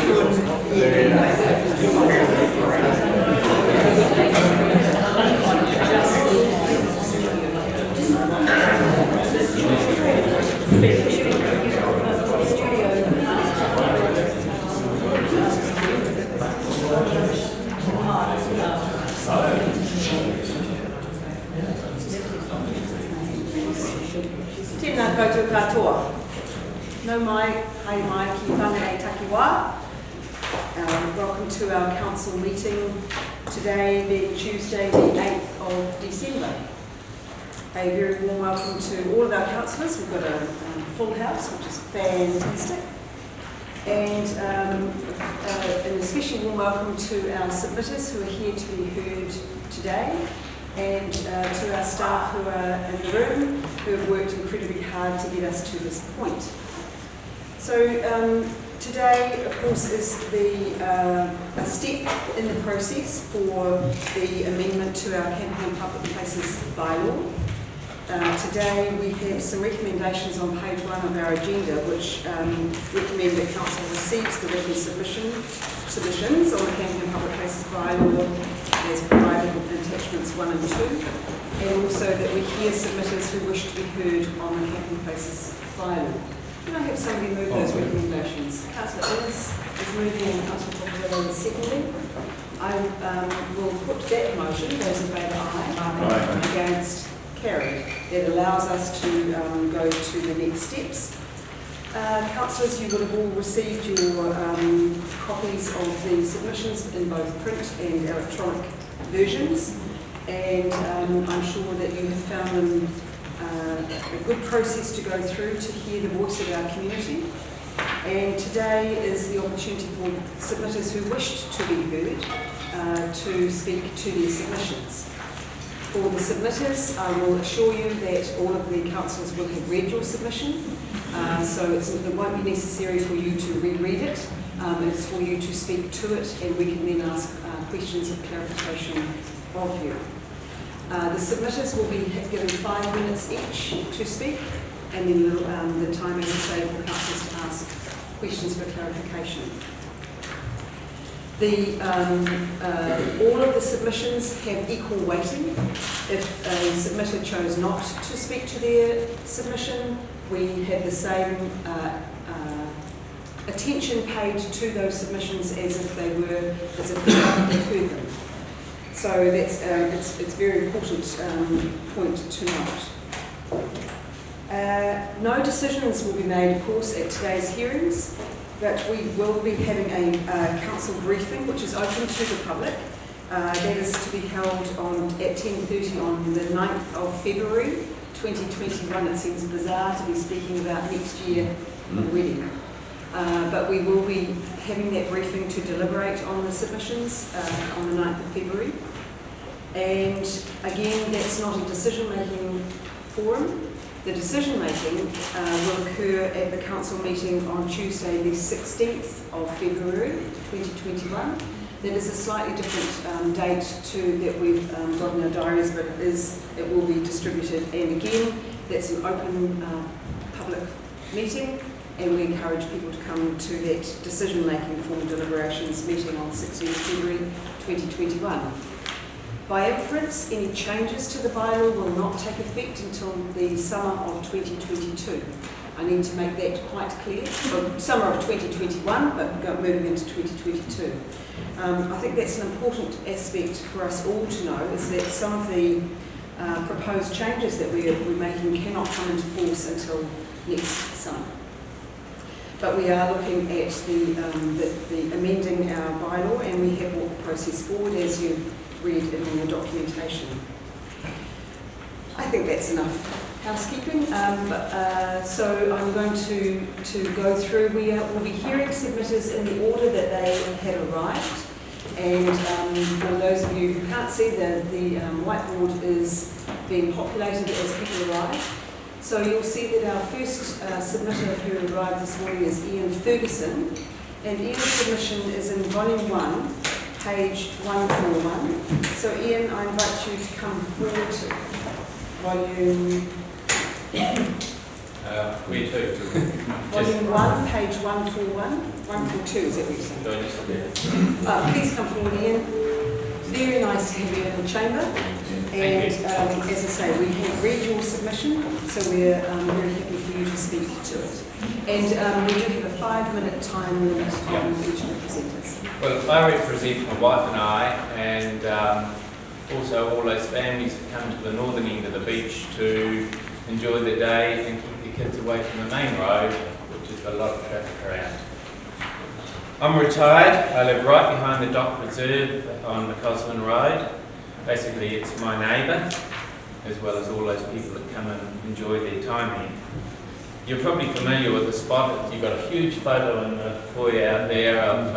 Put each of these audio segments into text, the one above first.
Tēnā koutou katoa. No mai, hai mai ki whāngai takiwā. Welcome to our council meeting today, being Tuesday, the 8th of December. A very warm welcome to all of our councillors. We've got a full house, which is fantastic. And an especially warm welcome to our submitters who are here to be heard today, and to our staff who are in the room, who have worked incredibly hard to get us to this point. So today, of course, is a step in the process for the amendment to our Campaign Public Places bylaw. Today we have some recommendations on page 1 of our agenda, which recommend that Council receives the written submissions on the Campaign Public Places bylaw as provided in attachments 1 and 2, and also that we hear submitters who wish to be heard on the Campaign Places bylaw. Can I have somebody move those recommendations? Councillor Innes is moving and Councillor Popperella is seconding. I will put that motion. Those in favour, aye. Against, carried. That allows us to go to the next steps. Councillors, you will have all received your copies of the submissions in both print and electronic versions, and I'm sure that you have found them a good process to go through to hear the voice of our community. And today is the opportunity for submitters who wished to be heard to speak to their submissions. For the submitters, I will assure you that all of the councillors will have read your submission, so it won't be necessary for you to reread it. It's for you to speak to it, and we can then ask questions of clarification of you. The submitters will be given 5 minutes each to speak, and then the time, as I say, for councillors to ask questions for clarification. All of the submissions have equal weighting. If a submitter chose not to speak to their submission, we have the same attention paid to those submissions as if they had heard them. So that's it's a very important point to note. No decisions will be made, of course, at today's hearings, but we will be having a council briefing which is open to the public. That is to be held at 10:30 on the 9th of February 2021. It seems bizarre to be speaking about next year already. But we will be having that briefing to deliberate on the submissions on the 9th of February. And again, that's not a decision-making forum. The decision-making will occur at the council meeting on Tuesday, the 16th of February 2021. That is a slightly different date to that we've got in our diaries, but it will be distributed. And again, that's an open public meeting, and we encourage people to come to that decision-making formal deliberations meeting on 16th February 2021. By inference, any changes to the bylaw will not take effect until the summer of 2022. I need to make that quite clear. Well, summer of 2021, but moving into 2022. I think that's an important aspect for us all to know, is that some of the proposed changes that we're making cannot come into force until next summer. But we are looking at the amending our bylaw, and we have walked the process forward as you've read in your documentation. I think that's enough housekeeping. So I'm going to go through. We'll be hearing submitters in the order that they have arrived. And for those of you who can't see, the whiteboard is being populated as people arrive. So you'll see that our first submitter who arrived this morning is Ian Ferguson. And Ian's submission is in volume 1, page 141. So Ian, I invite you to come forward to volume Where to? Volume 1, page 141, 142 is it what you said? Please come forward, Ian. Very nice to have you in the chamber. And as I say, we have read your submission, so we're very happy for you to speak to it. And we do have a 5-minute time limit on each of the presenters. Well, I represent my wife and I, and also all those families that come to the northern end of the beach to enjoy the day and keep the kids away from the main road, which is a lot of traffic around. I'm retired. I live right behind the dock reserve on the Cosman Road. Basically, it's my neighbour, as well as all those people that come and enjoy their time here. You're probably familiar with the spot. You've got a huge photo in the foyer out there of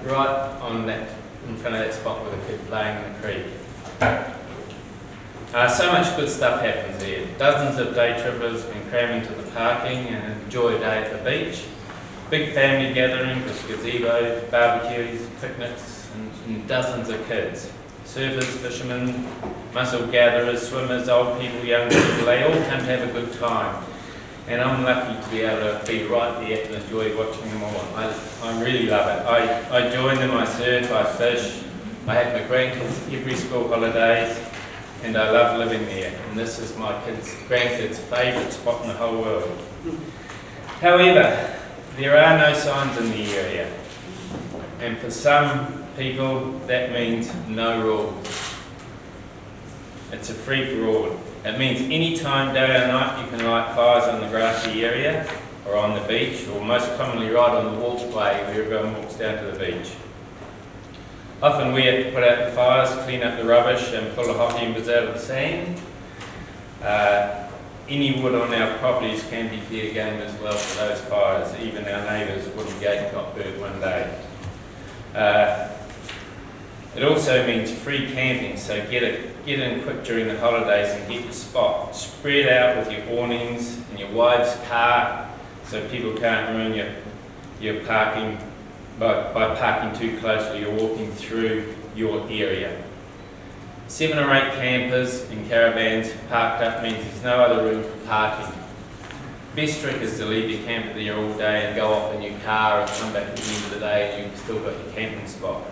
right on that, in front of that spot with a kid playing in the creek. So much good stuff happens there. Dozens of day trippers can cram into the parking and enjoy a day at the beach. Big family gatherings with gazebos, barbecues, picnics, and dozens of kids. Surfers, fishermen, mussel gatherers, swimmers, old people, young people, they all come to have a good time. And I'm lucky to be able to be right there and enjoy watching them all. I really love it. I join them, I surf, I fish, I have my grandkids every school holidays, and I love living there. And this is my grandkids' favourite spot in the whole world. However, there are no signs in the area, and for some people that means no rules. It's a free-for-all. It means any time, day or night, you can light fires on the grassy area or on the beach, or most commonly right on the walkway where everyone walks down to the beach. Often we have to put out the fires, clean up the rubbish and pull the hockey embers out of the sand. Any wood on our properties can be fair game as well for those fires. Even our neighbours' wooden gate got burnt one day. It also means free camping, so get in quick during the holidays and get your spot. Spread out with your awnings and your wife's car so people can't ruin your parking by parking too closely or walking through your area. 7 or 8 campers and caravans parked up means there's no other room for parking. Best trick is to leave your camper there all day and go off in your car and come back at the end of the day and you've still got your camping spot.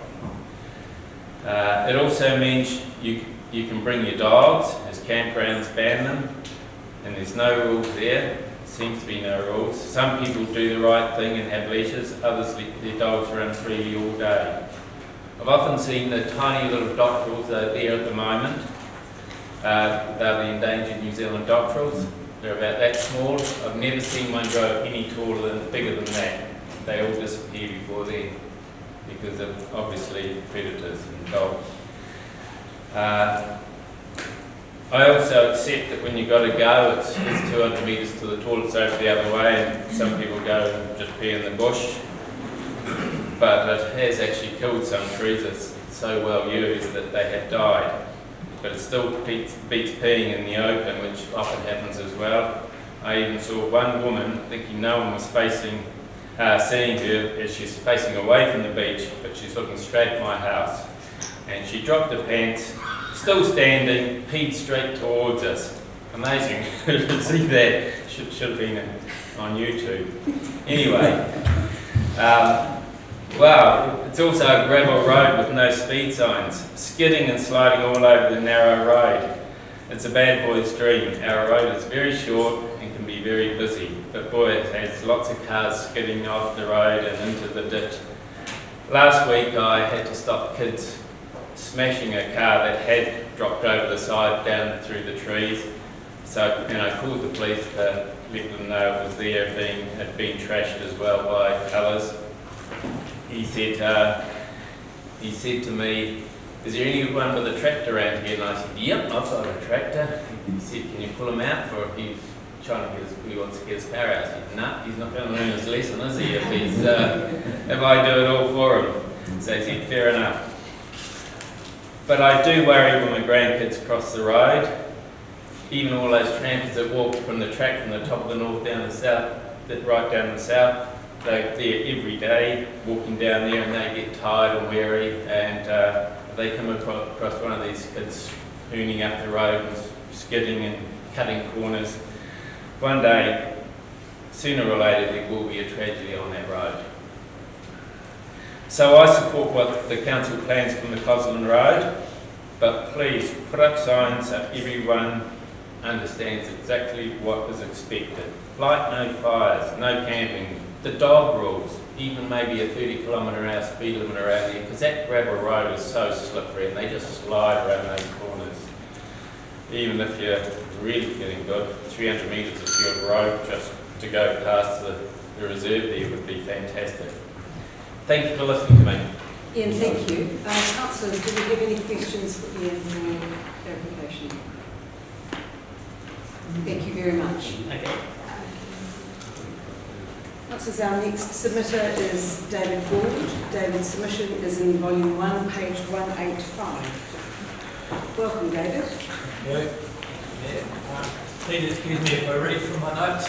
It also means you can bring your dogs, as campgrounds ban them, and there's no rules there. Seems to be no rules. Some people do the right thing and have leashes, others let their dogs run freely all day. I've often seen the tiny little doctorals that are there at the moment. They're the endangered New Zealand doctorals. They're about that small. I've never seen one grow any bigger than that. They all disappear before then because of obviously predators and dogs. I also accept that when you got to go, it's 200 metres to the toilets over the other way, and some people go and just pee in the bush. But it has actually killed some trees. It's so well used that they have died. But it still beats peeing in the open, which often happens as well. I even saw one woman, thinking no one was seeing her as she's facing away from the beach, but she's looking straight at my house. And she dropped her pants, still standing, peed straight towards us. Amazing to see that. Should have been on YouTube. Anyway, wow, it's also a gravel road with no speed signs, skidding and sliding all over the narrow road. It's a bad boy's dream. Our road is very short and can be very busy, but boy, it has lots of cars skidding off the road and into the ditch. Last week I had to stop kids smashing a car that had dropped over the side down through the trees. So, and I called the police to let them know it was there, had been trashed as well by others. He said to me, "Is there anyone with a tractor around here?" And I said, "Yep, I've got a tractor." He said, "Can you pull him out for if he's trying to he wants to get his power out?" I said, "No, he's not going to learn his lesson, is he? If I do it all for him." So he said, "Fair enough." But I do worry when my grandkids cross the road. Even all those trampers that walk from the track from the top of the north down the south, right down the south, they're there every day, walking down there, and they get tired and weary, and they come across one of these kids hooning up the road, skidding and cutting corners. One day, sooner or later there will be a tragedy on that road. So I support what the council plans from the Cosland Road, but please put up signs so everyone understands exactly what is expected. Like no fires, no camping, the dog rules, even maybe a 30km/h speed limit around there, because that gravel road is so slippery and they just slide around those corners. Even if you're really feeling good, 300 metres of field road just to go past the reserve there would be fantastic. Thank you for listening to me. Ian, thank you. Councillors, do we have any questions for Ian for clarification? Thank you very much. Okay. Councillors, our next submitter is David Gould. David's submission is in volume 1, page 185. Welcome, David. Yeah. Please excuse me if I read from my notes.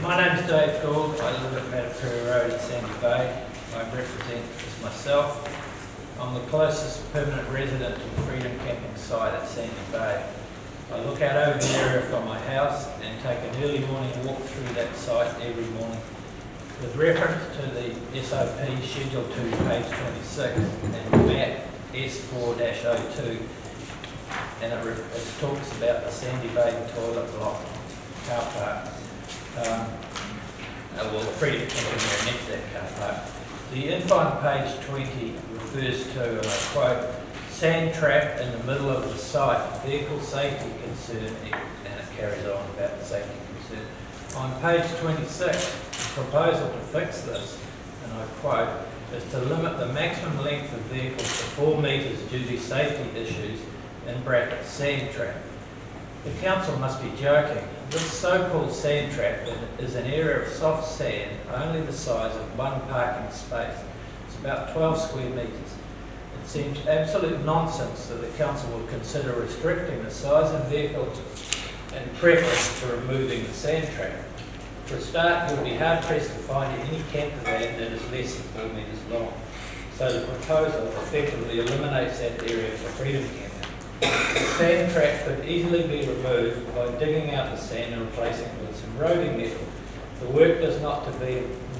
My name is Dave Gould. I live at Matapuri Road in Sandy Bay. I represent myself. I'm the closest permanent resident to the Freedom Camping site at Sandy Bay. I look out over the area from my house and take an early morning walk through that site every morning. With reference to the SOP Schedule 2, page 26, and map S4-02, and it talks about the Sandy Bay toilet block car park. Well, the Freedom Camping area next to that car park. The info on page 20 refers to, and I quote, sand trap in the middle of the site, vehicle safety concern, and it carries on about the safety concern. On page 26, the proposal to fix this, and I quote, is to limit the maximum length of vehicles to 4 metres due to safety issues, in brackets, sand trap. The council must be joking. This so-called sand trap is an area of soft sand, only the size of one parking space. It's about 12 square metres. It seems absolute nonsense that the council would consider restricting the size of vehicles in preference to removing the sand trap. For a start, you'll be hard-pressed to find any camper van that is less than 4 metres long. So the proposal effectively eliminates that area for freedom camping. The sand trap could easily be removed by digging out the sand and replacing it with some roading metal. The work does not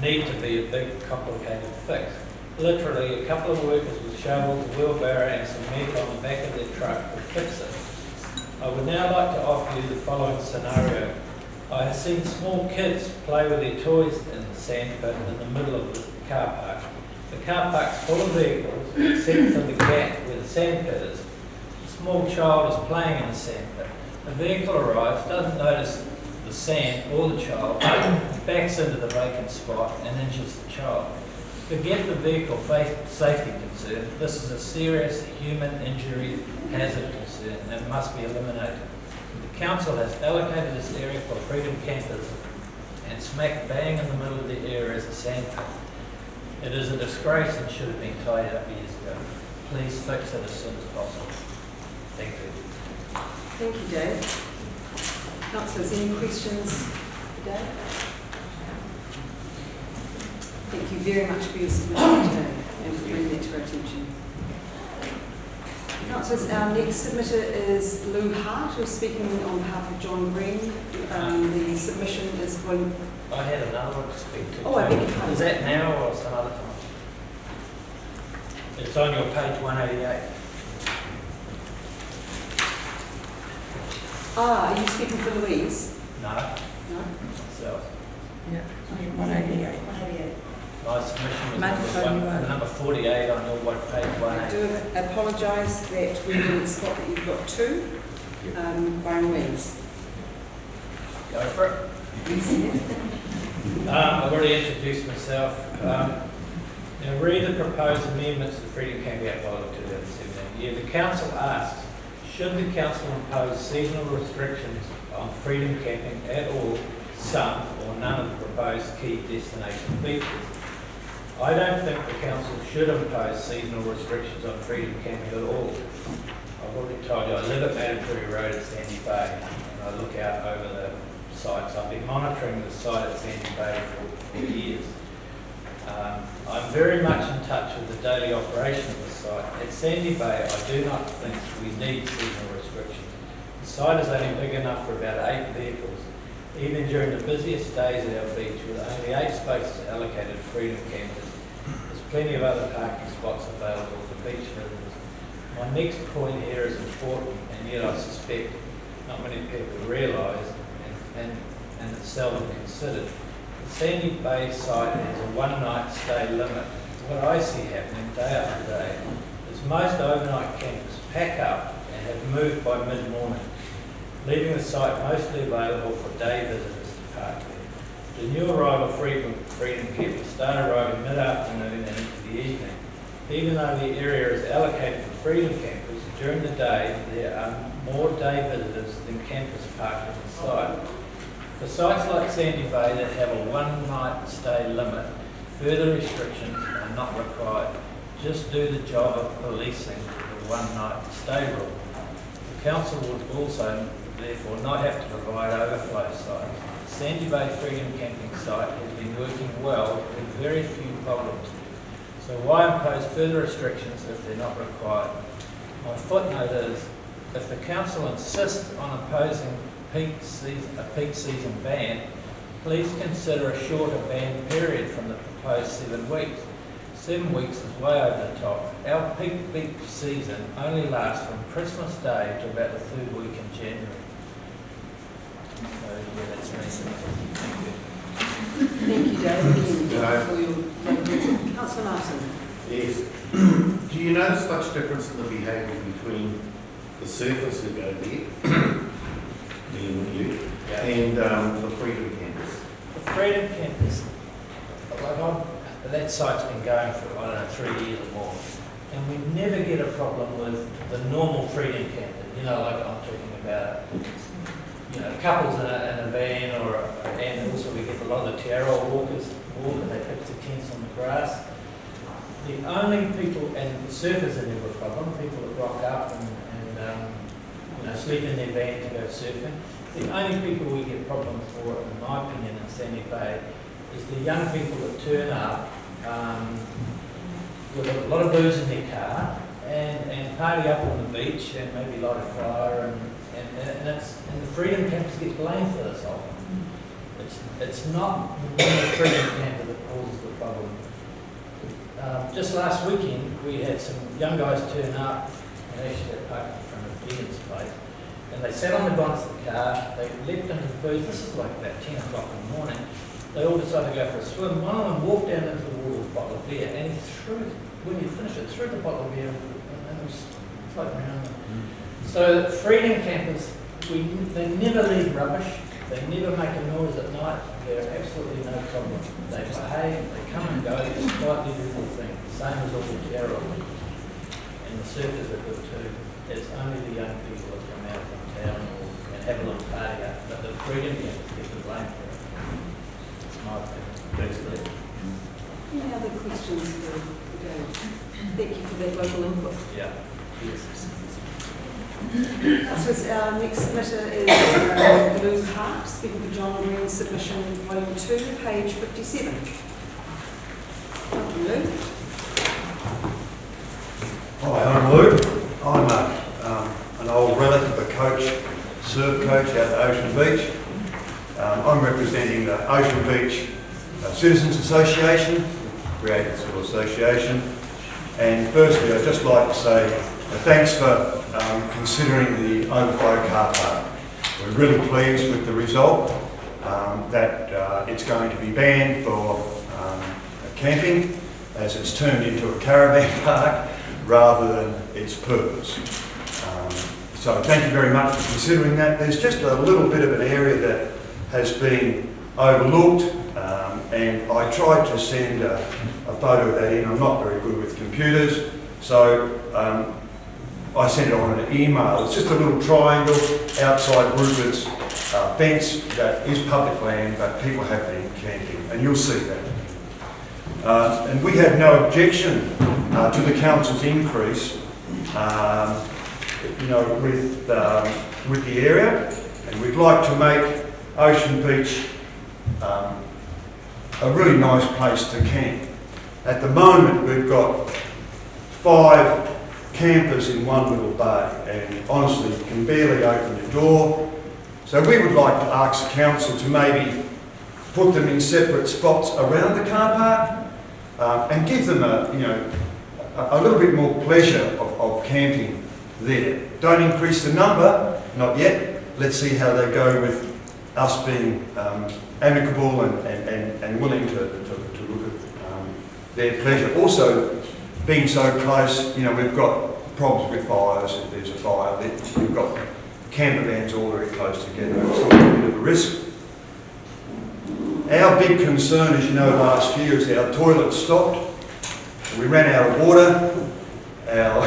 need to be a big, complicated fix. Literally, a couple of workers with shovels, a wheelbarrow and some meat on the back of their truck would fix it. I would now like to offer you the following scenario. I have seen small kids play with their toys in the sand pit in the middle of the car park. The car park's full of vehicles, except for the gap where the sand pit is. A small child is playing in the sand pit. The vehicle arrives, doesn't notice the sand or the child, backs into the vacant spot and injures the child. Forget the vehicle safety concern. This is a serious human injury hazard concern and must be eliminated. The council has allocated this area for freedom campers and smack bang in the middle of the area is a sand pit. It is a disgrace and should have been tidied up years ago. Please fix it as soon as possible. Thank you. Thank you, Dave. Councillors, any questions for Dave? Thank you very much for your submission today and for bringing it to our attention. Councillors, our next submitter is Lou Hart, who's speaking on behalf of John Green. The submission is volume... I had another one to speak to. Oh, I beg your pardon. Is that now or some other time? It's on your page 188. Are you speaking for Louise? No, No? myself. Yeah, 188. 188. My submission was Microphone you are. number 48 on your page I 188. do apologise that we didn't spot that you've got two. By all means. Go for it. I've already introduced myself. Now read the proposed amendments to the Freedom Camping Act bylaw 2017. Yeah, the council asks, should the council impose seasonal restrictions on freedom camping at all, some or none of the proposed key destination features? I don't think the council should impose seasonal restrictions on freedom camping at all. I've already told you I live at Matapuri Road at Sandy Bay and I look out over the sites. I've been monitoring the site at Sandy Bay for years. I'm very much in touch with the daily operation of the site. At Sandy Bay, I do not think we need seasonal restrictions. The site is only big enough for about 8 vehicles. Even during the busiest days at our beach, with only 8 spaces allocated to freedom campers, there's plenty of other parking spots available for beach visitors. My next point here is important, and yet I suspect not many people realise, and it's seldom considered. The Sandy Bay site has a one-night stay limit. What I see happening day after day is most overnight campers pack up and have moved by mid-morning, leaving the site mostly available for day visitors to park there. The new arrival freedom campers start arriving mid-afternoon and into the evening. Even though the area is allocated for freedom campers, during the day there are more day visitors than campers parked at the site. For sites like Sandy Bay that have a one-night stay limit, further restrictions are not required. Just do the job of policing the one-night stay rule. The council would also therefore not have to provide overflow sites. The Sandy Bay Freedom Camping site has been working well with very few problems. So why impose further restrictions if they're not required? My footnote is, if the council insists on imposing a peak season ban, please consider a shorter ban period from the proposed 7 weeks. 7 weeks is way over the top. Our peak season only lasts from Christmas Day to about the 3rd week in January. So yeah, that's me. Thank you. Thank you, David, for your Councillor Martin. Yes. Do you notice much difference in the behaviour between the surfers who go there, being you, and the freedom campers? The freedom campers, that site's been going for, 3 years or more, and we never get a problem with the normal freedom camper, like I'm talking about, couples in a van, and also we get a lot of the Tiara walkers walk and they pitch the tents on the grass. The only people, and the surfers are never a problem, people that rock up and sleep in their van to go surfing. The only people we get problems for, in my opinion, in Sandy Bay, is the young people that turn up with a lot of booze in their car and party up on the beach and maybe light a fire and the freedom campers get blamed for this often. It's not the freedom camper that causes the problem. Just last weekend we had some young guys turn up and actually got parked in front of Ian's place. And they sat on the bonnets of the car, they leapt into the booth, this is like about 10 o'clock in the morning. They all decided to go for a swim. One of them walked down into the water with a bottle of beer and he when he finished it, threw the bottle of beer and it was floating around. So freedom campers, they never leave rubbish, they never make a noise at night, they're absolutely no problem. They behave, they come and go, it's quite the usual thing, same as all the Tiara. And the surfers are good too. It's only the young people that come out from town and have a little party out, but the freedom campers get the blame for it. It's my opinion. Thanks, Lee. Any other questions for David? Thank you for that local input. Yeah. Yes. So our next submitter is Lou Hart, speaking for John Green, submission volume 2, page 57. Thank you, Lou. Hi, I'm Lou. I'm an old relative, a coach, surf coach out at Ocean Beach. I'm representing the Ocean Beach Citizens Association, Creative Civil Association. And firstly, I'd just like to say thanks for considering the overflow car park. We're really pleased with the result that it's going to be banned for camping, as it's turned into a caravan park rather than its purpose. So thank you very much for considering that. There's just a little bit of an area that has been overlooked, and I tried to send a photo of that in. I'm not very good with computers, so I sent it on an email. It's just a little triangle outside Rupert's fence that is public land, but people have been camping, and you'll see that. And we have no objection to the council's increase, with the area, and we'd like to make Ocean Beach a really nice place to camp. At the moment, we've got 5 campers in one little bay, and honestly, you can barely open your door. So we would like to ask the council to maybe put them in separate spots around the car park and give them a little bit more pleasure of camping there. Don't increase the number, not yet. Let's see how they go with us being amicable and willing to look at their pleasure. Also, being so close, we've got problems with fires. If there's a fire, we've got camper vans all very close together. It's a little bit of a risk. Our big concern, as you know, last year is our toilets stopped. We ran out of water. Our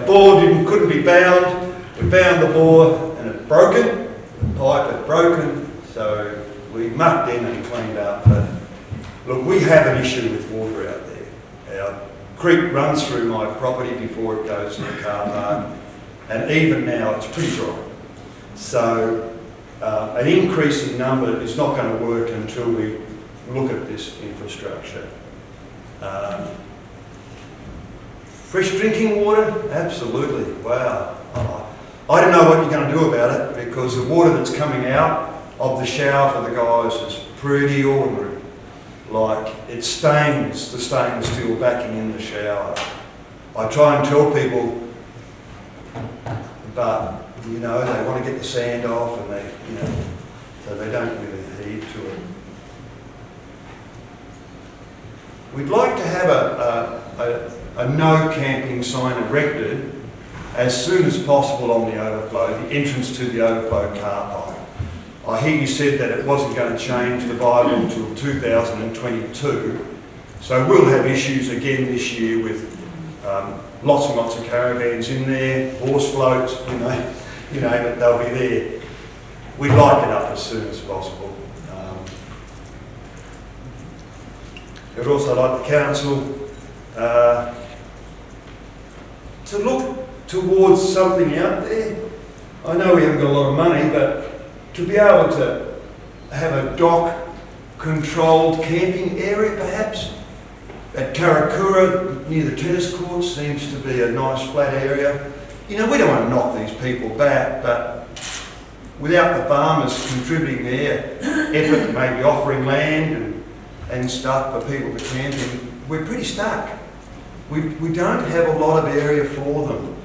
bore couldn't be bound. We bound the bore and it broken. The pipe had broken, so we mucked in and cleaned up. But look, we have an issue with water out there. Our creek runs through my property before it goes to the car park, and even now it's pretty dry. So an increase in number is not going to work until we look at this infrastructure. Fresh drinking water? Absolutely. Wow. I don't know what you're going to do about it, because the water that's coming out of the shower for the guys is pretty ordinary. Like, it stains the stainless steel backing in the shower. I try and tell people, but they want to get the sand off, and so they don't really heed to it. We'd like to have a no camping sign erected as soon as possible on the overflow, the entrance to the overflow car park. I hear you said that it wasn't going to change the bylaw until 2022, so we'll have issues again this year with lots and lots of caravans in there, horse floats, you name it, they'll be there. We'd like it up as soon as possible. I'd also like the council to look towards something out there. I know we haven't got a lot of money, but to be able to have a dock-controlled camping area, perhaps, at Karakura, near the tennis courts, seems to be a nice flat area. We don't want to knock these people back, but without the farmers contributing their effort, maybe offering land and stuff for people to camp in, we're pretty stuck. We don't have a lot of area for them.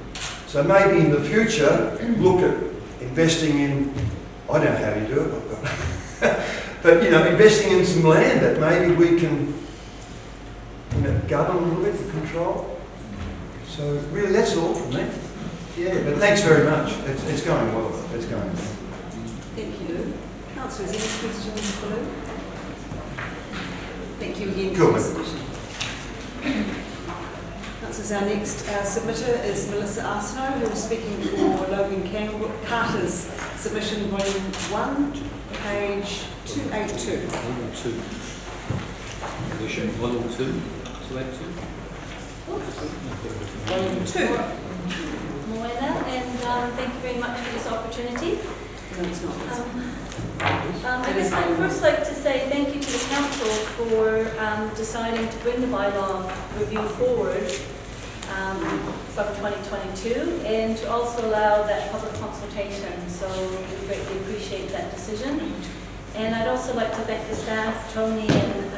So maybe in the future, look at investing in, I don't know how you do it, but investing in some land that maybe we can govern a little bit, control. So really, that's all from me. Yeah, but thanks very much. It's going well. It's going well. Thank you, Lou. Councillors, any questions for Lou? Thank you again for the submission. Councillors, our next submitter is Melissa Arsenault, who is speaking for Logan Carter's submission, volume 1, page 282. Volume 2. Volume 2. Moena, and thank you very much for this opportunity. No, it's not. I guess I'd first like to say thank you to the council for deciding to bring the bylaw review forward from 2022, and to also allow that public consultation. So we greatly appreciate that decision. And I'd also like to thank the staff, Tony and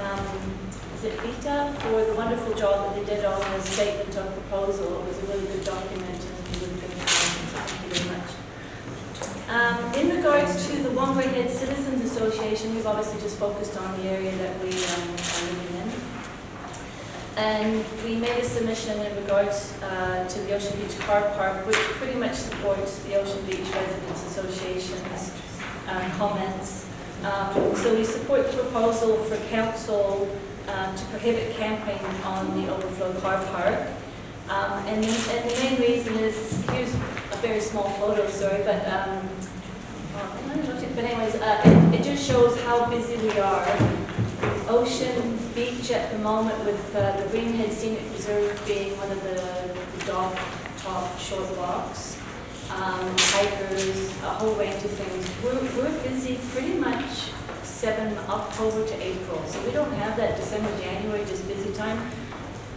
Vita, for the wonderful job that they did on the statement of proposal. It was a really good document and a really good document. Thank you very much. In regards to the Wongbri Head Citizens Association, we've obviously just focused on the area that we are living in. And we made a submission in regards to the Ocean Beach Car Park, which pretty much supports the Ocean Beach Residents Association's comments. So we support the proposal for council to prohibit camping on the overflow car park. And the main reason is, here's a very small photo, sorry, but anyways, it just shows how busy we are. Ocean Beach at the moment, with the Greenhead Scenic Reserve being one of the dog top short walks, hikers, a whole range of things. We're busy pretty much October to April, so we don't have that December, January, just busy time.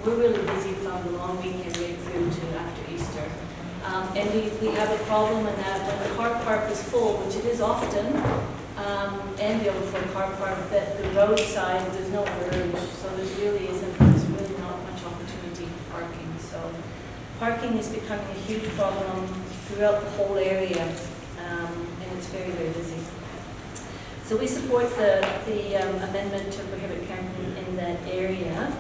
we're really busy from the long weekend right through to after Easter. And we have a problem in that when the car park is full, which it is often, and the overflow car park, that the roadside, there's no verge, so there's really not much opportunity for parking. So parking is becoming a huge problem throughout the whole area, and it's very, very busy. So we support the amendment to prohibit camping in that area.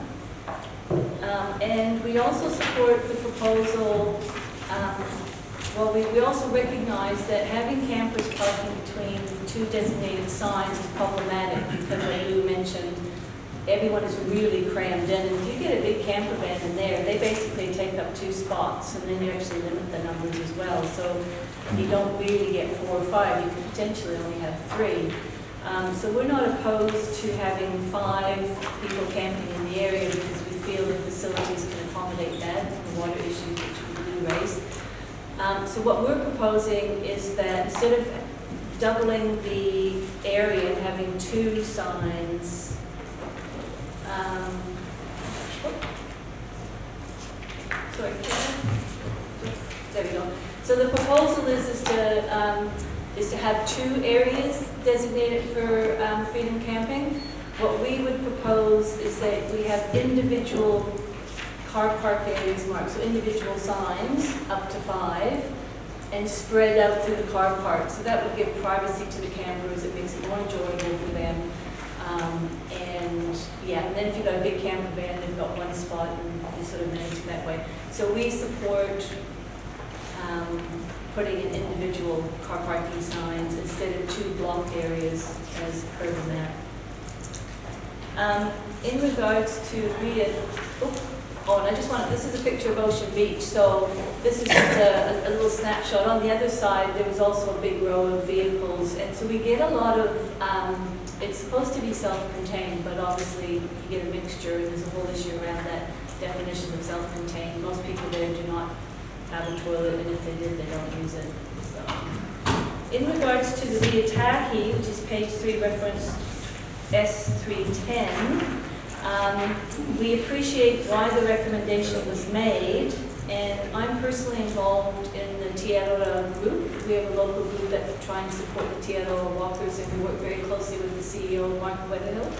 And we also support the proposal, we also recognize that having campers parking between two designated signs is problematic because, like Lou mentioned, everyone is really crammed in. And if you get a big camper van in there, they basically take up 2 spots, and then you actually limit the numbers as well. So you don't really get 4 or 5, you could potentially only have 3. So we're not opposed to having 5 people camping in the area because we feel the facilities can accommodate that, the water issues which we do raise. So what we're proposing is that instead of doubling the area and having 2 signs, sorry, there we go. So the proposal is to have 2 areas designated for freedom camping. What we would propose is that we have individual car park areas marked, so individual signs up to 5, and spread out through the car park. So that would give privacy to the campers. It makes it more enjoyable for them. And then if you've got a big camper van, they've got 1 spot, and they sort of manage it that way. So we support putting in individual car parking signs instead of 2 blocked areas as per the map. In regards to and I just want, this is a picture of Ocean Beach, so this is just a little snapshot. On the other side, there was also a big row of vehicles, and so we get a lot of, it's supposed to be self-contained, but obviously you get a mixture, and there's a whole issue around that definition of self-contained. Most people there do not have a toilet, and if they did, they don't use it. So, in regards to the Viatahi, which is page 3, reference S310, we appreciate why the recommendation was made, and I'm personally involved in the Tiaroa group. We have a local group that try and support the Tiaroa walkers, and we work very closely with the CEO, Mark Weatherhill.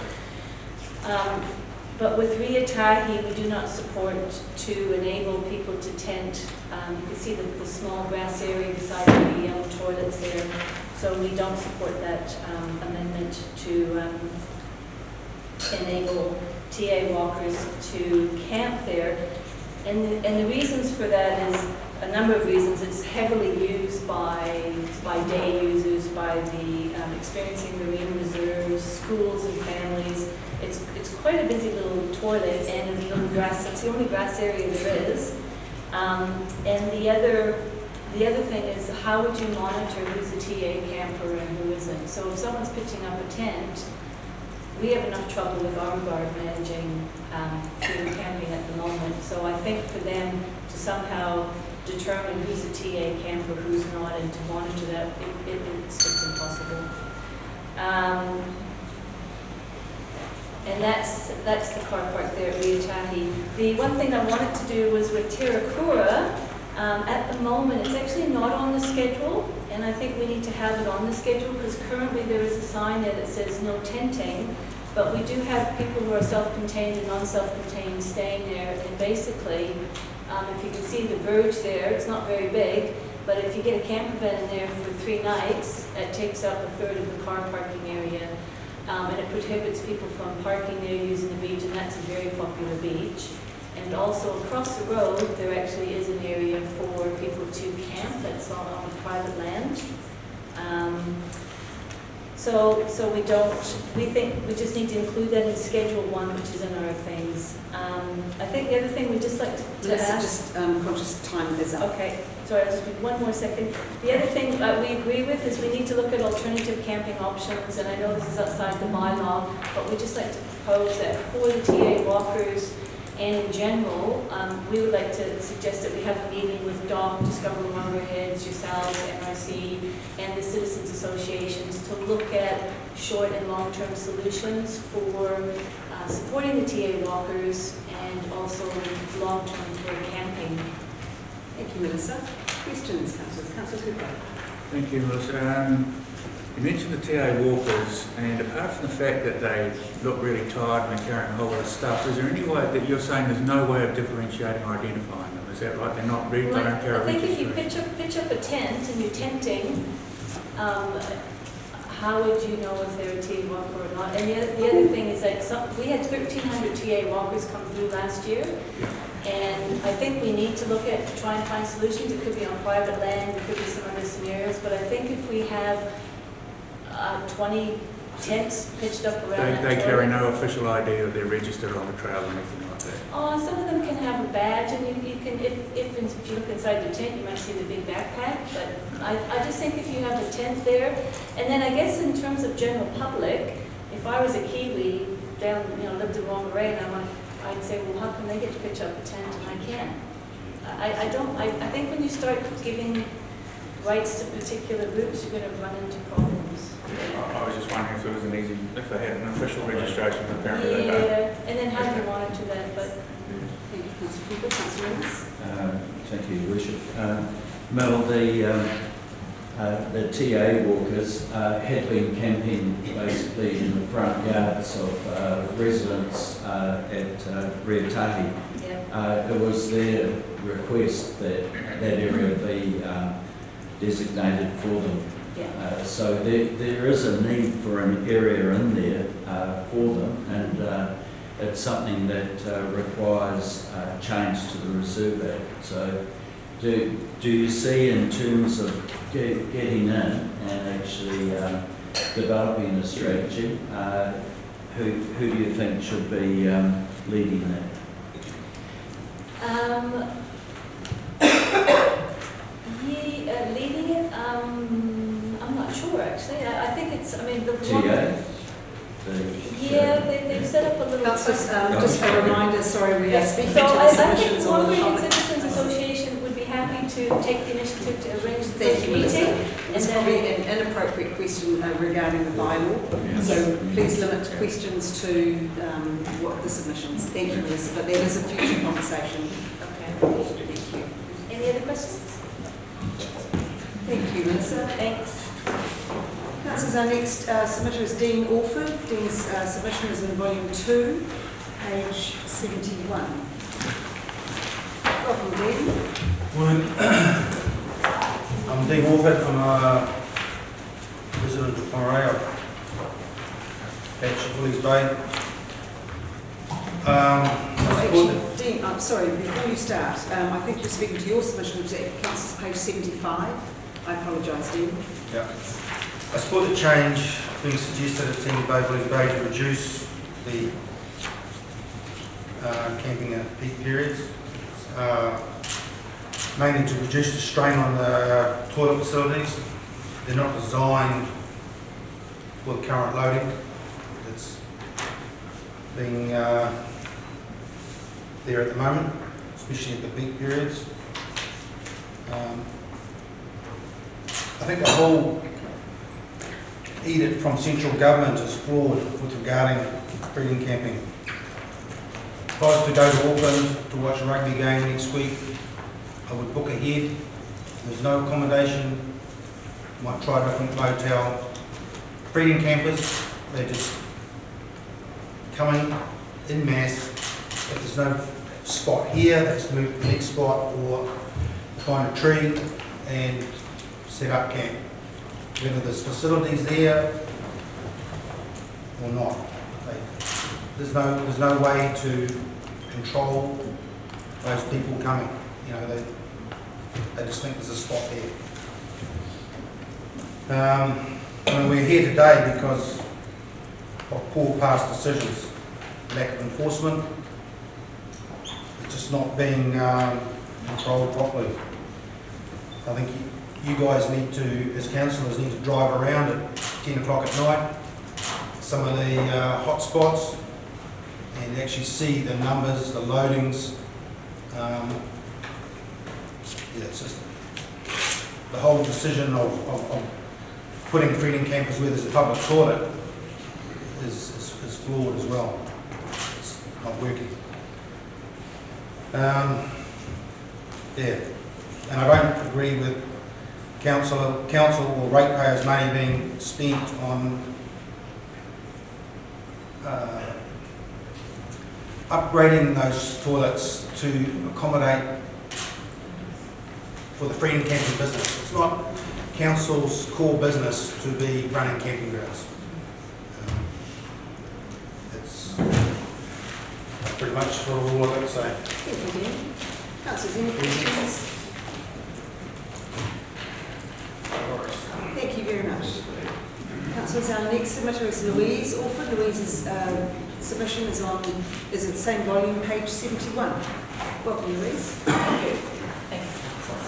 But with Viatahi, we do not support to enable people to tent. You can see the small grass area beside the toilets there. So we don't support that amendment to enable TA walkers to camp there. And the reasons for that is a number of reasons. It's heavily used by day users, by the experiencing marine reserves, schools and families. It's quite a busy little toilet and a little grass. It's the only grass area there is. And the other thing is, how would you monitor who's a TA camper and who isn't? So if someone's pitching up a tent, we have enough trouble with our guard managing freedom camping at the moment. So I think for them to somehow determine who's a TA camper, who's not, and to monitor that, it's just impossible. And that's the car park there at Viatahi. The one thing I wanted to do was with Tirakura. At the moment, it's actually not on the schedule, and I think we need to have it on the schedule because currently there is a sign there that says no tenting, but we do have people who are self-contained and non-self-contained staying there, and basically, if you can see the verge there, it's not very big, but if you get a camper van in there for 3 nights, it takes up 1/3 of the car parking area, and it prohibits people from parking there using the beach, and that's a very popular beach. And also across the road, there actually is an area for people to camp that's on private land. So we think we just need to include that in Schedule 1, which is in our things. I think the other thing we'd just like to ask... Just conscious time is up. Okay, sorry, I'll just read one more second. The other thing we agree with is we need to look at alternative camping options, and I know this is outside the bylaw, but we'd just like to propose that for the TA walkers, and in general, we would like to suggest that we have a meeting with DOC, Discover Lumberheads, yourselves, NRC, and the citizens associations to look at short and long-term solutions for supporting the TA walkers and also long-term for camping. Thank you, Melissa. Questions, councillors? Councillor Cooper. Thank you, Melissa. You mentioned the TA walkers, and apart from the fact that they look really tired and they're carrying a whole lot of stuff, is there any way that you're saying there's no way of differentiating or identifying them? Is that right? They're not they Well, don't carry a I think if you registration? pitch up a tent and you're tenting, how would you know if they're a TA walker or not? And the other thing is that we had 1,300 TA walkers come through last year. And I think we need to look at, try and find solutions. It could be on private land, it could be some other scenarios, but I think if we have 20 tents pitched up around They that carry toilet- no official ID or they're registered on the trail or anything like that? Oh, some of them can have a badge, and you can, if you look inside the tent, you might see the big backpack, but I just think if you have a tent there, and then I guess in terms of general public, if I was a Kiwi down, lived in Whangarei, and I'd say, well, how can they get to pitch up a tent and I can't? I think when you start giving rights to particular groups, you're going to run into problems. I was just wondering if it was if they had an official registration, but apparently they don't. Yeah, and then how do you monitor that, but Thank you, Councillor Cooper. Councillor Innes. Thank you, Your Worship. Mel, the TA walkers had been camping basically in the front yards of residents at Reatahi. yeah. It was their request that that area be designated for them. Yeah. So there is a need for an area in there for them, and it's something that requires change to the Reserve Act. So do you see, in terms of getting in and actually developing a strategy, who do you think should be leading that? Leading it, I'm not sure actually. I think it's, the TA? Yeah, they've set up a little. Councillors, just a reminder, sorry, we are speaking So to I the think submissions the on the Whangarei public. Citizens Association would be happy to take the initiative to arrange the Thank first you, Melissa. meeting. It's And probably then, an inappropriate question regarding the bylaw, so please limit questions to what the submissions. Thank you, Melissa, but there is a future conversation. okay. Thank you. Any other questions? Thank you, Melissa. Thanks. Councillors, our next submitter is Dean Orford. Dean's submission is in volume 2, page 71. Welcome, Dean. Morning. I'm Dean Orford. I'm a resident of Whangarei at Chipolle's Bay. Dean, I'm sorry, before you start, I think you're speaking to your submission, which is Councillors page 75. I apologise, Dean. Yeah. I support the change being suggested at Chipolle's Bay to reduce the camping at peak periods, mainly to reduce the strain on the toilet facilities. They're not designed for the current loading that's being there at the moment, especially at the peak periods. I think the whole edict from central government is flawed with regarding freedom camping. If I was to go to Auckland to watch a rugby game next week, I would book ahead. There's no accommodation. Might try a different motel. Freedom campers, they just come in mass. If there's no spot here, they just move to the next spot or find a tree and set up camp. Whether there's facilities there or not. There's no way to control those people coming. They just think there's a spot there. We're here today because of poor past decisions, lack of enforcement. It's just not being controlled properly. I think you guys need to, as councillors, need to drive around at 10 o'clock at night, some of the hot spots, and actually see the numbers, the loadings. It's just the whole decision of putting freedom campers where there's a public toilet is flawed as well. not working. Yeah, and I don't agree with council or ratepayers' money being spent on upgrading those toilets to accommodate for the freedom camping business. It's not council's core business to be running camping grounds. It's pretty much sort of all I've got to say. Thank you, Dean. Councillors, any questions? Thank you very much. Councillors, our next submitter is Louise Orford. Louise's submission is the same volume, page 71. Welcome, Louise. Thank you. Thank you, Councillor.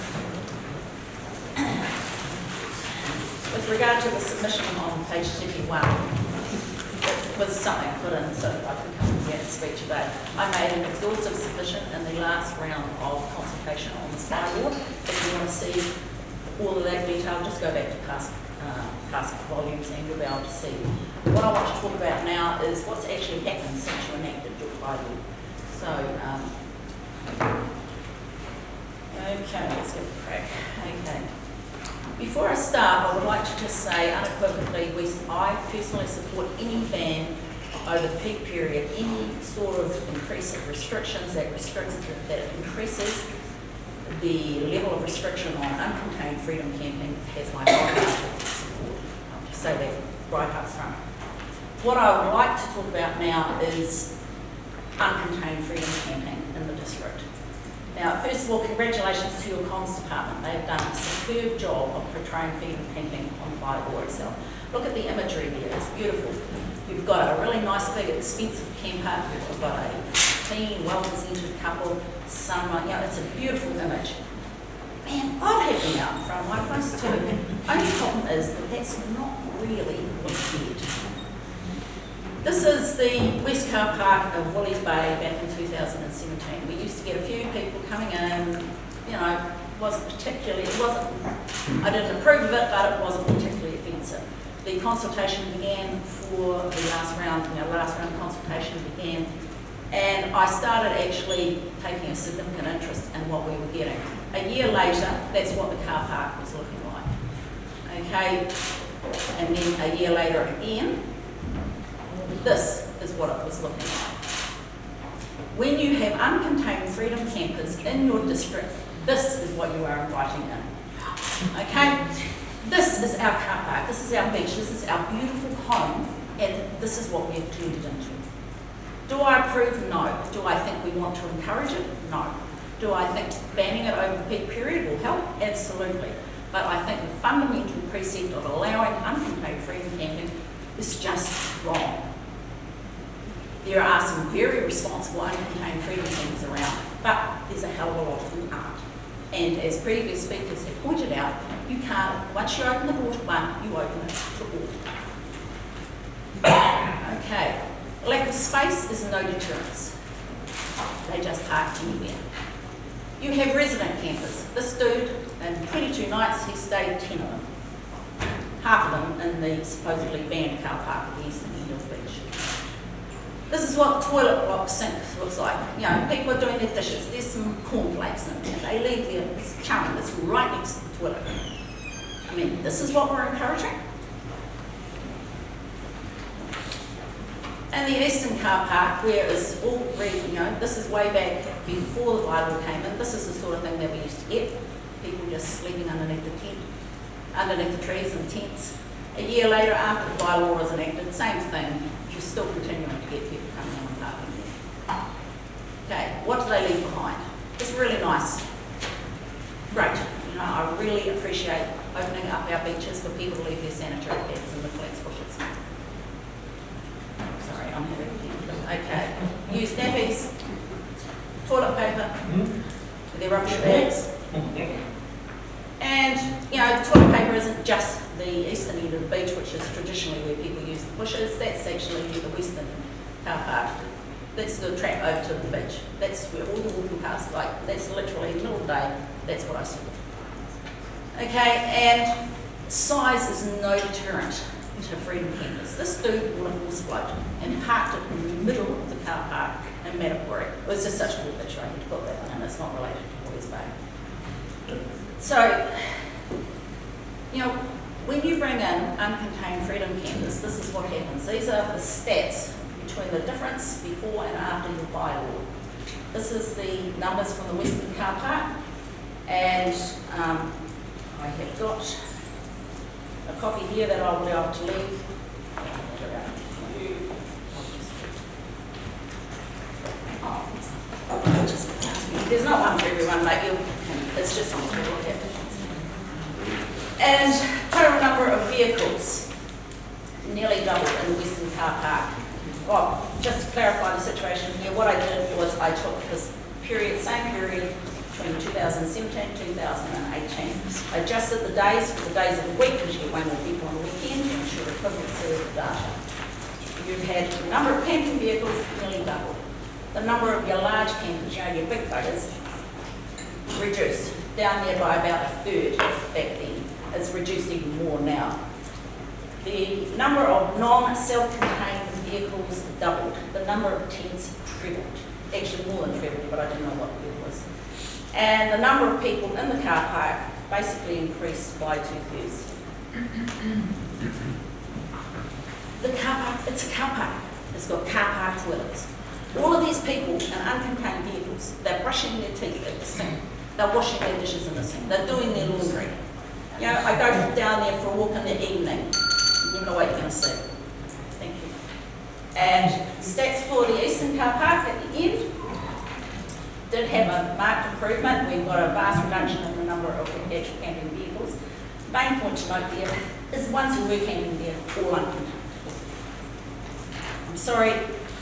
With regard to the submission on page 71, it was something put in so that I could come here and speak today. I made an exhaustive submission in the last round of consultation on this bylaw. If you want to see all of that detail, just go back to past volumes and you'll be able to see. What I want to talk about now is what's actually happened since you enacted your bylaw. So, okay, let's get the crack. Okay. Before I start, I would like to just say unequivocally, I personally support any ban over the peak period, any sort of increase of restrictions that increases the level of restriction on uncontained freedom camping has my wholehearted support. I'll just say that right up front. What I would like to talk about now is uncontained freedom camping in the district. Now, first of all, congratulations to your comms department. They've done a superb job of portraying freedom camping on the bylaw itself. Look at the imagery there, it's beautiful. You've got a really nice, big, expensive camper. You've got a clean, well-presented couple, sunlight. You know, it's a beautiful image. Man, I've had them out in front of my place too. Only problem is that that's not really what's here. This is the West Car Park of Woolies Bay back in 2017. We used to get a few people coming in, you know, I didn't approve of it, but it wasn't particularly offensive. The consultation began for the last round of consultation began, and I started actually taking a significant interest in what we were getting. A year later, that's what the car park was looking like. Okay, and then a year later again, this is what it was looking like. When you have uncontained freedom campers in your district, this is what you are inviting in. Okay? This is our car park, this is our beach, this is our beautiful home, and this is what we have turned it into. Do I approve? No. Do I think we want to encourage it? No. Do I think banning it over the peak period will help? Absolutely. But I think the fundamental precept of allowing uncontained freedom camping is just wrong. There are some very responsible uncontained freedom campers around, but there's a hell of a lot of them aren't. And as previous speakers have pointed out, you can't, once you open the door to one, you open it to all. Okay, lack of space is no deterrence. They just park anywhere. You have resident campers. This dude, in 22 nights, he stayed 10 of them. Half of them in the supposedly banned car park at the eastern end of the beach. This is what the toilet block sink looks like. You know, people are doing their dishes. There's some cornflakes in there. They leave there. It's charming. It's right next to the toilet. I mean, this is what we're encouraging. And the eastern car park, where it's all you know, this is way back before the bylaw came in. This is the sort of thing that we used to get. People just sleeping underneath the tent, underneath the trees and tents. A year later, after the bylaw was enacted, same thing. You're still continuing to get people coming in and parking there. Okay, what do they leave behind? It's really nice. Great. You know, I really appreciate opening up our beaches for people to leave their sanitary pads in the flex bushes. Sorry, I'm having a okay. Use nappies, toilet paper, their rubbish bags. And, you know, the toilet paper isn't just the eastern end of the beach, which is traditionally where people use the bushes. That's actually the western car park. That's the track over to the beach. That's where all the walking past, like, that's literally in the middle of the day. That's what I saw. Okay, and size is no deterrent to freedom campers. This dude bought a horse float and parked it in the middle of the car park in Metapori. It was just such a good picture, I had to put that one in, it's not related to Boys Bay. So, you know, when you bring in uncontained freedom campers, this is what happens. These are the stats between the difference before and after your bylaw. This is the numbers from the Western Car Park, and I have got a copy here that I will be able to leave. There's not one for everyone, but it's just on the board. And total number of vehicles nearly doubled in the Western Car Park. Well, just to clarify the situation here, what I did was I took this period, same period between 2017 and 2018. I adjusted the days for the days of the week because you get way more people on the weekend to ensure equivalency of the data. You've had the number of camping vehicles nearly doubled. The number of your large campers, you know, your big buggers, reduced down there by about a third back then. It's reduced even more now. The number of non-self-contained vehicles doubled. The number of tents trebled. Actually more than trebled, but I didn't know what it was. And the number of people in the car park basically increased by 2/3. The car park, it's a car park. It's got car park toilets. All of these people in uncontained vehicles, they're brushing their teeth at the sink. They're washing their dishes in the sink. They're doing their laundry. You know, I go down there for a walk in the evening. You never know what you're going to see. Thank you. And stats for the Eastern Car Park at the end did have a marked improvement. We've got a vast reduction in the number of actual camping vehicles. Main point to note there is once you were camping there, all uncontained. I'm sorry,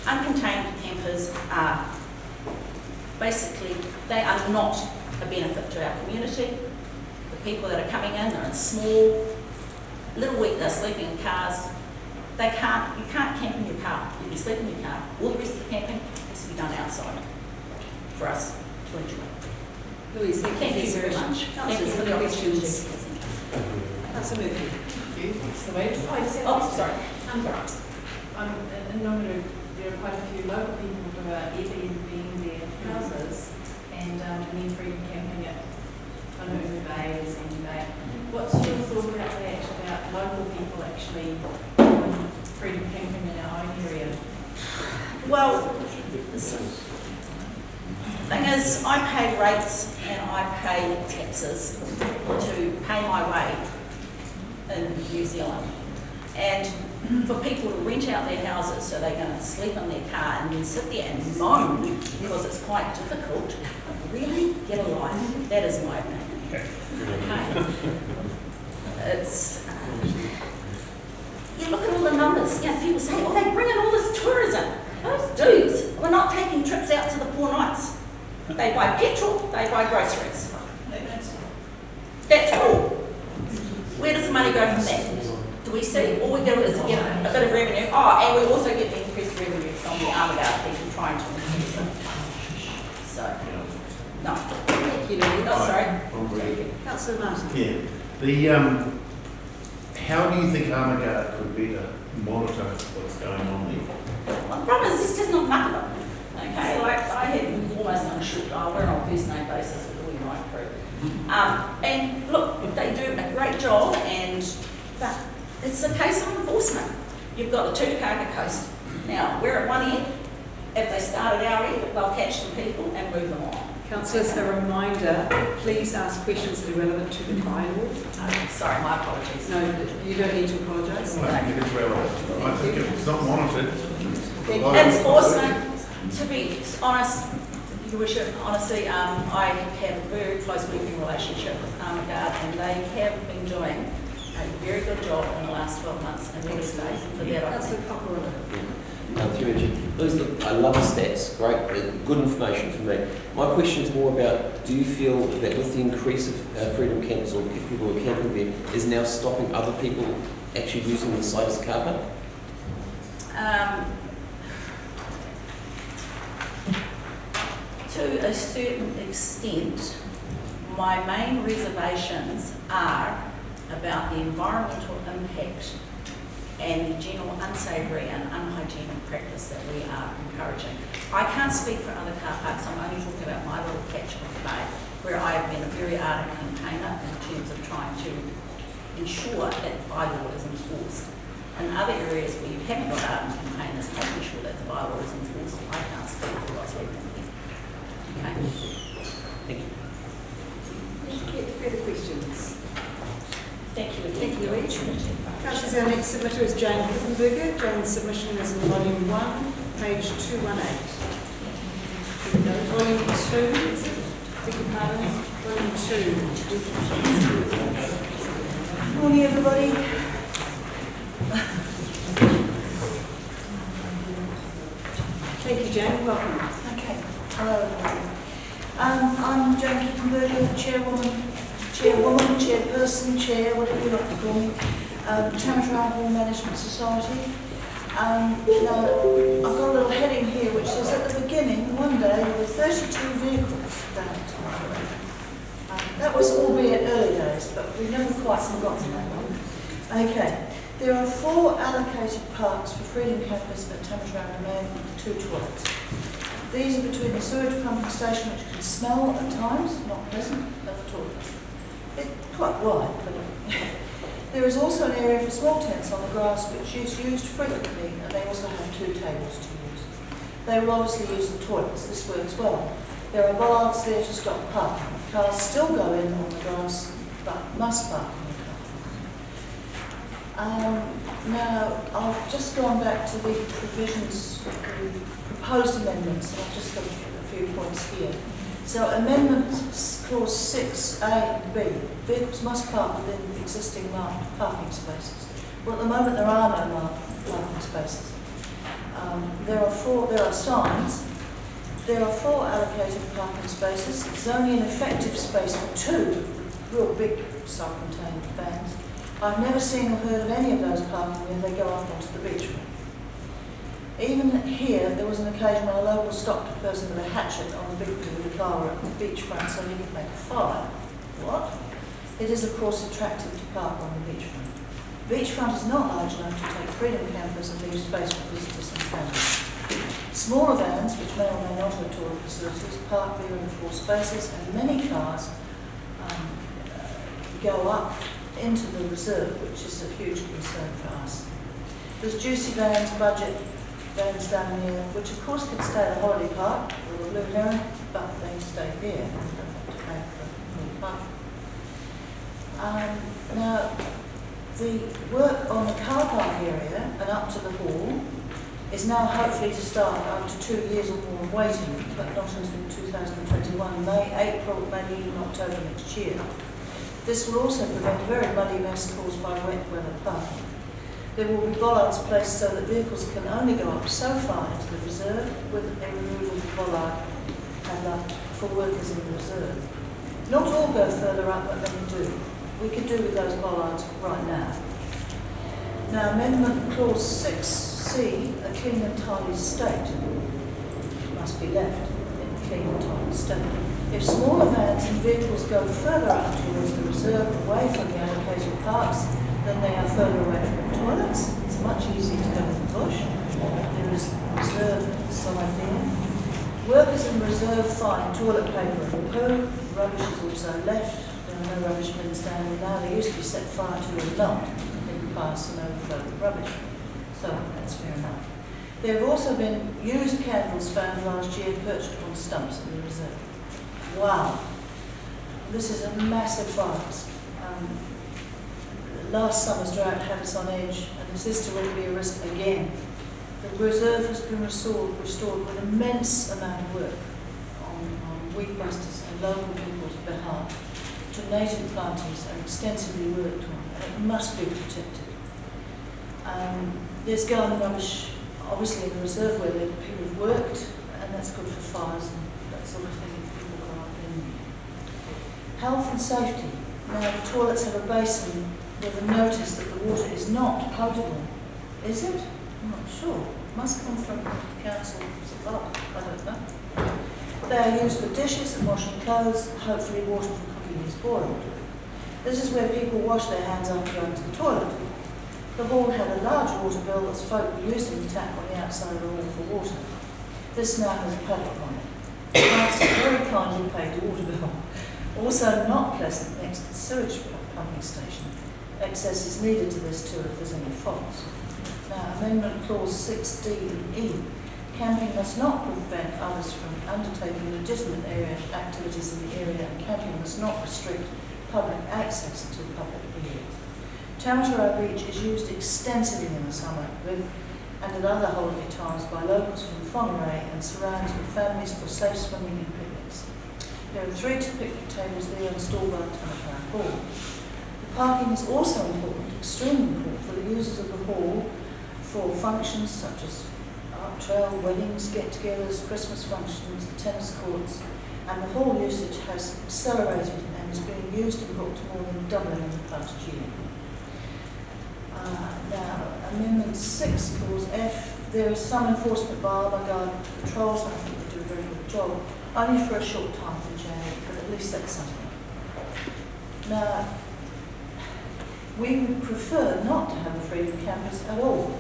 uncontained campers are basically, they are not a benefit to our community. The people that are coming in are in small, little weak, they're sleeping in cars. You can't camp in your car. You can sleep in your car. All the rest of the camping has to be done outside for us to enjoy. Louise, Thank you very much. Thank you for the opportunity. That's a movie. Oh, sorry. There are quite a few local people who are Airbnb their houses and then freedom camping at Whanahuru Bay and Sandy Bay. What's your thought about that, about local people actually freedom camping in our own area? Well, the thing is, I pay rates and I pay taxes to pay my way in New Zealand. And for people to rent out their houses so they're going to sleep in their car and then sit there and moan because it's quite difficult, really get a life. That is my opinion. Okay. It's, you look at all the numbers. You know, people say, well, they bring in all this tourism. Those dudes were not taking trips out to the poor nights. They buy petrol, they buy groceries. That's all. Where does the money go from that? Do we see? All we do is get a bit of revenue. Oh, and we also get the increased revenue from the Armagard people trying to increase it. So, no. Thank you, Louise. Oh, sorry. Councillor Martin. Yeah. How do you think Armagard could better monitor what's going on there? Well, the problem is, this does not matter them. Okay, like I had almost on a short, we're on a first name basis with all my crew. And look, they do a great job, but it's a case of enforcement. You've got the Tutukaka coast. Now, we're at one end. If they start at our end, they'll catch some people and move them on. Councillors, a reminder, please ask questions that are relevant to the bylaw. Sorry, my apologies. No, you don't need to apologise. I think it is relevant. I think if it's not monitored, Enforcement, to be honest, Your Worship, honestly, I have a very close working relationship with Armagard, and they have been doing a very good job in the last 12 months, and we stay for that. Councillor Cockerill. Through you. I love the stats, great, good information for me. My question is more about, do you feel that with the increase of freedom campers or people who are camping there is now stopping other people actually using the site as a car park? To a certain extent, my main reservations are about the environmental impact and the general unsavoury and unhygienic practice that we are encouraging. I can't speak for other car parks, I'm only talking about my little patch of the bay, where I have been a very ardent campaigner in terms of trying to ensure that bylaw is enforced. In other areas where you haven't got ardent campaigners making sure that the bylaw is enforced, I can't speak for what's happening here. Okay? Thank you. Further questions? Thank you. Thank you, Rich. Councillors, our next submitter is Jane Hippenberger. Jane's submission is in volume 1, page 218. Volume 2, beg your pardon, volume 2. Morning, everybody. Thank you, Jane. Welcome. Okay. Hello, everybody. I'm Jane Hippenberger, chairperson, chair, whatever you like to call me, Tamarama Hall Management Society. Now, I've got a little heading here which says at the beginning, one day, there were 32 vehicles down at Tamarama. That was albeit early days, but we've never quite forgotten that one. Okay. There are 4 allocated parks for freedom campers at Tamarama Main with 2 toilets. These are between the sewage pumping station, which can smell at times, not pleasant, and the toilet. It's quite wide, but there is also an area for small tents on the grass, which is used frequently, and they also have 2 tables to use. They will obviously use the toilets. This works well. There are bollards there to stop parking. Cars still go in on the grass, but must park on the car. Now, I've just gone back to the provisions, the proposed amendments, and I've just got a few points here. So, amendment clause 6A and B, vehicles must park within existing marked parking spaces. Well, at the moment there are no marked parking spaces. There are signs. There are 4 allocated parking spaces. There's only an effective space for 2 real big self-contained vans. I've never seen or heard of any of those parking when they go off onto the beachfront. Even here, there was an occasion when a local stopped a person with a hatchet on the big with the car at the beachfront so he could make a fire. What? It is, of course, attractive to park on the beachfront. The beachfront is not large enough to take freedom campers and leave space for visitors and families. Smaller vans, which may or may not have toilet facilities, park there in the 4 spaces, and many cars go up into the reserve, which is a huge concern for us. There's juicy vans, budget vans down here, which of course can stay at a holiday park or a blue heron, but they stay here and don't have to pay for parking. Now, the work on the car park area and up to the hall is now hopefully to start after 2 years or more of waiting, but not until 2021, April, maybe even October next year. This will also prevent a very muddy mess caused by wet weather parking. There will be bollards placed so that vehicles can only go up so far into the reserve with a removable bollard and for workers in the reserve. Not all go further up, but many do. We could do with those bollards right now. Now, Amendment Clause 6C, a clean and tidy state, must be left in a clean and tidy state. If smaller vans and vehicles go further up towards the reserve, away from the allocated parks, then they are further away from the toilets. It's much easier to go in the bush. There is reserve side there. Workers in reserve find toilet paper and poo. Rubbish is also left. There are no rubbish bins down there now. They used to be set fire to and dumped in past and overflow with rubbish. So that's fair enough. There have also been used candles found last year perched on stumps in the reserve. Wow. This is a massive fire. Last summer's drought had us on edge, and is this to really be a risk again? The reserve has been restored with immense amount of work on weed busters and local people's behalf to native planties and extensively worked on, and it must be protected. There's garden rubbish, obviously in the reserve where people have worked, and that's good for fires and that sort of thing if people go up in. Health and safety. Now the toilets have a basin with a notice that the water is not potable. Is it? I'm not sure. It must come from council supply. I don't know. They are used for dishes and washing clothes. Hopefully water for cooking is boiled. This is where people wash their hands after going to the toilet. The hall had a large water bill as folk were using the tap on the outside of the hall for water. This now has a padlock on it. The council very kindly paid the water bill. Also not pleasant next to the sewage pumping station. Access is needed to this too if there's any faults. Now, Amendment Clause 6D-E. Camping must not prevent others from undertaking legitimate activities in the area, and camping must not restrict public access to public areas. Tamatara Beach is used extensively in the summer and at other holiday times by locals from Whangarei and surrounds with families for safe swimming and picnics. There are 3 picnic tables there installed by the Tamatara Hall. The parking is also important, extremely important, for the users of the hall for functions such as art trail, weddings, get-togethers, Christmas functions, the tennis courts, and the hall usage has accelerated and is being used and booked more than doubling in the past year. Now, Amendment 6, Clause F, there is some enforcement by Arbour Guard patrols, and I think they do a very good job, only for a short time in January, but at least that's something. Now, we would prefer not to have a freedom campus at all,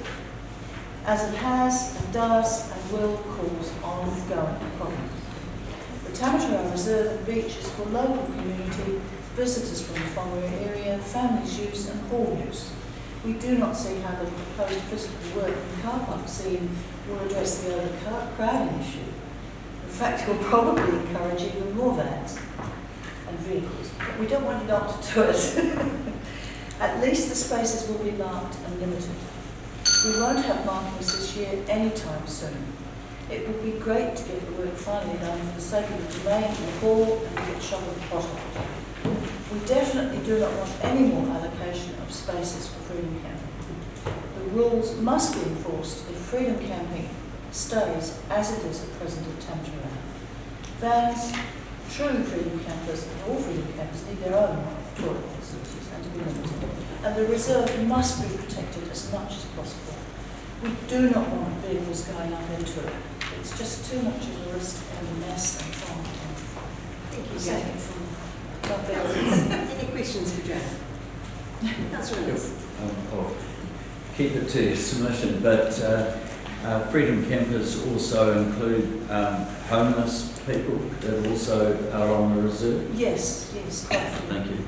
as it has and does and will cause ongoing problems. The Tamatara Reserve and Beach is for local community, visitors from the Whangarei area, families use and hall use. We do not see how the proposed physical work in the car park scene will address the overcrowding issue. In fact, it will probably encourage even more vans and vehicles, but we don't want you not to do it. At least the spaces will be marked and limited. We won't have markings this year anytime soon. It would be great to get the work finally done for the sake of the domain and the hall and to get shot at the bottom. We definitely do not want any more allocation of spaces for freedom camping. The rules must be enforced if freedom camping stays as it is at present at Tamatara. Vans, true freedom campers, and all freedom campers need their own toilet facilities and to be limited. And the reserve must be protected as much as possible. We do not want vehicles going up into it. It's just too much of a risk and a mess and fun. Thank you, Second Jane. from Any questions for Jane? Councillor Ellis. I'll keep it to submission, but freedom campers also include homeless people that also are on the reserve. Yes, yes. Thank you.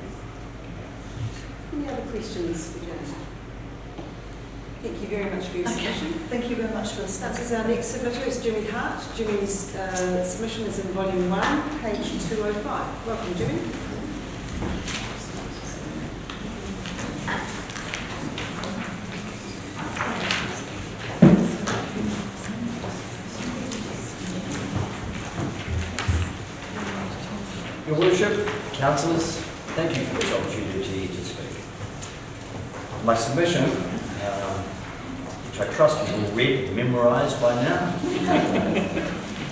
Any other questions for Jane? Thank you very much for your submission. Thank you very much for listening. That is our next submitter is Jimmy Hart. Jimmy's submission is in volume 1, page 205. Welcome, Jimmy. Your Worship, Councillors, thank you for this opportunity to speak. My submission, which I trust is all read and memorised by now,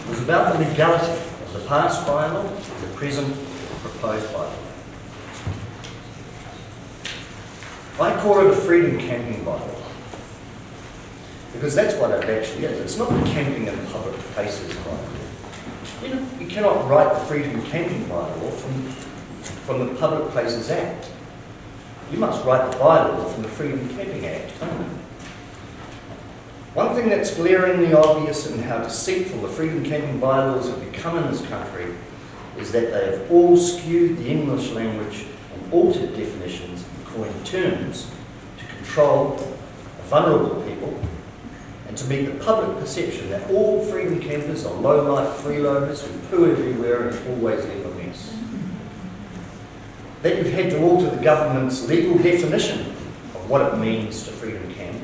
was about the legality of the past bylaw and the present proposed bylaw. I call it a freedom camping bylaw, because that's what it actually is. It's not the camping in public places bylaw. You cannot write the freedom camping bylaw from the Public Places Act. You must write the bylaw from the Freedom Camping Act only. One thing that's glaringly obvious in how deceitful the freedom camping bylaws have become in this country is that they have all skewed the English language and altered definitions and coined terms to control vulnerable people and to meet the public perception that all freedom campers are low-life freeloaders who poo everywhere and always leave a mess. That you've had to alter the government's legal definition of what it means to freedom camp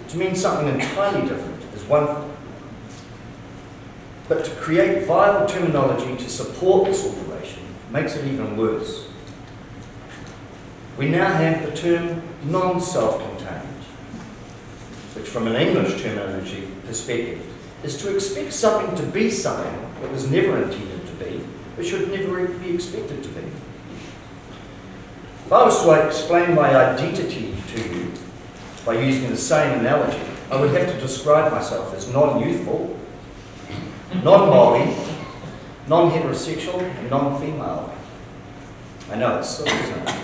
to mean something entirely different is one thing. But to create vile terminology to support this alteration makes it even worse. We now have the term non-self-contained, which from an English terminology perspective is to expect something to be something that was never intended to be, but should never be expected to be. If I was to explain my identity to you by using the same analogy, I would have to describe myself as non-youthful, non-Māori, non-heterosexual, and non-female. I know it's silly, isn't it?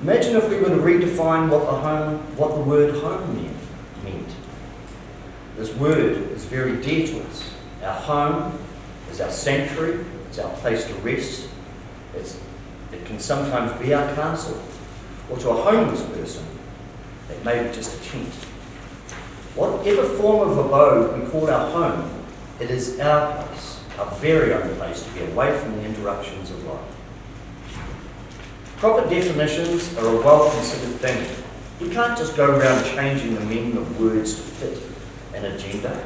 Imagine if we were to redefine what the word home meant. This word is very dear to us. Our home is our sanctuary, it's our place to rest, it can sometimes be our castle, or to a homeless person, it may be just a tent. Whatever form of abode we call our home, it is our place, our very own place to be away from the interruptions of life. Proper definitions are a well-considered thing. You can't just go around changing the meaning of words to fit an agenda.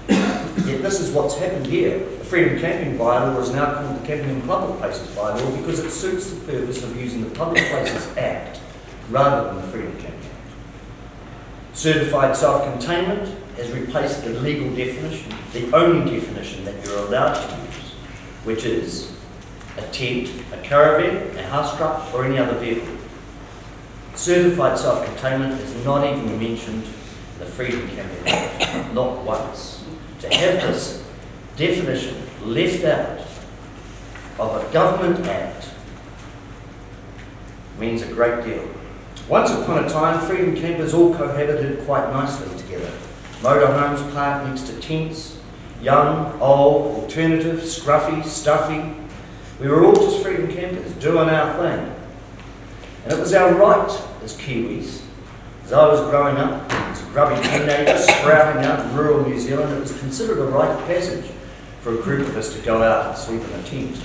Yet this is what's happened here. The Freedom Camping Bylaw is now called the Camping in Public Places Bylaw because it suits the purpose of using the Public Places Act rather than the Freedom Camping Act. Certified self-containment has replaced the legal definition, the only definition that you're allowed to use, which is a tent, a caravan, a house truck, or any other vehicle. Certified self-containment is not even mentioned in the Freedom Camping Act, not once. To have this definition left out of a government act means a great deal. Once upon a time, freedom campers all cohabited quite nicely together. Motorhomes parked next to tents, young, old, alternative, scruffy, stuffy. We were all just freedom campers, doing our thing. And it was our right as Kiwis. As I was growing up, as a grubby teenager sprouting out in rural New Zealand, it was considered a rite of passage for a group of us to go out and sleep in a tent.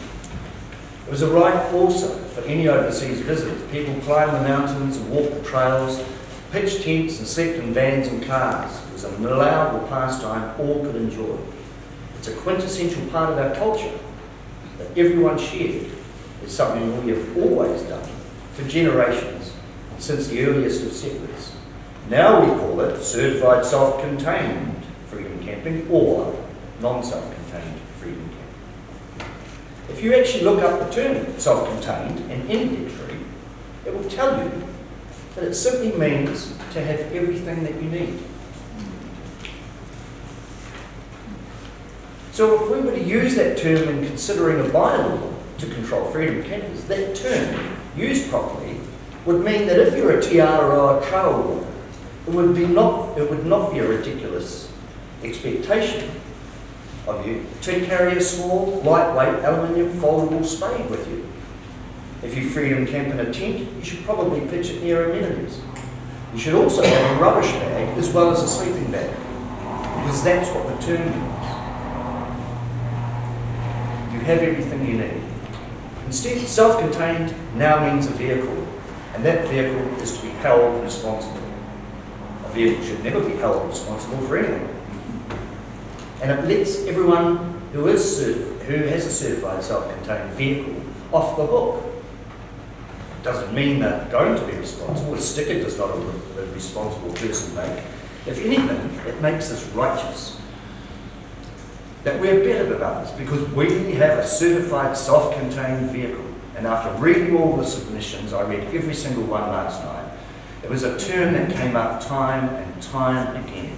It was a right also for any overseas visitors. People climbed the mountains and walked the trails, pitched tents and slept in vans and cars. It was an allowable pastime all could enjoy. It's a quintessential part of our culture that everyone shared. It's something we have always done for generations, since the earliest of settlers. Now we call it certified self-contained freedom camping or non-self-contained freedom camping. If you actually look up the term self-contained and inventory, it will tell you that it simply means to have everything that you need. So if we were to use that term in considering a bylaw to control freedom campers, that term, used properly, would mean that if you're a tiara or a trail walker, it would not be a ridiculous expectation of you to carry a small, lightweight, aluminium foldable spade with you. If you freedom camp in a tent, you should probably pitch it near amenities. You should also have a rubbish bag as well as a sleeping bag, because that's what the term means. You have everything you need. Instead, self-contained now means a vehicle, and that vehicle is to be held responsible. A vehicle should never be held responsible for anything. And it lets everyone who has a certified self-contained vehicle off the hook. It doesn't mean they're going to be responsible. A sticker does not a responsible person make. If anything, it makes us righteous. That we're better than others because we have a certified self-contained vehicle. And after reading all the submissions, I read every single one last night. It was a term that came up time and time again.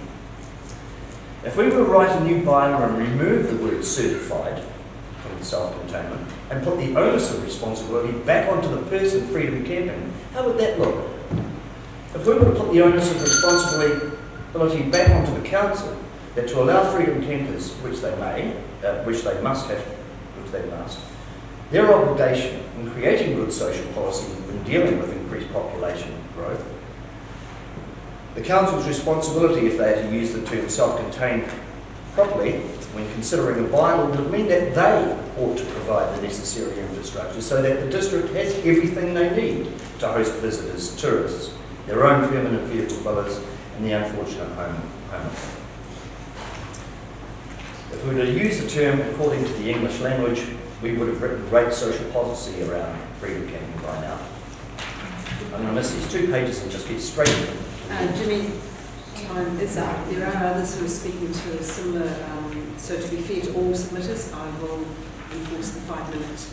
If we were to write a new bylaw and remove the word certified from self-containment and put the onus of responsibility back onto the person freedom camping, how would that look? If we were to put the onus of responsibility back onto the council, that to allow freedom campers, which they must, their obligation in creating good social policy when dealing with increased population growth, the council's responsibility, if they are to use the term self-contained properly, when considering a bylaw, would mean that they ought to provide the necessary infrastructure so that the district has everything they need to host visitors, tourists, their own permanent vehicle dwellers, and the unfortunate homeless. If we were to use the term according to the English language, we would have written great social policy around freedom camping by now. I'm going to miss these 2 pages and just get straight to them. Jimmy, time is up. There are others who are speaking to a similar, so to be fair to all submitters, I will enforce the 5-minute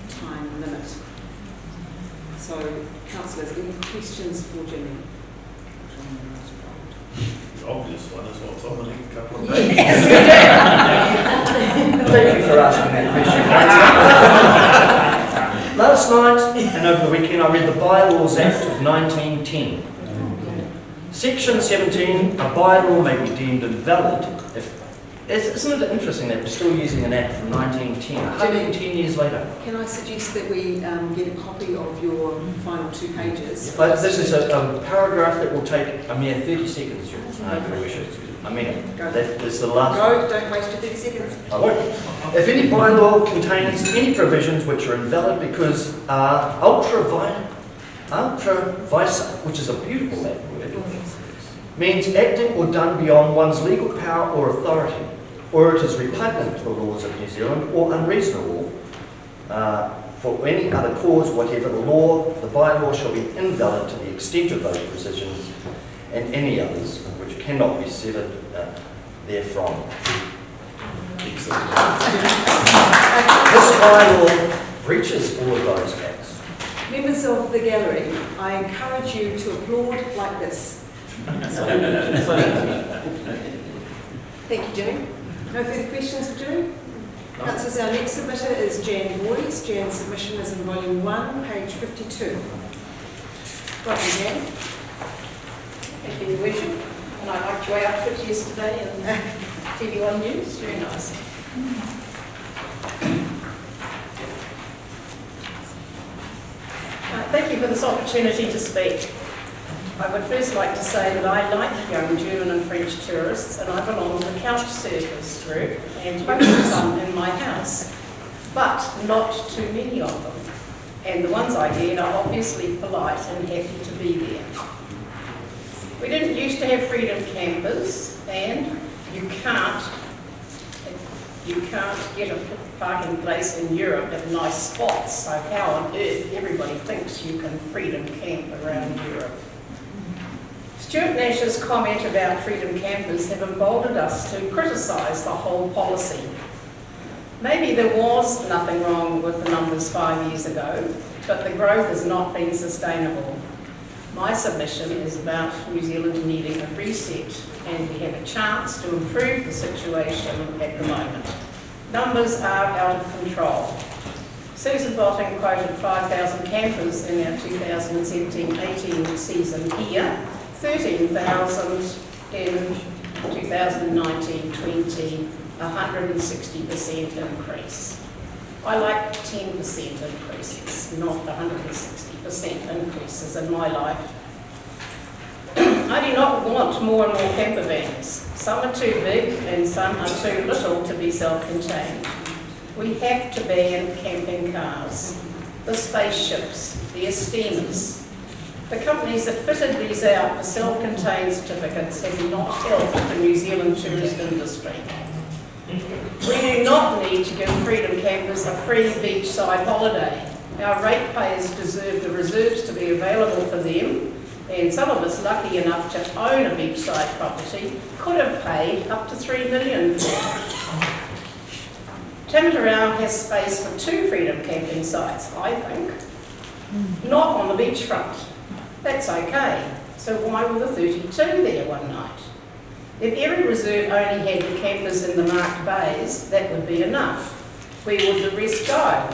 time limit. So, councillors, any questions for Jimmy? The obvious one is what's on the next couple of Yes. pages. Thank you for asking that question. Last night and over the weekend I read the Bylaws Act of 1910. Section 17, a bylaw may be deemed invalid if... Isn't it interesting that we're still using an act from 1910, 110 years later? Can I suggest that we get a copy of your final 2 pages? But this is a paragraph that will take a mere 30 seconds, Your Worship. I mean it. That's the last... No, don't waste your 30 seconds. I won't. If any bylaw contains any provisions which are invalid because ultra visa, which is a beautiful word, means acting or done beyond one's legal power or authority, or it is repugnant to the laws of New Zealand or unreasonable for any other cause whatever, the bylaw shall be invalid to the extent of those provisions and any others which cannot be severed therefrom. This bylaw breaches all of those acts. Members of the gallery, I encourage you to applaud like this. Thank you, Jimmy. No further questions for Jimmy? Councillors, our next submitter is Jan Boyes. Jan's submission is in volume 1, page 52. Right, Jan. Thank you, Your Worship. And I liked your outfit yesterday in TV1 News. Very nice. Thank you for this opportunity to speak. I would first like to say that I like young German and French tourists, and I belong to the couch surfers group and host some in my house, but not too many of them. And the ones I get are obviously polite and happy to be there. We didn't used to have freedom campers, and you can't get a parking place in Europe at nice spots, so how on earth everybody thinks you can freedom camp around Europe? Stuart Nash's comment about freedom campers have emboldened us to criticise the whole policy. Maybe there was nothing wrong with the numbers 5 years ago, but the growth has not been sustainable. My submission is about New Zealand needing a reset, and we have a chance to improve the situation at the moment. Numbers are out of control. Susan Botting quoted 5,000 campers in our 2017-18 season here, 13,000 in 2019-20, 160% increase. I like 10% increases, not 160% increases in my life. I do not want more and more camper vans. Some are too big and some are too little to be self-contained. We have to ban camping cars, the spaceships, the steamers. The companies that fitted these out for self-contained certificates have not helped the New Zealand tourist industry. We do not need to give freedom campers a free beachside holiday. Our ratepayers deserve the reserves to be available for them, and some of us lucky enough to own a beachside property could have paid up to $3 million for it. Tamarau has space for 2 freedom camping sites, I think. Not on the beachfront. That's okay. So why were the 32 there one night? If every reserve only had the campers in the marked bays, that would be enough. Where would the rest go?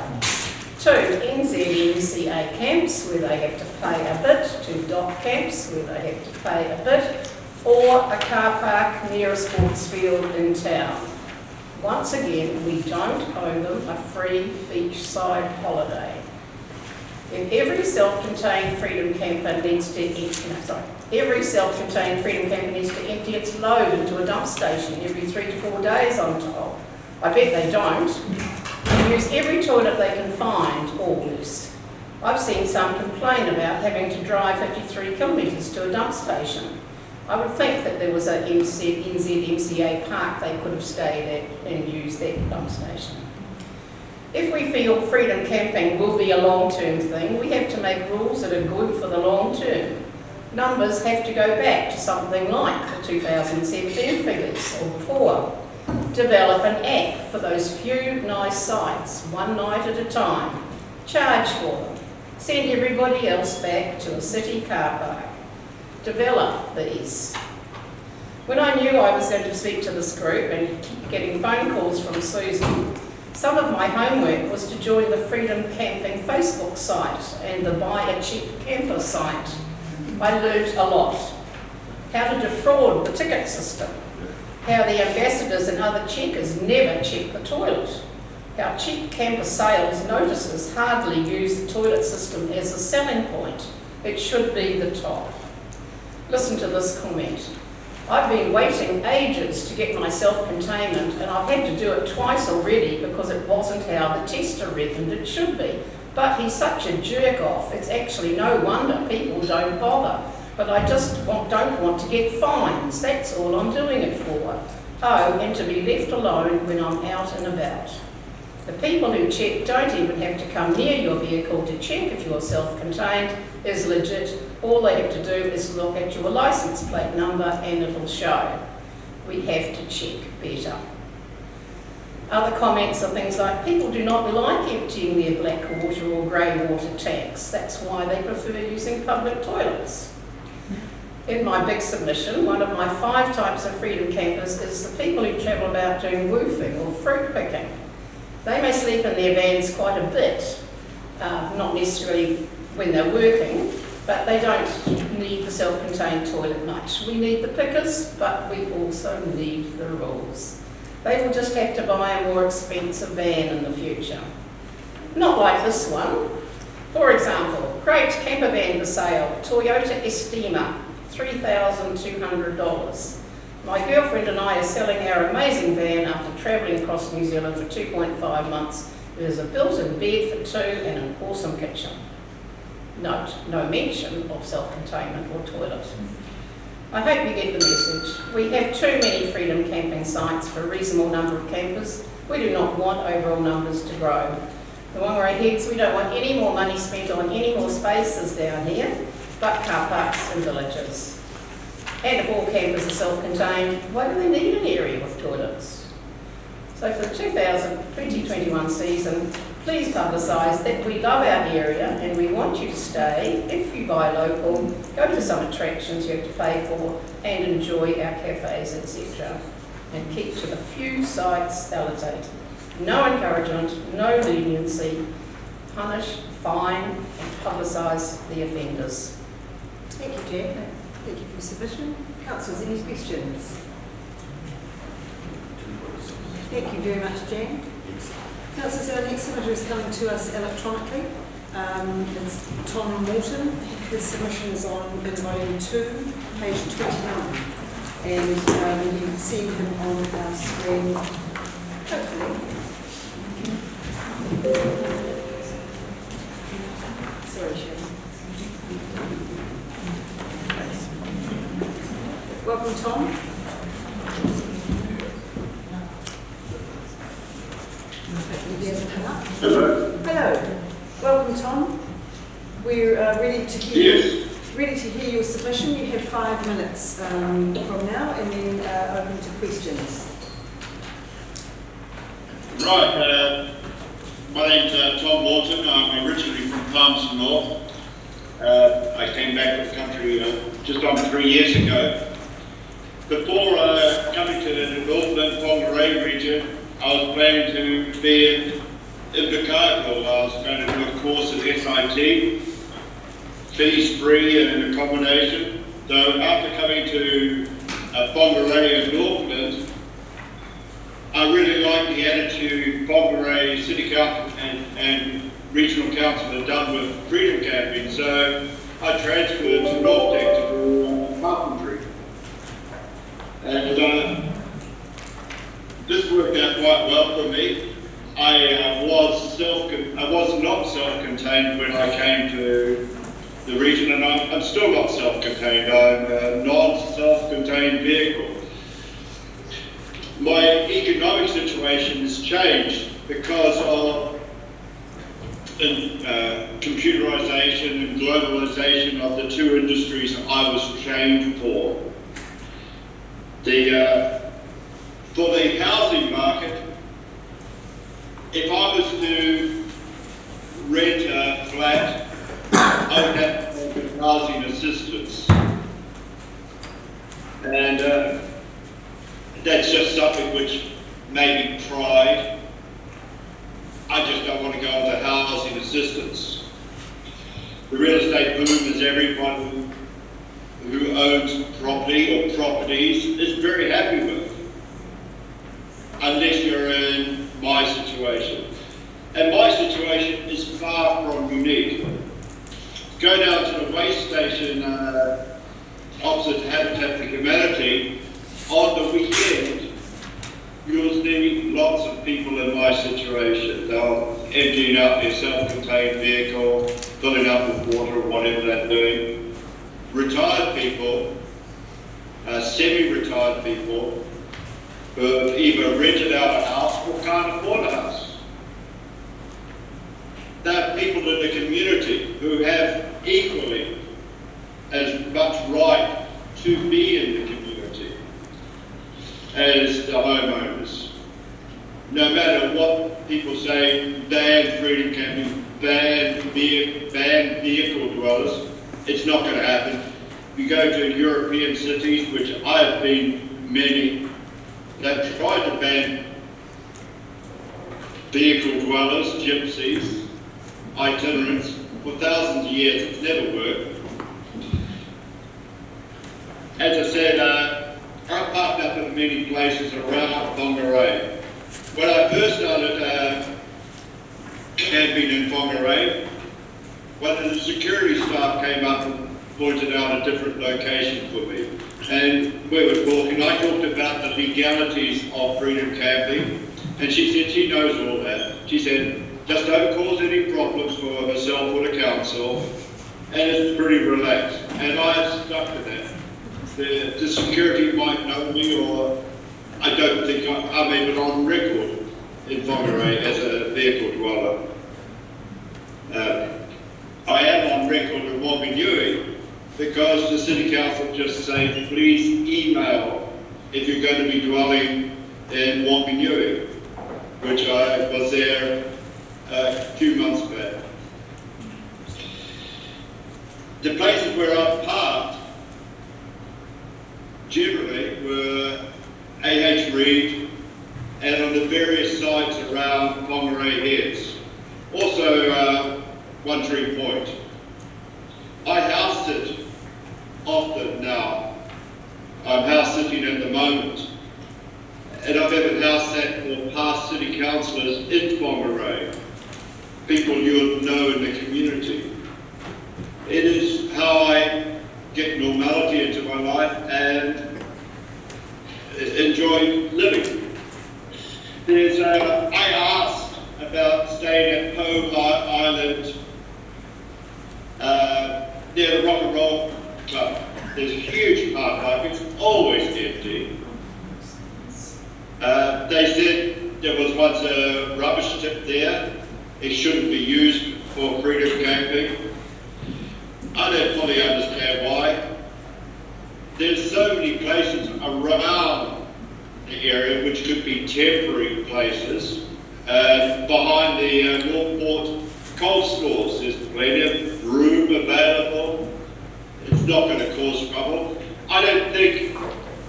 2 NZMCA camps where they have to pay a bit, 2 dock camps where they have to pay a bit, or a car park near a sports field in town. Once again, we don't owe them a free beachside holiday. If every self-contained freedom camper needs to empty its load into a dump station every 3 to 4 days, I'm told. I bet they don't. They use every toilet they can find, or worse. I've seen some complain about having to drive 53 kilometres to a dump station. I would think that there was a NZMCA park they could have stayed at and used that dump station. If we feel freedom camping will be a long-term thing, we have to make rules that are good for the long term. Numbers have to go back to something like the 2017 figures or before. Develop an app for those few nice sites, one night at a time. Charge for them. Send everybody else back to a city car park. Develop these. When I knew I was going to speak to this group and keep getting phone calls from Susan, Some of my homework was to join the Freedom Camping Facebook site and the Buy a Cheap Camper site. I learnt a lot. How to defraud the ticket system. How the ambassadors and other checkers never check the toilet. How cheap camper sales notices hardly use the toilet system as a selling point. It should be the top. Listen to this comment. I've been waiting ages to get my self-containment, and I've had to do it twice already because it wasn't how the tester reckoned it should be. But he's such a jerk-off, it's actually no wonder people don't bother. But I just don't want to get fines, that's all I'm doing it for. Oh, and to be left alone when I'm out and about. The people who check don't even have to come near your vehicle to check if you're self-contained is legit. All they have to do is look at your licence plate number and it'll show. We have to check better. Other comments are things like, people do not like emptying their black water or grey water tanks. That's why they prefer using public toilets. In my big submission, one of my 5 types of freedom campers is the people who travel about doing woofing or fruit picking. They may sleep in their vans quite a bit, not necessarily when they're working, but they don't need the self-contained toilet much. We need the pickers, but we also need the rules. They will just have to buy a more expensive van in the future. Not like this one. For example, great camper van for sale, Toyota Estima, $3,200. My girlfriend and I are selling our amazing van after travelling across New Zealand for 2.5 months. It has a built-in bed for 2 and an awesome kitchen. Note, no mention of self-containment or toilet. I hope you get the message. We have too many freedom camping sites for a reasonable number of campers. We do not want overall numbers to grow. The Whangarei heads, we don't want any more money spent on any more spaces down here, but car parks and villages. And if all campers are self-contained, why do they need an area with toilets? So for the 2020-21 season, please publicise that we love our area and we want you to stay. If you buy local, go to some attractions you have to pay for and enjoy our cafes, etc. And keep to the few sites allocated. No encouragement, no leniency. Punish, fine and publicise the offenders. Thank you, Jen. Thank you for your submission. Councillors, any questions? Thank you very much, Jen. Councillors, our next submitter is coming to us electronically. It's Tom Morton. His submission is on in volume 2, page 29. And you can see him on our screen, hopefully. Sorry, Sharon. Welcome, Tom. Hello. Hello. Welcome, Tom. We're ready to hear your submission. You have 5 minutes from now, and then open to questions. Right. My name's Tom Morton. I'm originally from Palmerston North. I came back to the country just on 3 years ago. Before coming to the Northland Whangarei region, I was planning to be in Invercargill. I was going to do a course at SIT, fees free and accommodation. So after coming to Whangarei and Northland, I really like the attitude Whangarei City Council and Regional Council have done with freedom camping. So I transferred to North Deck to do carpentry. And this worked out quite well for me. I was not self-contained when I came to the region, and I'm still not self-contained. I'm a non-self-contained vehicle. My economic situation has changed because of computerization and globalization of the 2 industries I was trained for. For the housing market, if I was to rent a flat, I would have to take housing assistance. And that's just something which may be tried. existence. The real estate boom is everyone who owns property or properties is very happy with, unless you're in my situation. And my situation is far from unique. Go down to the waste station opposite Habitat for Humanity. On the weekend, you'll see lots of people in my situation. They'll emptying out their self-contained vehicle, filling up with water or whatever they're doing. Retired people, semi-retired people, who have either rented out a house or can't afford a house. There are people in the community who have equally as much right to be in the community as the homeowners. No matter what people say, ban freedom camping, ban vehicle dwellers, it's not going to happen. You go to European cities, which I have been many, they've tried to ban vehicle dwellers, gypsies, itinerants for thousands of years. It's never worked. As I said, I parked up in many places around Whangarei. When I first started camping in Whangarei, one of the security staff came up and pointed out a different location for me. And we were talking, I talked about the legalities of freedom camping, and she said she knows all that. She said, just don't cause any problems for herself or the council, and it's pretty relaxed. And I have stuck to that. The security might know me, or I don't think I'm even on record in Whangarei as a vehicle dweller. I am on record in Wanganui because the City Council just say, please email if you're going to be dwelling in Wanganui, which I was there a few months back. The places where I've parked generally were A.H. Reid and on the various sites around Whangarei Heads. Also One Tree Point. I house sit often now. I'm house sitting at the moment. And I've even house sat for past city councillors in Whangarei, people you'll know in the community. It is how I get normality into my life and enjoy living. I asked about staying at Poe Island near the Rock and Roll Club. There's a huge car park, it's always empty. They said there was once a rubbish tip there. It shouldn't be used for freedom camping. I don't fully understand why. There's so many places around the area which could be temporary places. Behind the Northport cold stores, there's plenty of room available. It's not going to cause trouble. I don't think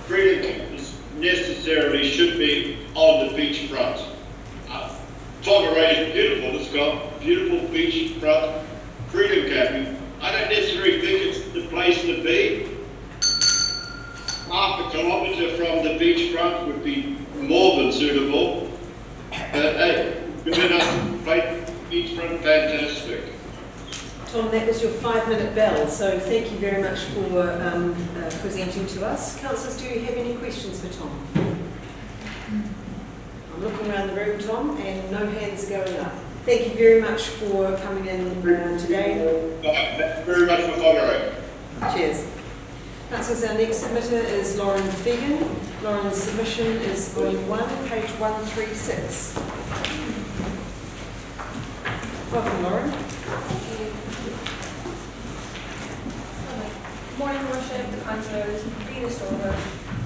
freedom campers necessarily should be on the beachfront. Whangarei is beautiful. It's got beautiful beachfront freedom camping. I don't necessarily think it's the place to be. Half a kilometre from the beachfront would be more than suitable. But hey, good enough place, beachfront, fantastic. Tom, that was your 5-minute bell, so thank you very much for presenting to us. Councillors, do you have any questions for Tom? I'm looking around the room, Tom, and no hands going up. Thank you very much for coming in today. Thank you very much for Whangarei. Cheers. Councillors, our next submitter is Lauren Fegan. Lauren's submission is volume 1, page 136. Welcome, Lauren. Good morning, Your Worship, the councillors, Rita Stover,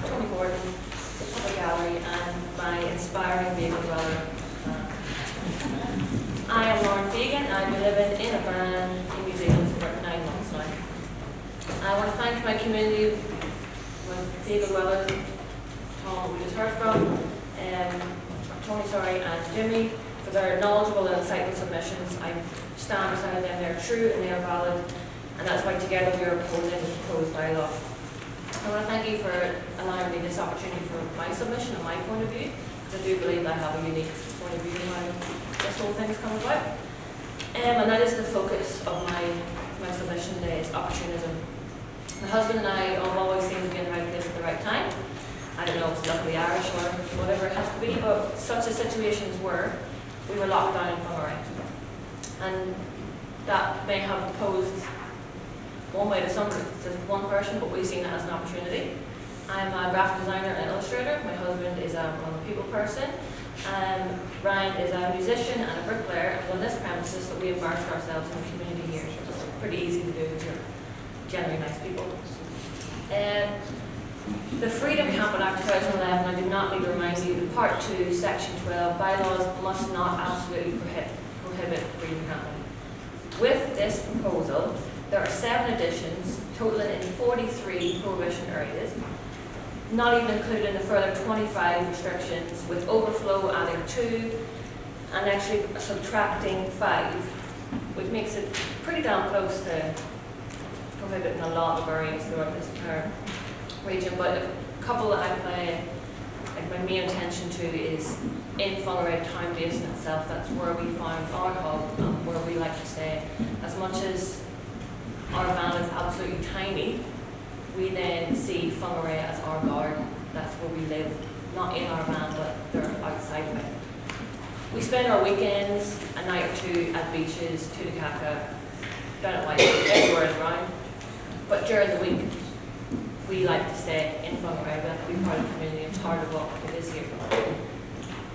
Tony Gordon, the public gallery, and my inspiring vehicle dweller. I am Lauren Fegan. I've been living in a van in New Zealand for about 9 months now. I want to thank my community, my vehicle dwellers, Tom, we just heard from, Tony, and Jimmy, for their knowledgeable and insightful submissions. I stand beside them, they're true and they are valid, and that's why together we are opposing the proposed bylaw. I want to thank you for allowing me this opportunity for my submission and my point of view, because I do believe I have a unique point of view in how this whole thing has come about. And that is the focus of my submission today, is opportunism. My husband and I have always seemed to be in the right place at the right time. I don't know if it's luckily Irish or whatever it has to be, but such a situations were, we were locked down in Fungeray. And that may have posed one way to one person, but we've seen it as an opportunity. I'm a graphic designer and illustrator. My husband is a people person. Ryan is a musician and a bricklayer. And on this premises that we immersed ourselves in the community here. So it's pretty easy to do if you're generally nice people. The Freedom Camping Act 2011, I do not need to remind you, Part 2, Section 12, bylaws must not absolutely prohibit freedom camping. With this proposal, there are 7 additions, totaling in 43 prohibition areas, not even included in the further 25 restrictions, with overflow adding 2, and actually subtracting 5, which makes it pretty damn close to prohibiting a lot of areas throughout this entire region. But a couple that I play, like my main attention to, is in Fungeray town basin itself. That's where we found our hub and where we like to stay. As much as our van is absolutely tiny, we then see Fungeray as our garden. That's where we live, not in our van, but they're outside of it. We spend our weekends a night or two at beaches, Tutukaka, down at White, everywhere around. But during the week, we like to stay in Fungeray. We like to be part of the community and part of what it is here.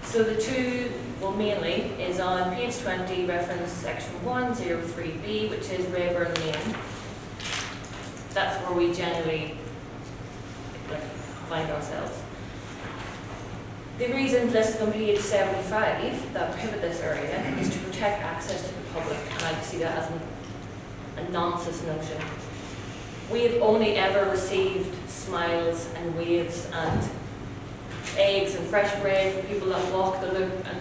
So the 2, well, mainly is on page 20, reference section 103B, which is Rayburn Lane. That's where we generally find ourselves. The reasons listed on page 75 that prohibit this area is to protect access to the public, and I see that as a nonsense notion. We have only ever received smiles and waves and eggs and fresh bread from people that walk the loop, and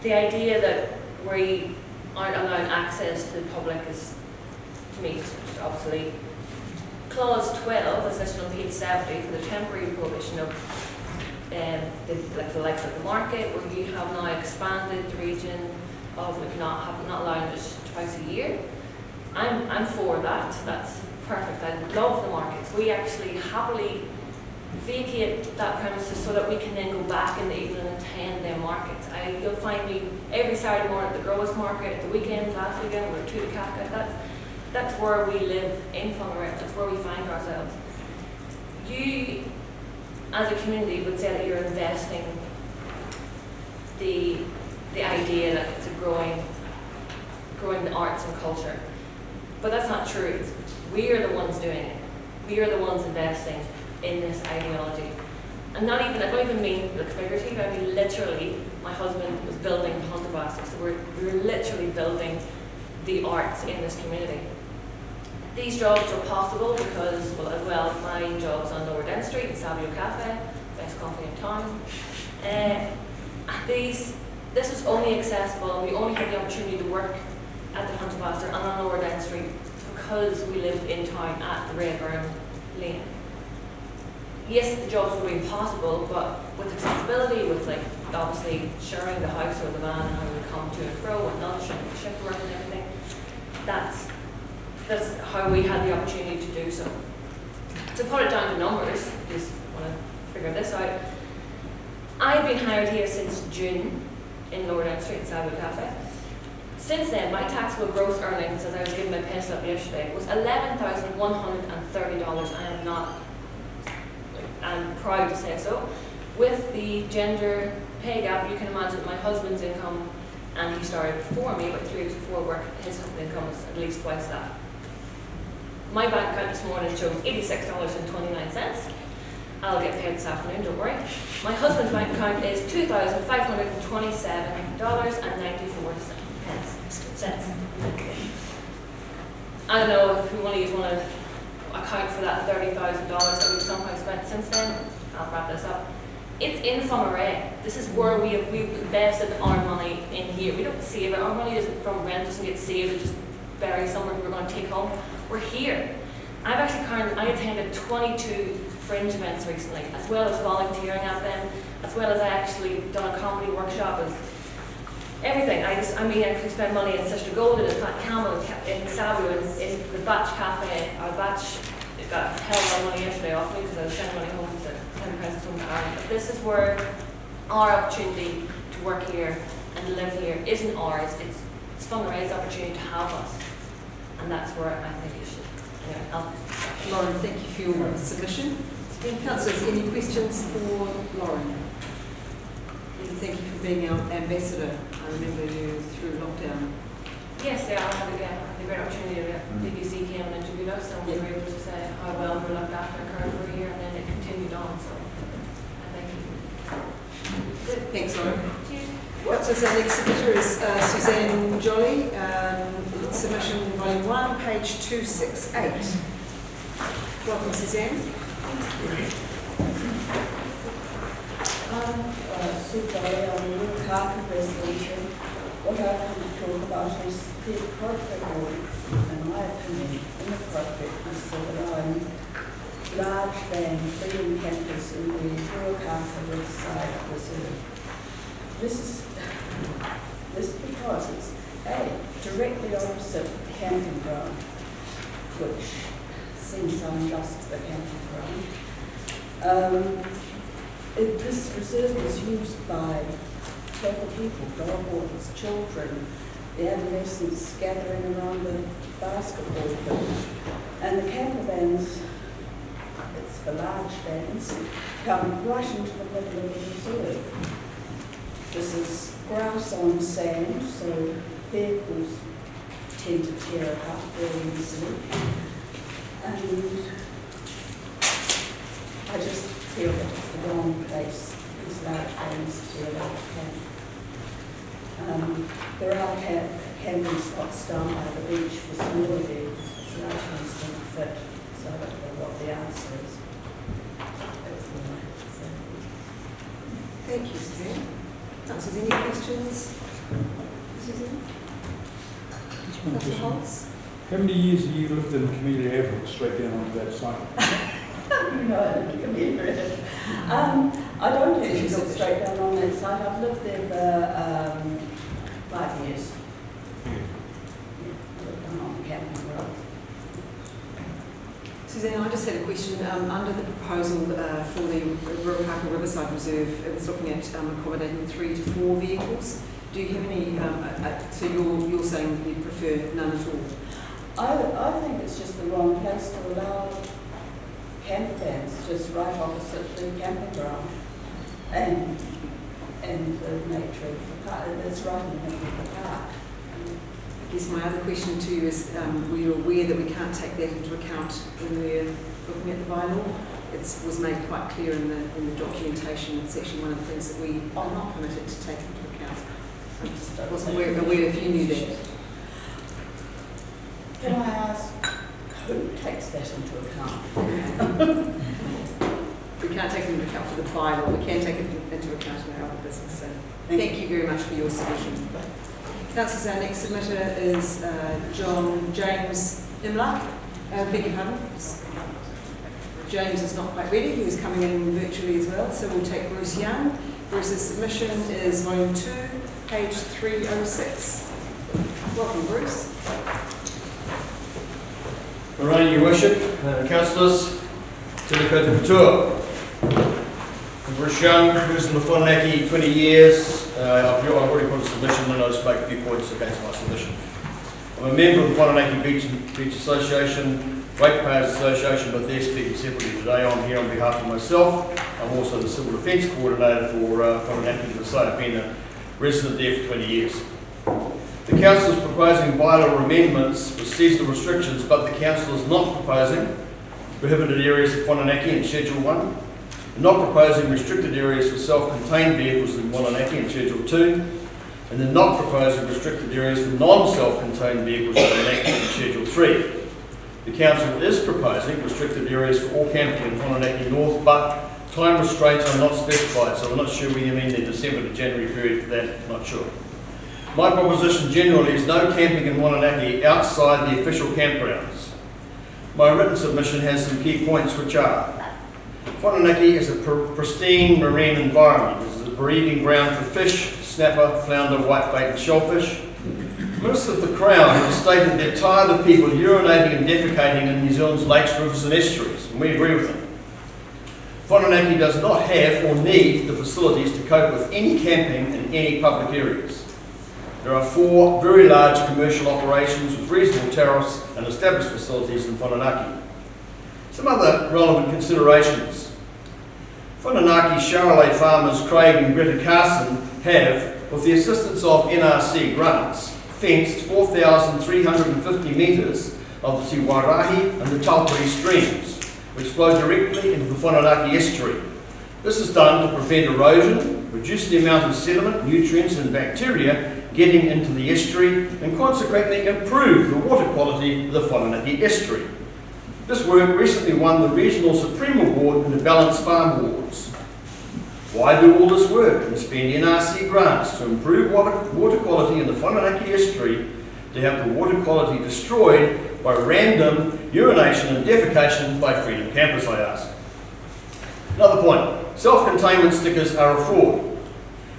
the idea that we aren't allowing access to the public is, to me, just obsolete. Clause 12, as listed on page 70, for the temporary prohibition of the likes of the market, where you have now expanded the region of not allowing it twice a year. I'm for that. That's perfect. I love the markets. We actually happily vacate that premises so that we can then go back in the evening and attend their markets. You'll find me every Saturday morning at the Growers Market, at the weekends, last weekend we were at Tutukaka. That's where we live in Fungeray. That's where we find ourselves. You, as a community, would say that you're investing the idea that it's a growing the arts and culture. But that's not true. We are the ones doing it. We are the ones investing in this ideology. And I don't even mean like figurative, I mean literally. My husband was building Hunter Basket, so we're literally building the arts in this community. These jobs are possible because, well, as well, my job's on Lower Dent Street in Savio Cafe, best coffee in town. This is only accessible, and we only have the opportunity to work at the Hunter Basket and on Lower Dent Street because we live in town at the Rayburn Lane. Yes, the jobs would be possible, but with accessibility, with obviously sharing the house or the van and how we come to and fro and lunch and shift work and everything, that's how we had the opportunity to do so. To put it down to numbers, just want to figure this out. I've been hired here since June in Lower Dent Street in Savio Cafe. Since then, my taxable gross earnings, as I was given my pay slip yesterday, was $11,130. I'm proud to say so. With the gender pay gap, you can imagine my husband's income, and he started before me, but 3 weeks before work, his income was at least twice that. My bank account this morning shows $86.29. I'll get paid this afternoon, don't worry. My husband's bank account is $2,527.94. I don't know if one of you want to account for that $30,000 that we've somehow spent since then. I'll wrap this up. It's in Whangarei. This is where we've invested our money in here. We don't save it. Our money doesn't from rent doesn't get saved and just buried somewhere we're going to take home. We're here. I attended 22 fringe events recently, as well as volunteering at them, as well as I actually done a comedy workshop and everything. I could spend money in Sister Golden, in Fat Camel, in Sabu, in the Batch Cafe. Our Batch got a hell of a lot of money yesterday off me because I was sending money home to 10 presents home to Ireland. But this is where our opportunity to work here and live here isn't ours. It's Whangarei's opportunity to have us, and that's where I think it should. Lauren, thank you for your submission. Councillors, any questions for Lauren? Thank you for being our ambassador. I remember you through lockdown. Yes, I had a great opportunity. BBC came and interviewed us, and we were able to say how well we were looked after in Cardiff for a year, and then it continued on. So, thank you. Good. Thanks, Lauren. Cheers. So our next submitter is Suzanne Jolly, submission volume 1, page 268. Welcome, Suzanne. Sue Jolly on the new carpet resolution. What I want to talk about is the appropriate order, in my opinion, inappropriateness of allowing large van freedom campers in the Ruakaka Riverside Reserve. This is because it's directly opposite the camping ground, which seems unjust to the camping ground. This reserve is used by local people, dog walkers, children, the adolescents gathering around the basketball field, and the camper vans, it's for large vans, come right into the middle of the reserve. This is grass on sand, so vehicles tend to tear apart very easily. And I just feel that it's the wrong place, these large vans to allow camp. There are camping spots down by the beach for smaller vehicles, but large ones don't fit, so I don't know what the answer is. That's all I have to say. Thank you, Suzanne. Councillors, any questions? Suzanne? Councillor Holtz? How many years have you lived in the community average straight down onto that site? I don't actually live straight down on that site. I've lived there for 5 years. Yeah, I lived down on the camping road. Suzanne, I just had a question. Under the proposal for the Ruakaka Riverside Reserve, it was looking at accommodating 3 to 4 vehicles. Do you have any, so you're saying you prefer none at all? I think it's just the wrong place to allow camper vans just right opposite the camping ground and the nature of the park. It's right in the middle of the park. I guess my other question to you is, were you aware that we can't take that into account when we're looking at the bylaw? It was made quite clear in the documentation. It's actually one of the things that we are not permitted to take into account. I wasn't aware if you knew that. Can I ask who takes that into account? We can't take it into account for the bylaw. We can take it into account in our other business. So thank you very much for your submission. Councillors, our next submitter is James Imlach. Beg your pardon. James is not quite ready. He was coming in virtually as well. So we'll take Bruce Young. Bruce's submission is volume 2, page 306. Welcome, Bruce. Morning, Your Worship, Councillors, Telekota Patua. Bruce Young, who's in the Whanaki 20 years. I've already put a submission and I'll just make a few points against my submission. I'm a member of the Whanaki Beach Association, Ratepayers Association, but they're speaking separately today. I'm here on behalf of myself. I'm also the Civil Defence Coordinator for Whanaki I've been a resident there for 20 years. The Council is proposing bylaw amendments for seasonal restrictions, but the Council is not proposing prohibited areas of Whanaki in Schedule 1, not proposing restricted areas for self-contained vehicles in Whanaki in Schedule 2, and they're not proposing restricted areas for non-self-contained vehicles in Whanaki in Schedule 3. The Council is proposing restricted areas for all camping in Whanaki North, but Time restraints are not specified, so I'm not sure whether you mean the December to January period for that, not sure. My proposition generally is no camping in Whanganaki outside the official campgrounds. My written submission has some key points which are: Whanganaki is a pristine marine environment. This is a breeding ground for fish, snapper, flounder, whitebait and shellfish. Ministers of the Crown have stated they're tired of people urinating and defecating in New Zealand's lakes, rivers and estuaries, and we agree with them. Whanganaki does not have or need the facilities to cope with any camping in any public areas. There are 4 very large commercial operations with reasonable tariffs and established facilities in Whanganaki. Some other relevant considerations. Whanganaki Charolais farmers Craig and Greta Carson have, with the assistance of NRC grants, fenced 4,350 metres of the Te Warahi and the Taupiri streams, which flow directly into the Whanganaki estuary. This is done to prevent erosion, reduce the amount of sediment, nutrients and bacteria getting into the estuary, and consequently improve the water quality of the Whanganaki estuary. This work recently won the Regional Supreme Award in the Balanced Farm Awards. Why do all this work and spend NRC grants to improve water quality in the Whanganaki estuary to have the water quality destroyed by random urination and defecation by freedom campers, I ask? Another point, self-containment stickers are a fraud.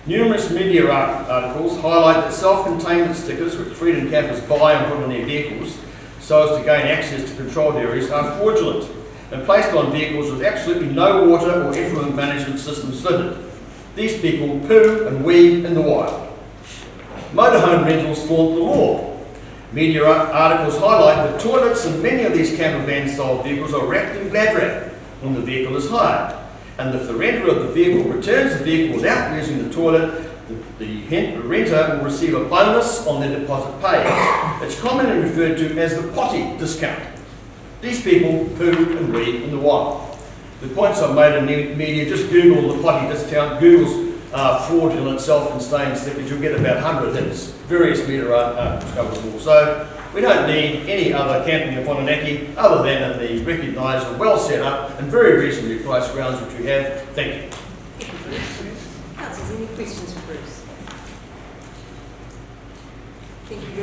Numerous media articles highlight that self-containment stickers, which freedom campers buy and put on their vehicles so as to gain access to controlled areas, are fraudulent and placed on vehicles with absolutely no water or effluent management systems fitted. These people poo and wee in the wild. Motorhome rentals flaunt the law. Media articles highlight that toilets in many of these camper van style vehicles are wrapped in glad wrap when the vehicle is hired. And if the renter of the vehicle returns the vehicle without using the toilet, the renter will receive a bonus on their deposit paid. It's commonly referred to as the potty discount. These people poo and wee in the wild. The points I've made in the media, just Google the potty discount, Google's fraudulent self-contained stickers, you'll get about 100 hits. Various media articles cover them all. So we don't need any other camping in Whanganaki other than in the recognised and well set up and very reasonably priced grounds which we have. Thank you. Councillors, any questions for Bruce?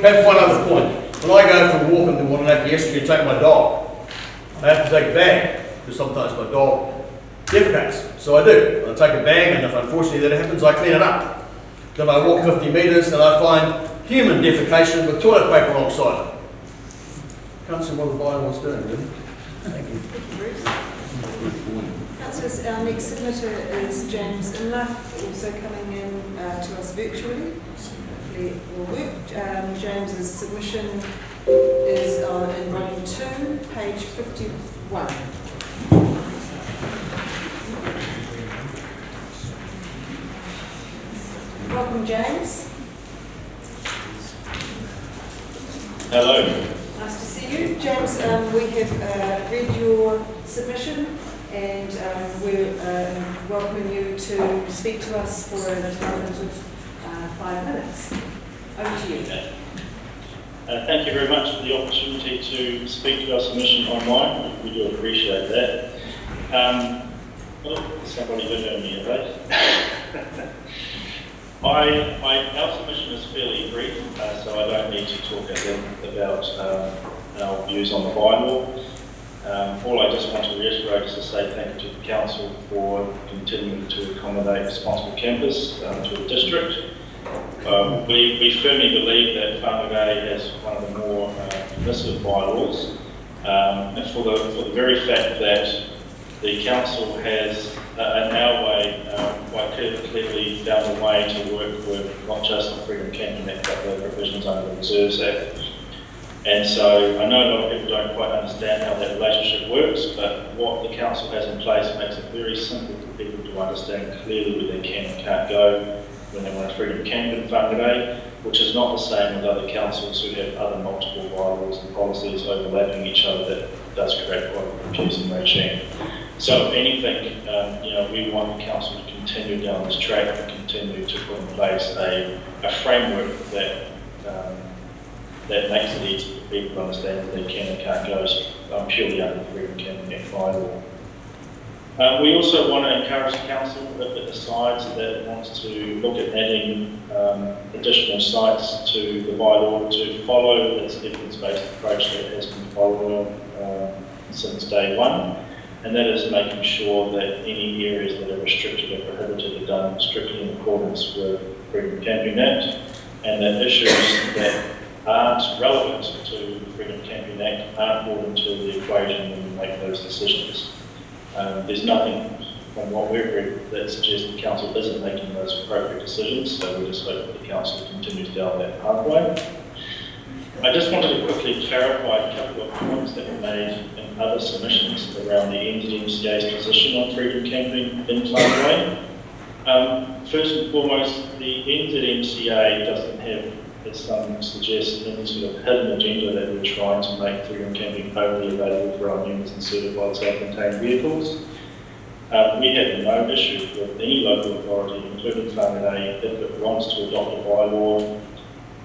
Perhaps one other point. When I go for a walk in the Whanganaki estuary and take my dog, I have to take a bag because sometimes my dog defecates. So I do. I take a bag, and if unfortunately that happens, I clean it up. Then I walk 50 metres and I find human defecation with toilet paper alongside it. Can't see what the bylaw's doing, really. Thank you. Councillors, our next submitter is James Inler, also coming in to us virtually. Hopefully it will work. James's submission is in volume 2, page 51. Welcome, James. Hello. Nice to see you. James, we have read your submission and we're welcoming you to speak to us for an allotment of 5 minutes. Over to you. Okay. Thank you very much for the opportunity to speak to our submission online. We do appreciate that. Well, somebody did owe me a vote. Our submission is fairly brief, so I don't need to talk at length about our views on the bylaw. All I just want to reiterate is to say thank you to the Council for continuing to accommodate responsible campers to the district. We firmly believe that Whanganaki has one of the more permissive bylaws, and for the very fact that the Council has in our way quite clearly found a way to work with not just the Freedom Camping Act but the provisions under the Reserves Act. And so I know a lot of people don't quite understand how that relationship works, but what the Council has in place makes it very simple for people to understand clearly where they can and can't go when they want to freedom camp in Whanganaki, which is not the same with other councils who have other multiple bylaws and policies overlapping each other. That does create quite a confusing regime. So if anything, we want the council to continue down this track and continue to put in place a framework that makes it easy for people to understand that they can and can't go purely under the Freedom Camping Act bylaw. We also want to encourage the council, if it decides that it wants to look at adding additional sites to the bylaw, to follow its evidence-based approach that it has been following since day one, and that is making sure that any areas that are restricted or prohibited are done strictly in accordance with the Freedom Camping Act, and that issues that aren't relevant to the Freedom Camping Act aren't brought into the equation when we make those decisions. There's nothing from what we've read that suggests the council isn't making those appropriate decisions, so we just hope that the council continues down that pathway. I just wanted to quickly clarify a couple of points that were made in other submissions around the NZMCA's position on freedom camping in Cloudway. First and foremost, the NZMCA doesn't have, as some suggest, any sort of hidden agenda that we're trying to make freedom camping only available for our members and certified self-contained vehicles. We have no issue with any local authority, including Whangarei, if it wants to adopt a bylaw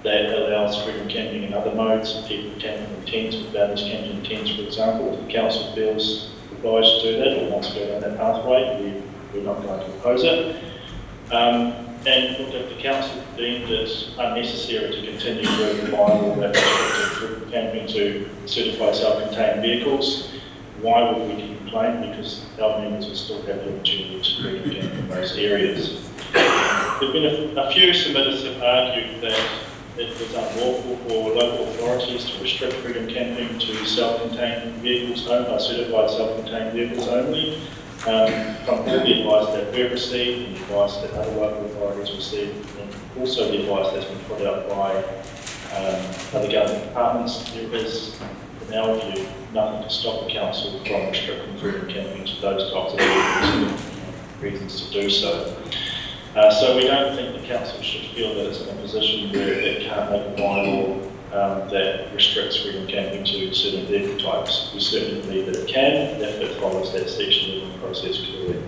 that allows freedom camping in other modes, people camping in tents with vanished camping tents, for example. If the council feels obliged to do that or wants to go down that pathway, we're not going to oppose it. And look, if the council deemed it unnecessary to continue with the bylaw that restricted camping to certified self-contained vehicles, why would we complain? Because our members will still have the opportunity to freedom camp in those areas. There have been a few submitters have argued that it was unlawful for local authorities to restrict freedom camping to self-contained vehicles only, certified self-contained vehicles only. From all the advice that we've received, and the advice that other local authorities received, and also the advice that's been put out by other government departments, there is, in our view, nothing to stop the council from restricting freedom camping to those types of vehicles, reasons to do so. So we don't think the council should feel that it's in a position where it can't make a bylaw that restricts freedom camping to certain vehicle types. We certainly believe that it can, if it follows that section of the process clearly.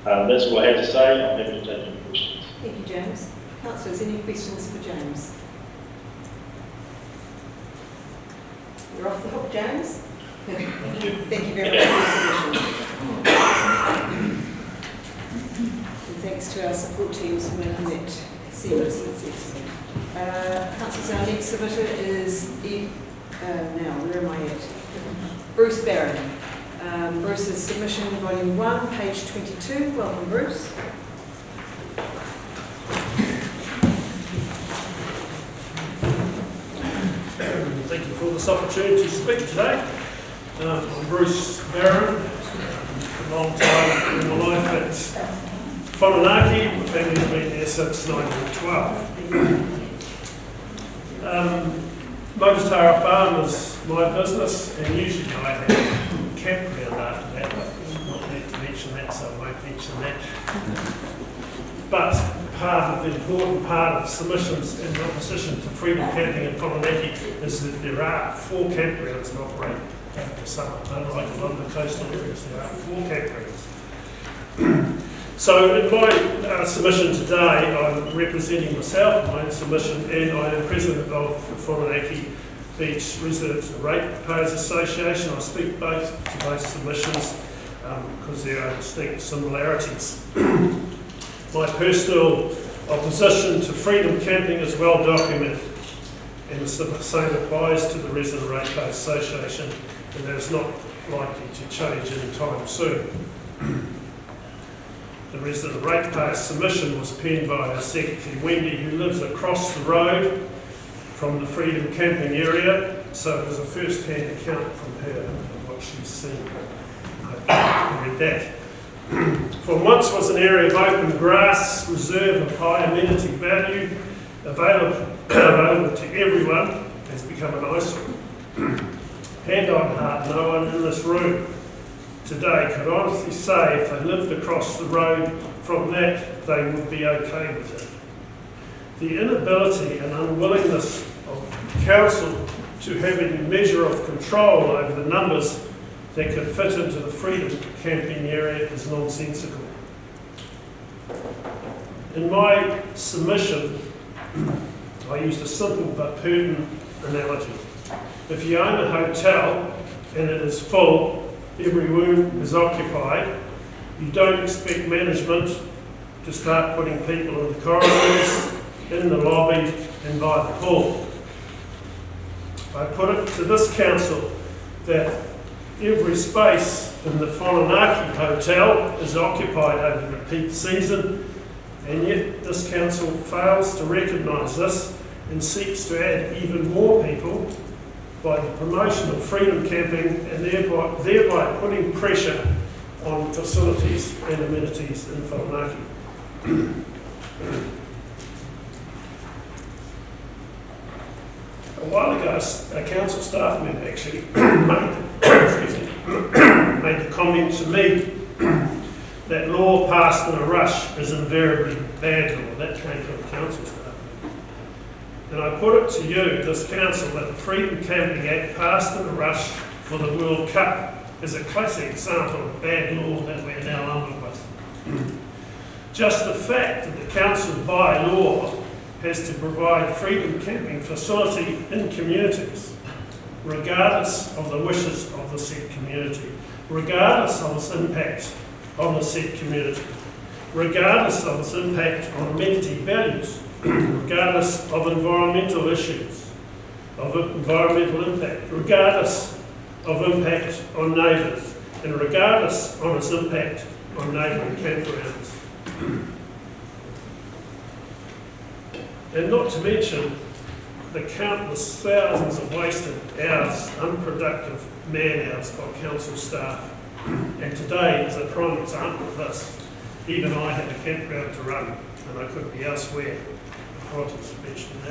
That's all I had to say. I'm happy to take any questions. Thank you, James. Councillors, any questions for James? You're off the hook, James. Thank you very much for your submission. And thanks to our support teams for making that seamless. That's excellent. Councillors, our next submitter is, now, where am I at? Bruce Barron. Bruce's submission, volume 1, page 22. Welcome, Bruce. Thank you for this opportunity to speak today. I'm Bruce Barron, a long time in my life at Whangarei. My family's been there since 1912. Mototara Farm is my business, and usually I have a campground after that, but I'm not need to mention that, so I won't mention that. But part of the important part of submissions in opposition to freedom camping in Whangarei is that there are 4 campgrounds that operate over the summer. Unlike a lot of the coastal areas, there are 4 campgrounds. So in my submission today, I'm representing myself, my own submission, and I am president of the Whangarei Beach Residents and Ratepayers Association. I speak both to both submissions because there are distinct similarities. My personal opposition to freedom camping is well documented, and the same applies to the Resident Ratepayers Association, and that is not likely to change anytime soon. The Resident Ratepayers submission was penned by our Secretary Wendy, who lives across the road from the freedom camping area, so it was a first-hand account from her of what she's seen. I read that. For once was an area of open grass, reserve of high amenity value, available to everyone, has become an eyesore. Hand on heart, no one in this room today could honestly say if they lived across the road from that, they would be okay with it. The inability and unwillingness of council to have any measure of control over the numbers that could fit into the freedom camping area is nonsensical. In my submission, I used a simple but pertinent analogy. If you own a hotel and it is full, every room is occupied, you don't expect management to start putting people in the corridors, in the lobby and by the pool. I put it to this council that every space in the Whananaki Hotel is occupied over the peak season, and yet this council fails to recognise this and seeks to add even more people by the promotion of freedom camping and thereby putting pressure on facilities and amenities in Whananaki. A while ago, a council staff member actually made the comment to me that law passed in a rush is invariably bad law. That came from the council staff. And I put it to you, this council, that the Freedom Camping Act passed in a rush for the World Cup is a classic example of bad law that we're now under with. Just the fact that the council by law has to provide freedom camping facility in communities, regardless of the wishes of the said community, regardless of its impact on the said community, regardless of its impact on amenity values, regardless of environmental issues, of environmental impact, regardless of impact on neighbours, and regardless of its impact on neighbouring campgrounds. And not to mention the countless thousands of wasted hours, unproductive man hours by council staff. And today is a prime example of this. Even I had a campground to run, and I could be elsewhere. Apologies for mentioning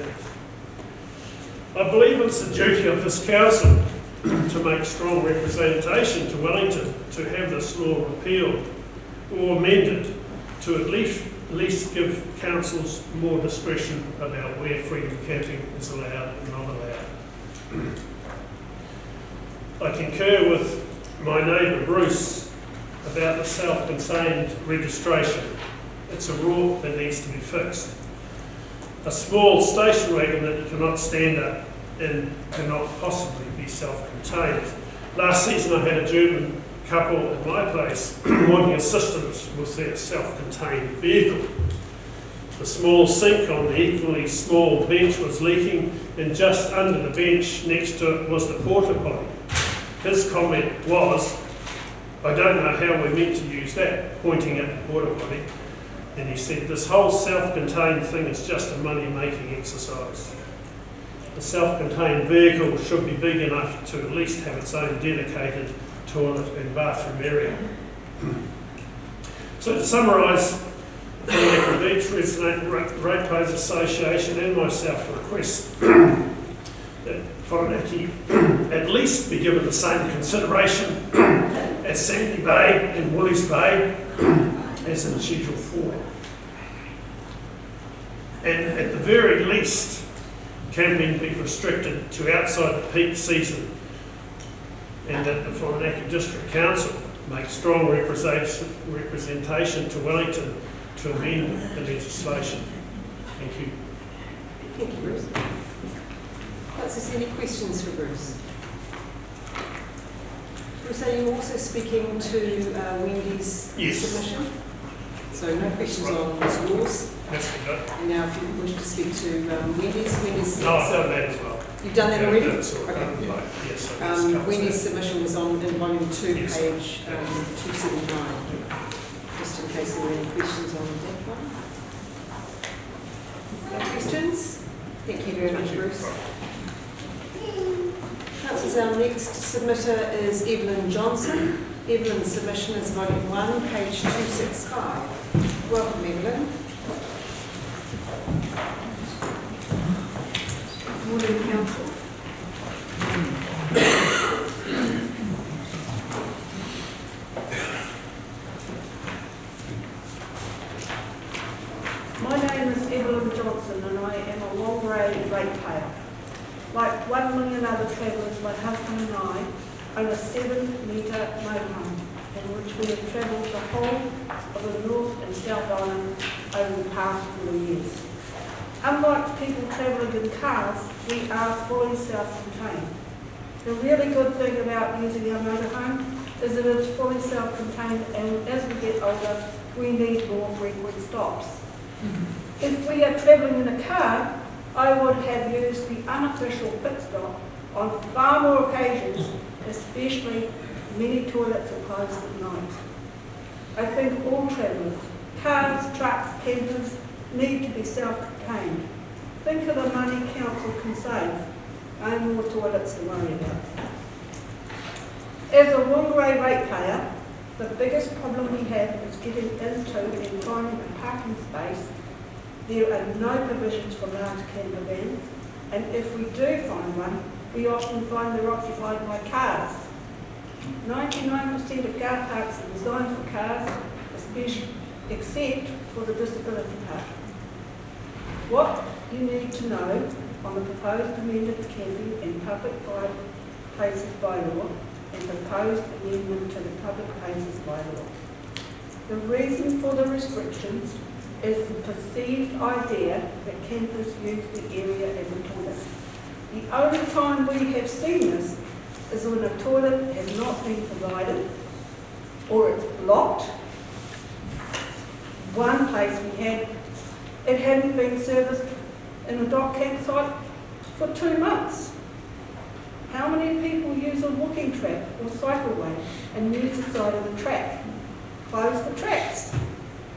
that. I believe it's the duty of this council to make strong representation to Wellington to have this law repealed or amended to at least give councils more discretion about where freedom camping is allowed and not allowed. I concur with my neighbour Bruce about the self-contained registration. It's a rule that needs to be fixed. A small station wagon that you cannot stand up in cannot possibly be self-contained. Last season I had a German couple at my place wanting assistance with their self-contained vehicle. The small sink on the equally small bench was leaking, and just under the bench next to it was the porta potty. His comment was, "I don't know how we're meant to use that," pointing at the porta potty. And he said, "This whole self-contained thing is just a money-making exercise. The self-contained vehicle should be big enough to at least have its own dedicated toilet and bathroom area." So to summarise, the Whananaki Beach Ratepayers Association and myself request that Whananaki at least be given the same consideration as Sandy Bay and Woolies Bay as in Schedule 4. And at the very least, camping be restricted to outside the peak season, and that the Whananaki District Council make strong representation to Wellington to amend the legislation. Thank you. Thank you, Bruce. Councillors, any questions for Bruce? Bruce, are you also speaking to Wendy's submission? So no questions on Ms. Laws. That's good. And now if you wish to speak to Wendy's. No, I've done that as well. You've done that already? That's all Okay. right. Yes. Wendy's submission was on in volume 2, page 279. Just in case there were any questions on that one. No questions? Thank you very much, Bruce. Councillors, our next submitter is Evelyn Johnson. Evelyn's submission is volume 1, page 265. Welcome, Evelyn. Morning, Council. My name is Evelyn Johnson and I am a long-range ratepayer. Like 1 million other travellers, my husband and I own a 7-metre motorhome in which we have travelled the whole of the North and South Island over the past 4 years. Unlike people travelling in cars, we are fully self-contained. The really good thing about using our motorhome is it is fully self-contained, and as we get older, we need more frequent stops. If we are travelling in a car, I would have used the unofficial pit stop on far more occasions, especially many toilets are closed at night. I think all travellers, cars, trucks, campers, need to be self-contained. Think of the money council can save. No more toilets to worry about. As a Wongaray ratepayer, the biggest problem we have is getting into and finding a parking space. There are no provisions for large camper vans, and if we do find one, we often find they're occupied by cars. 99% of car parks are designed for cars, especially, except for the disability park. What you need to know on the proposed amendment to camping and public places bylaw and proposed amendment to the public places bylaw. The reason for the restrictions is the perceived idea that campers use the area as a toilet. The only time we have seen this is when a toilet has not been provided or it's blocked. One place we had, it hadn't been serviced in a dock campsite for 2 months. How many people use a walking track or cycleway and use the side of the track? Close the tracks.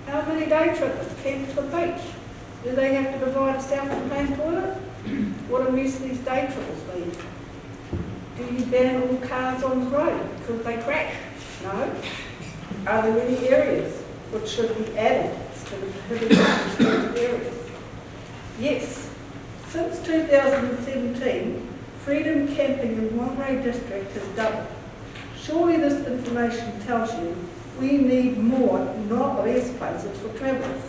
How many day trippers camp to the beach? Do they have to provide a self-contained toilet? What a mess these day trippers leave. Do you ban all cars on the road because they crash? No. Are there any areas which should be added to the prohibited areas? Yes. Since 2017, freedom camping in Wongaray District has doubled. Surely this information tells you we need more, not less places for travellers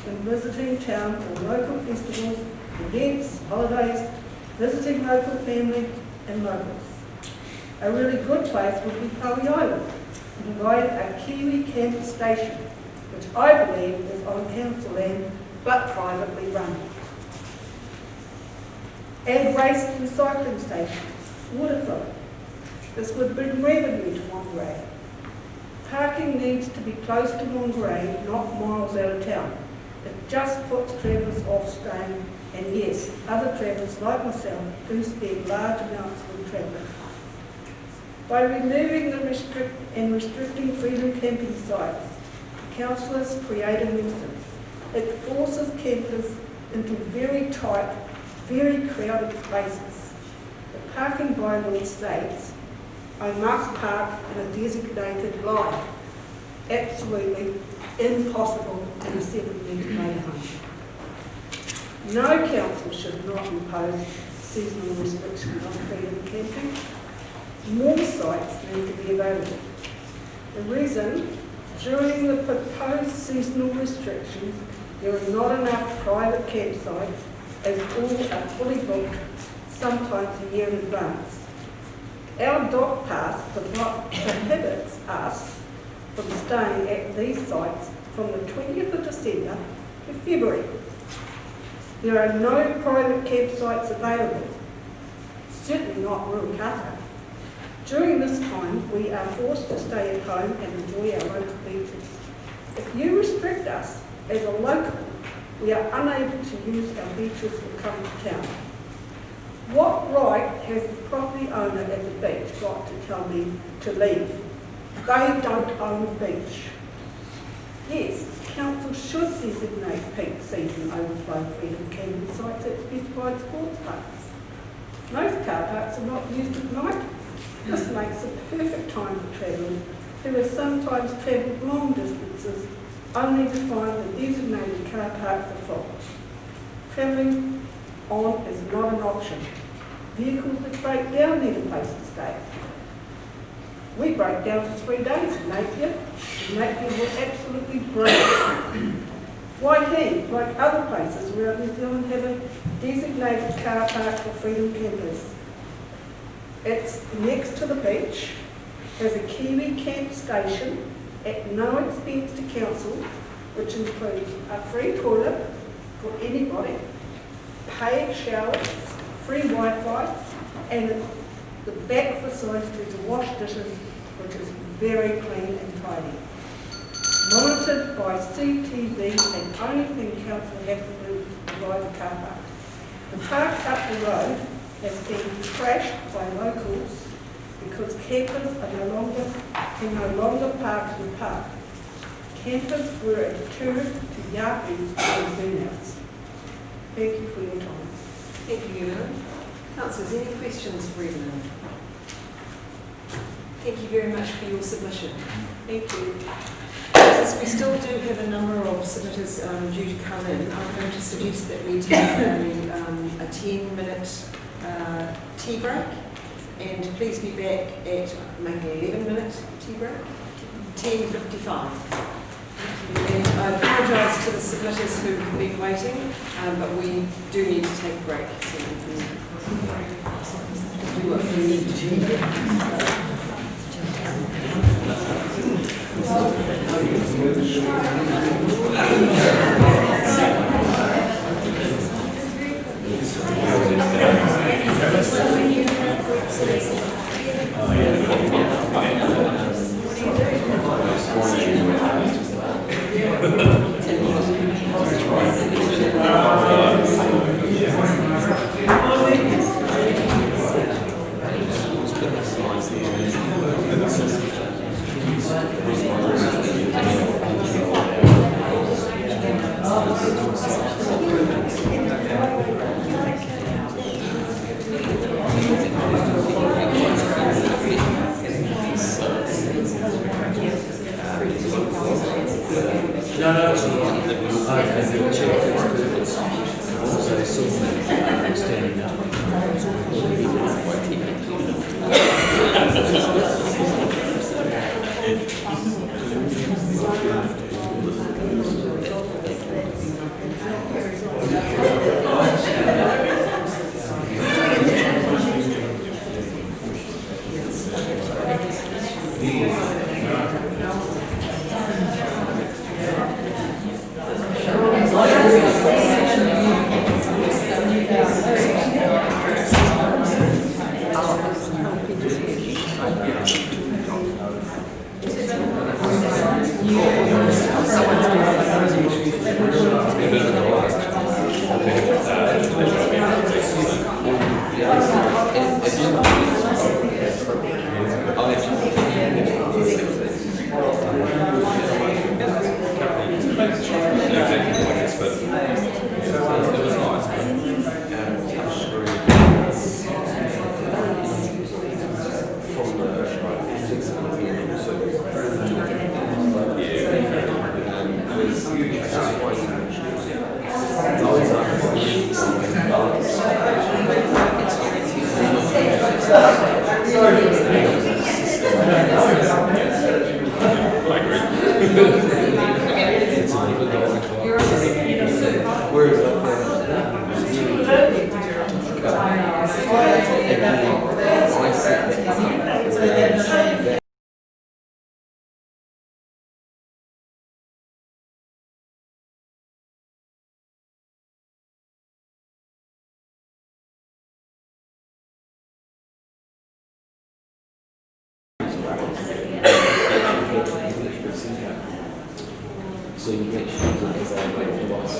when visiting town for local festivals, events, holidays, visiting local family and locals. A really good place would be Paui Island, to provide a Kiwi camp station, which I believe is on council land but privately run. Add waste recycling stations, waterfront. This would bring revenue to Wongaray. Parking needs to be close to Wongaray, not miles out of town. It just puts travellers off staying, and yes, other travellers like myself do spend large amounts when travelling. By removing the restricting freedom camping sites, councillors create a nuisance. It forces campers into very tight, very crowded places. The parking bylaw states, I must park in a designated line. Absolutely impossible in a 7-metre motorhome. No council should not impose seasonal restrictions on freedom camping. More sites need to be available. The reason, during the proposed seasonal restrictions, there are not enough private campsites as all are fully booked, sometimes a year in advance. Our dock pass prohibits us from staying at these sites from the 20th of December to February. There are no private campsites available, certainly not Ruakaka. During this time, we are forced to stay at home and enjoy our local beaches. If you restrict us as a local, we are unable to use our beaches or come to town. What right has the property owner at the beach got to tell me to leave? They don't own the beach. Yes, council should designate peak season overflow freedom camping sites at specified sports parks. Most car parks are not used at night. This makes a perfect time for travellers who have sometimes travelled long distances only to find the designated car parks are full. Travelling on is not an option. Vehicles that break down need a place to stay. We broke down for 3 days in Napier. Napier was absolutely brilliant. Waihee, like other places around New Zealand, have a designated car park for freedom campers. It's next to the beach, has a Kiwi camp station at no expense to council, which includes a free toilet for anybody, paid showers, free Wi-Fi, and the back facility to wash dishes which is very clean and tidy. Monitored by CTV, and only thing council has to do is provide the car park. The park up the road has been trashed by locals because campers can no longer park in the park. Campers were a deterrent to yappies and burnouts. Thank you for your time. Thank you, Evelyn. Councillors, any questions for Evelyn? Thank you very much for your submission. Thank you. Since we still do have a number of submitters due to come in, I'm going to suggest that we take a 10-minute tea break, and please be back at maybe 11-minute tea break, 10:55. And I apologise to the submitters who have been waiting, but we do need to take a break so we can do what we need to do. So you make sure that it's all right for us.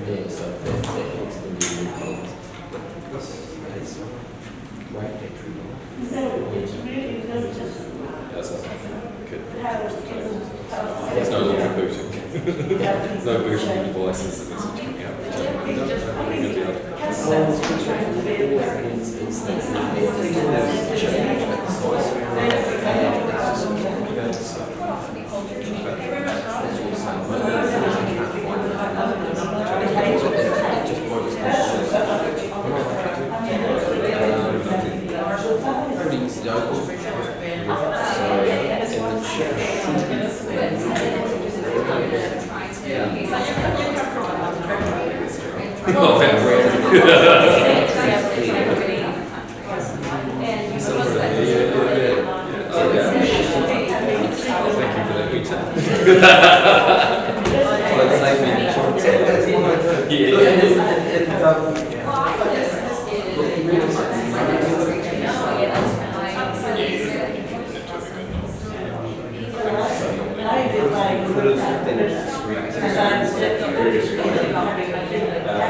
Yeah, so that helps them be involved. It's right entry. It's no longer booting. There's no booting devices that it's checking out. Pretty easy to open. Oh,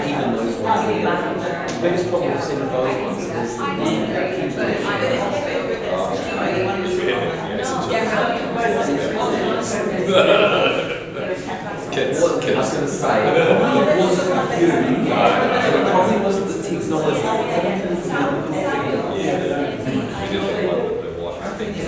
even those ones, the biggest problem I've seen with those ones is Kids. I was going to say, it probably wasn't you, and it probably wasn't the technology. Yeah. We did like the watch things.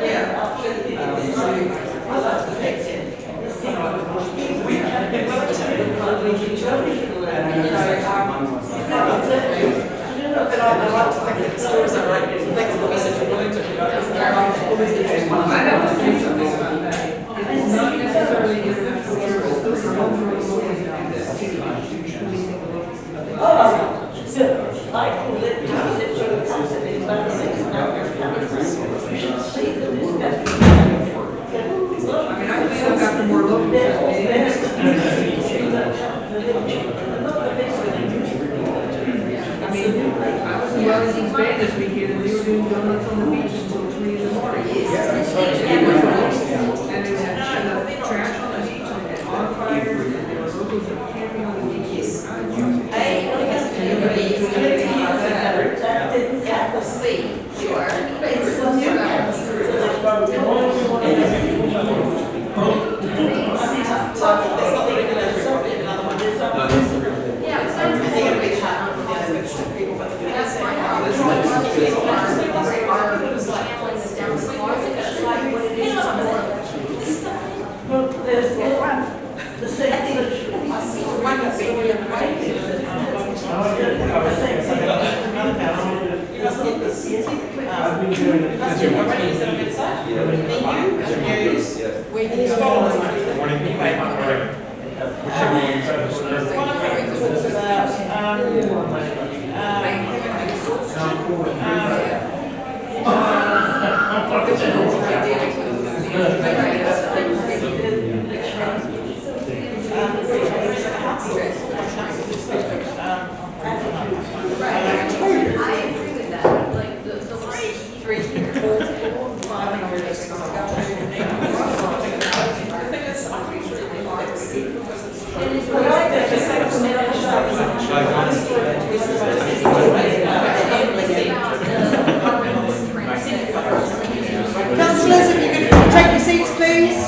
Yeah. This weekend, and we were doing donuts on the beach until 3 in the morning. And they had trash on the beach, and they had bonfires, and there were locals that were camping on the beach. I've been doing it. Councillors, if you could take your seats, please.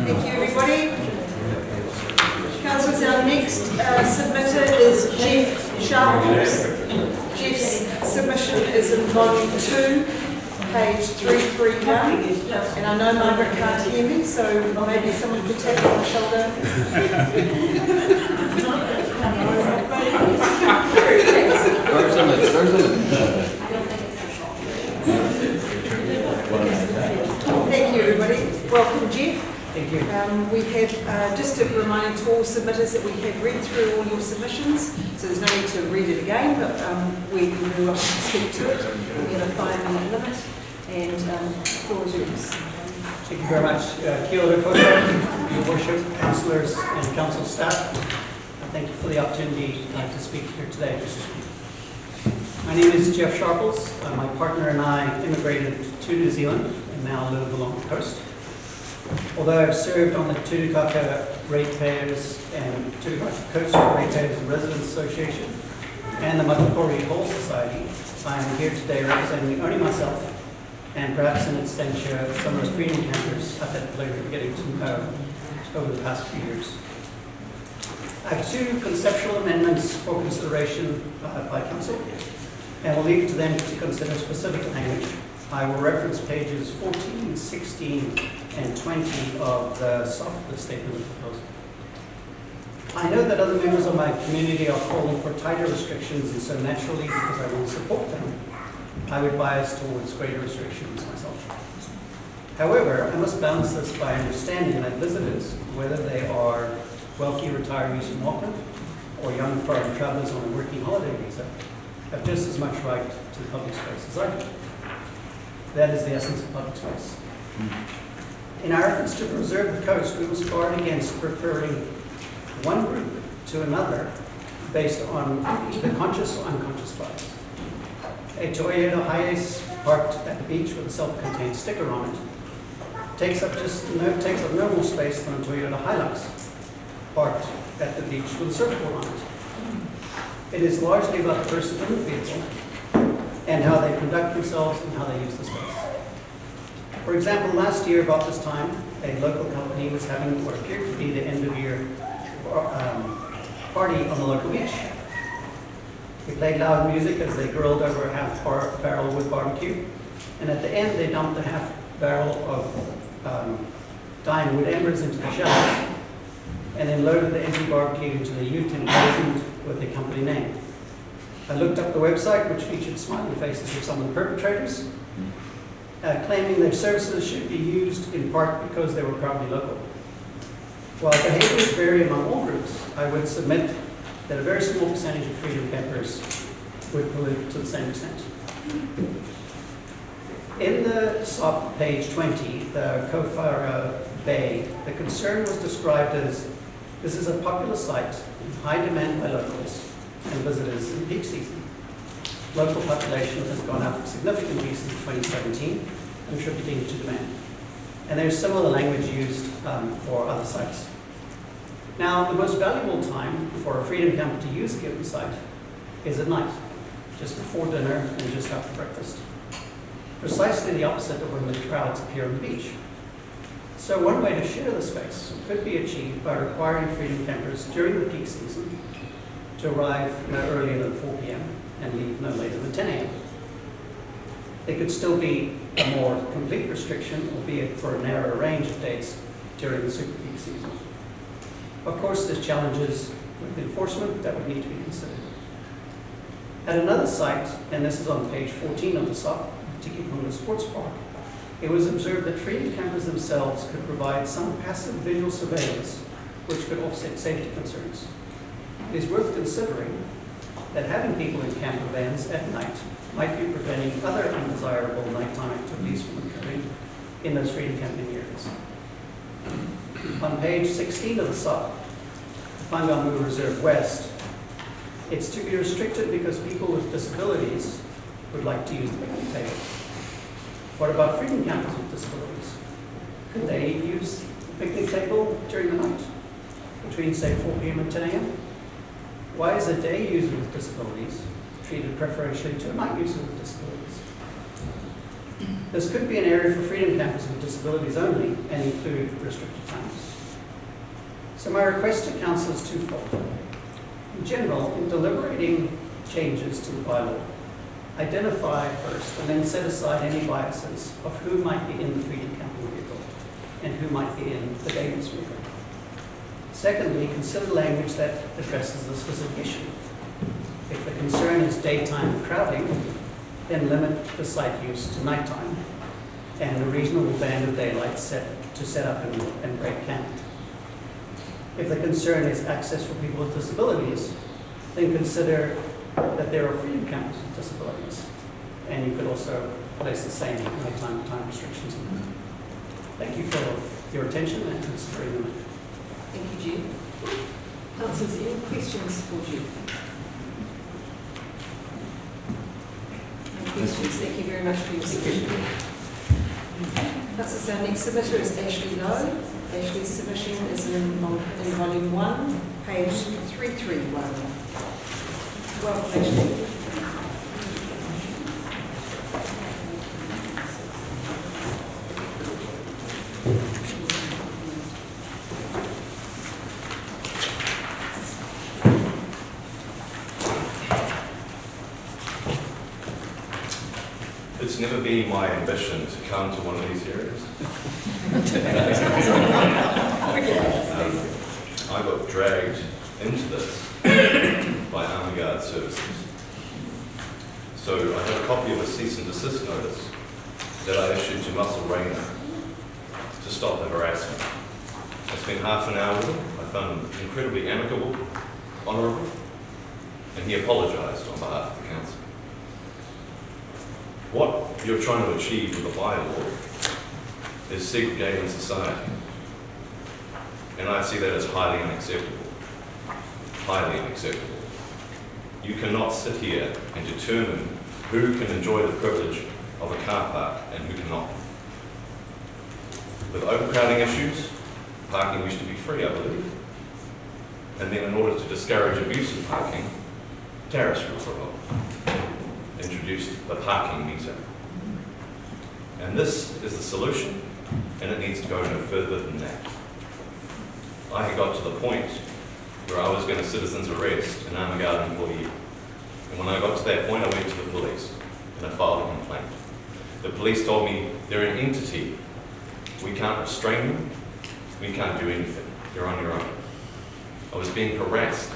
Thank you, everybody. Councillors, our next submitter is Jeff Sharples. Jeff's submission is in volume 2, page 331. And I know Margaret can't hear me, so maybe someone could tap me on the shoulder. Thank you, everybody. Welcome, Jeff. Thank you. We have, just a reminder to all submitters that we have read through all your submissions, so there's no need to read it again, but we will speak to it. We're going to 5-minute limit, and the floor is yours. Thank you very much. Kia ora koutou, Your Worship, councillors and council staff. Thank you for the opportunity to speak here today. My name is Jeff Sharples. My partner and I immigrated to New Zealand and now live along the coast. Although I've served on the Tutukaka Ratepayers and Tutukaka Coast Ratepayers and Residents Association and the Matakori Hall Society, I am here today representing only myself and perhaps in extension some of the freedom campers I've had the pleasure of getting to know over the past few years. I have 2 conceptual amendments for consideration by Council, and will leave it to them to consider specific language. I will reference pages 14, 16, and 20 of the statement of proposal. I know that other members of my community are calling for tighter restrictions, and so naturally, because I will support them, I would bias towards greater restrictions myself. However, I must balance this by understanding that visitors, whether they are wealthy retirees from Auckland or young foreign travellers on a working holiday visa, have just as much right to the public space as I do. That is the essence of public space. In our efforts to preserve the coast, we must guard against preferring one group to another based on either conscious or unconscious bias. A Toyota Hiace parked at the beach with a self-contained sticker on it takes up no more space than a Toyota Hilux parked at the beach with a surfboard on it. It is largely about the person in the vehicle and how they conduct themselves and how they use the space. For example, last year about this time, a local company was having what appeared to be the end-of-year party on the local beach. They played loud music as they grilled over a half-barrel wood barbecue, and at the end they dumped a barrel of dying wood embers into the shells, and then loaded the empty barbecue into the ute emblazoned with the company name. I looked up the website, which featured smiley faces of some of the perpetrators, claiming their services should be used in part because they were proudly local. While behaviors vary among all groups, I would submit that a very small percentage of freedom campers would pollute to the same extent. In the SOP, page 20, the Kofara Bay, the concern was described as, this is a popular site in high demand by locals and visitors in peak season. Local population has gone up significantly since 2017, contributing to demand. And there's similar language used for other sites. Now, the most valuable time for a freedom camper to use a given site is at night, just before dinner and just after breakfast. Precisely the opposite of when the crowds appear on the beach. So one way to share the space could be achieved by requiring freedom campers during the peak season to arrive no earlier than 4 p.m. and leave no later than 10 a.m. There could still be a more complete restriction, albeit for a narrower range of dates during the super peak season. Of course, there's challenges with enforcement that would need to be considered. At another site, and this is on page 14 of the SOP, Tikikunda Sports Park, it was observed that freedom campers themselves could provide some passive visual surveillance which could offset safety concerns. It is worth considering that having people in camper vans at night might be preventing other undesirable nighttime activities from occurring in those freedom camping areas. On page 16 of the SOP, Whangamu Reserve West, it's to be restricted because people with disabilities would like to use the picnic table. What about freedom campers with disabilities? Could they use the picnic table during the night, between say 4 p.m. and 10 a.m.? Why is a day user with disabilities treated preferentially to a night user with disabilities? This could be an area for freedom campers with disabilities only and include restricted times. So my request to Council is twofold. In general, in deliberating changes to the bylaw, identify first and then set aside any biases of who might be in the freedom camping vehicle and who might be in the day use vehicle. Secondly, consider language that addresses the specific issue. If the concern is daytime crowding, then limit the site use to nighttime and a reasonable band of daylight set up and break camp. If the concern is access for people with disabilities, then consider that there are freedom campers with disabilities, and you could also place the same nighttime time restrictions on them. Thank you for your attention and considering them. Thank you, Jude. Councillors, any questions for Jude? No questions. Thank you very much for your submission. Councillors, our next submitter is Ashley Lowe. Ashley's submission is in volume 1, page 331. Welcome, Ashley. It's never been my ambition to come to one of these areas. I got dragged into this by Army Guard services. So I have a copy of a cease and desist notice that I issued to Muscle Rayner to stop the harassment. I spent half an hour with him. I found him incredibly amicable, honourable, and he apologised on behalf of the council. What you're trying to achieve with the bylaw is segregating society. And I see that as highly unacceptable. Highly unacceptable. You cannot sit here and determine who can enjoy the privilege of a car park and who cannot. With overcrowding issues, parking used to be free, I believe. And then in order to discourage abuse of parking, tariffs were put on. Introduced the parking meter. And this is the solution, and it needs to go no further than that. I had got to the point where I was going to citizen's arrest an Army Guard employee. And when I got to that point, I went to the police and I filed a complaint. The police told me they're an entity. We can't restrain them. We can't do anything. You're on your own. I was being harassed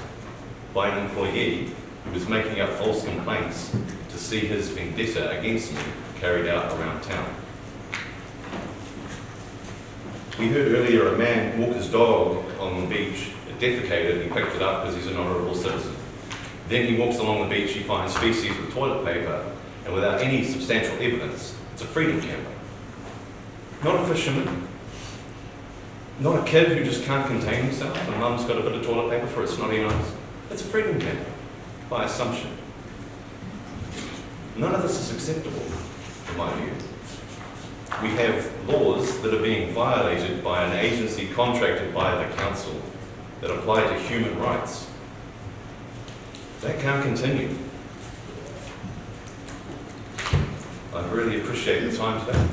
by an employee who was making up false complaints to see his vendetta against me carried out around town. We heard earlier a man walk his dog on the beach. It defecated. He picked it up because he's an honourable citizen. Then he walks along the beach, he finds feces with toilet paper, and without any substantial evidence, it's a freedom camper. Not a fisherman, not a kid who just can't contain himself and mum's got a bit of toilet paper for his snotty nose. It's a freedom camper, by assumption. None of this is acceptable, in my view. We have laws that are being violated by an agency contracted by the council that apply to human rights. That can't continue. I really appreciate the time today.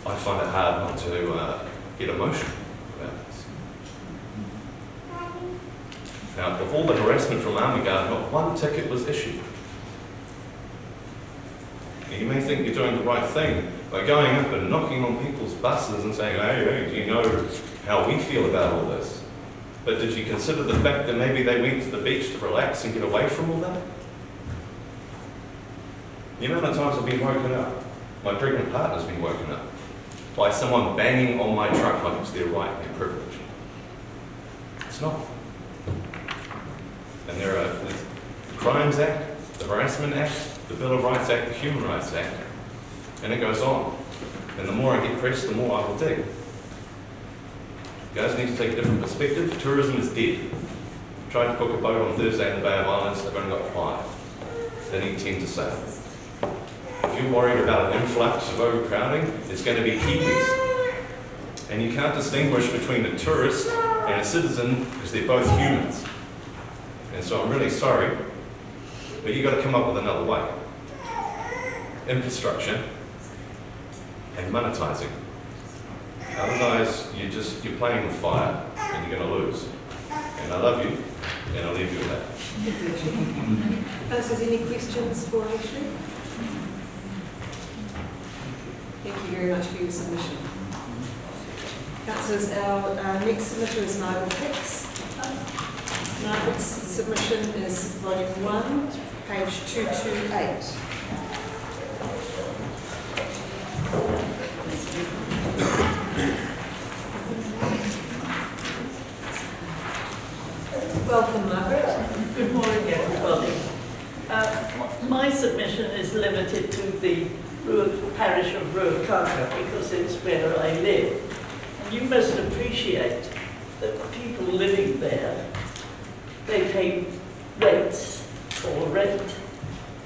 I find it hard not to get emotional about this. Now, of all the harassment from Army Guard, not one ticket was issued. You may think you're doing the right thing by going up and knocking on people's buses and saying, hey, do you know how we feel about all this? But did you consider the fact that maybe they went to the beach to relax and get away from all that? The amount of times I've been woken up, my pregnant partner's been woken up by someone banging on my truck like it's their right and privilege. It's not. And there are the Crimes Act, the Harassment Act, the Bill of Rights Act, the Human Rights Act, and it goes on. And the more I get pressed, the more I will dig. You guys need to take a different perspective. Tourism is dead. Tried to book a boat on Thursday in the Bay of Islands, they've only got 5. They need 10 to sail. If you're worried about an influx of overcrowding, it's going to be Kiwis. And you can't distinguish between a tourist and a citizen because they're both humans. And so I'm really sorry, but you've got to come up with another way. Infrastructure and monetising. Otherwise, you're playing with fire and you're going to lose. And I love you, and I'll leave you with that. Councillors, any questions for Ashley? Thank you very much for your submission. Councillors, our next submitter is Nigel Hicks. Nigel's submission is volume 1, page 228. Welcome, Margaret. Good morning, everybody. My submission is limited to the parish of Ruakaka because it's where I live. And you must appreciate that the people living there, they pay rates or rent.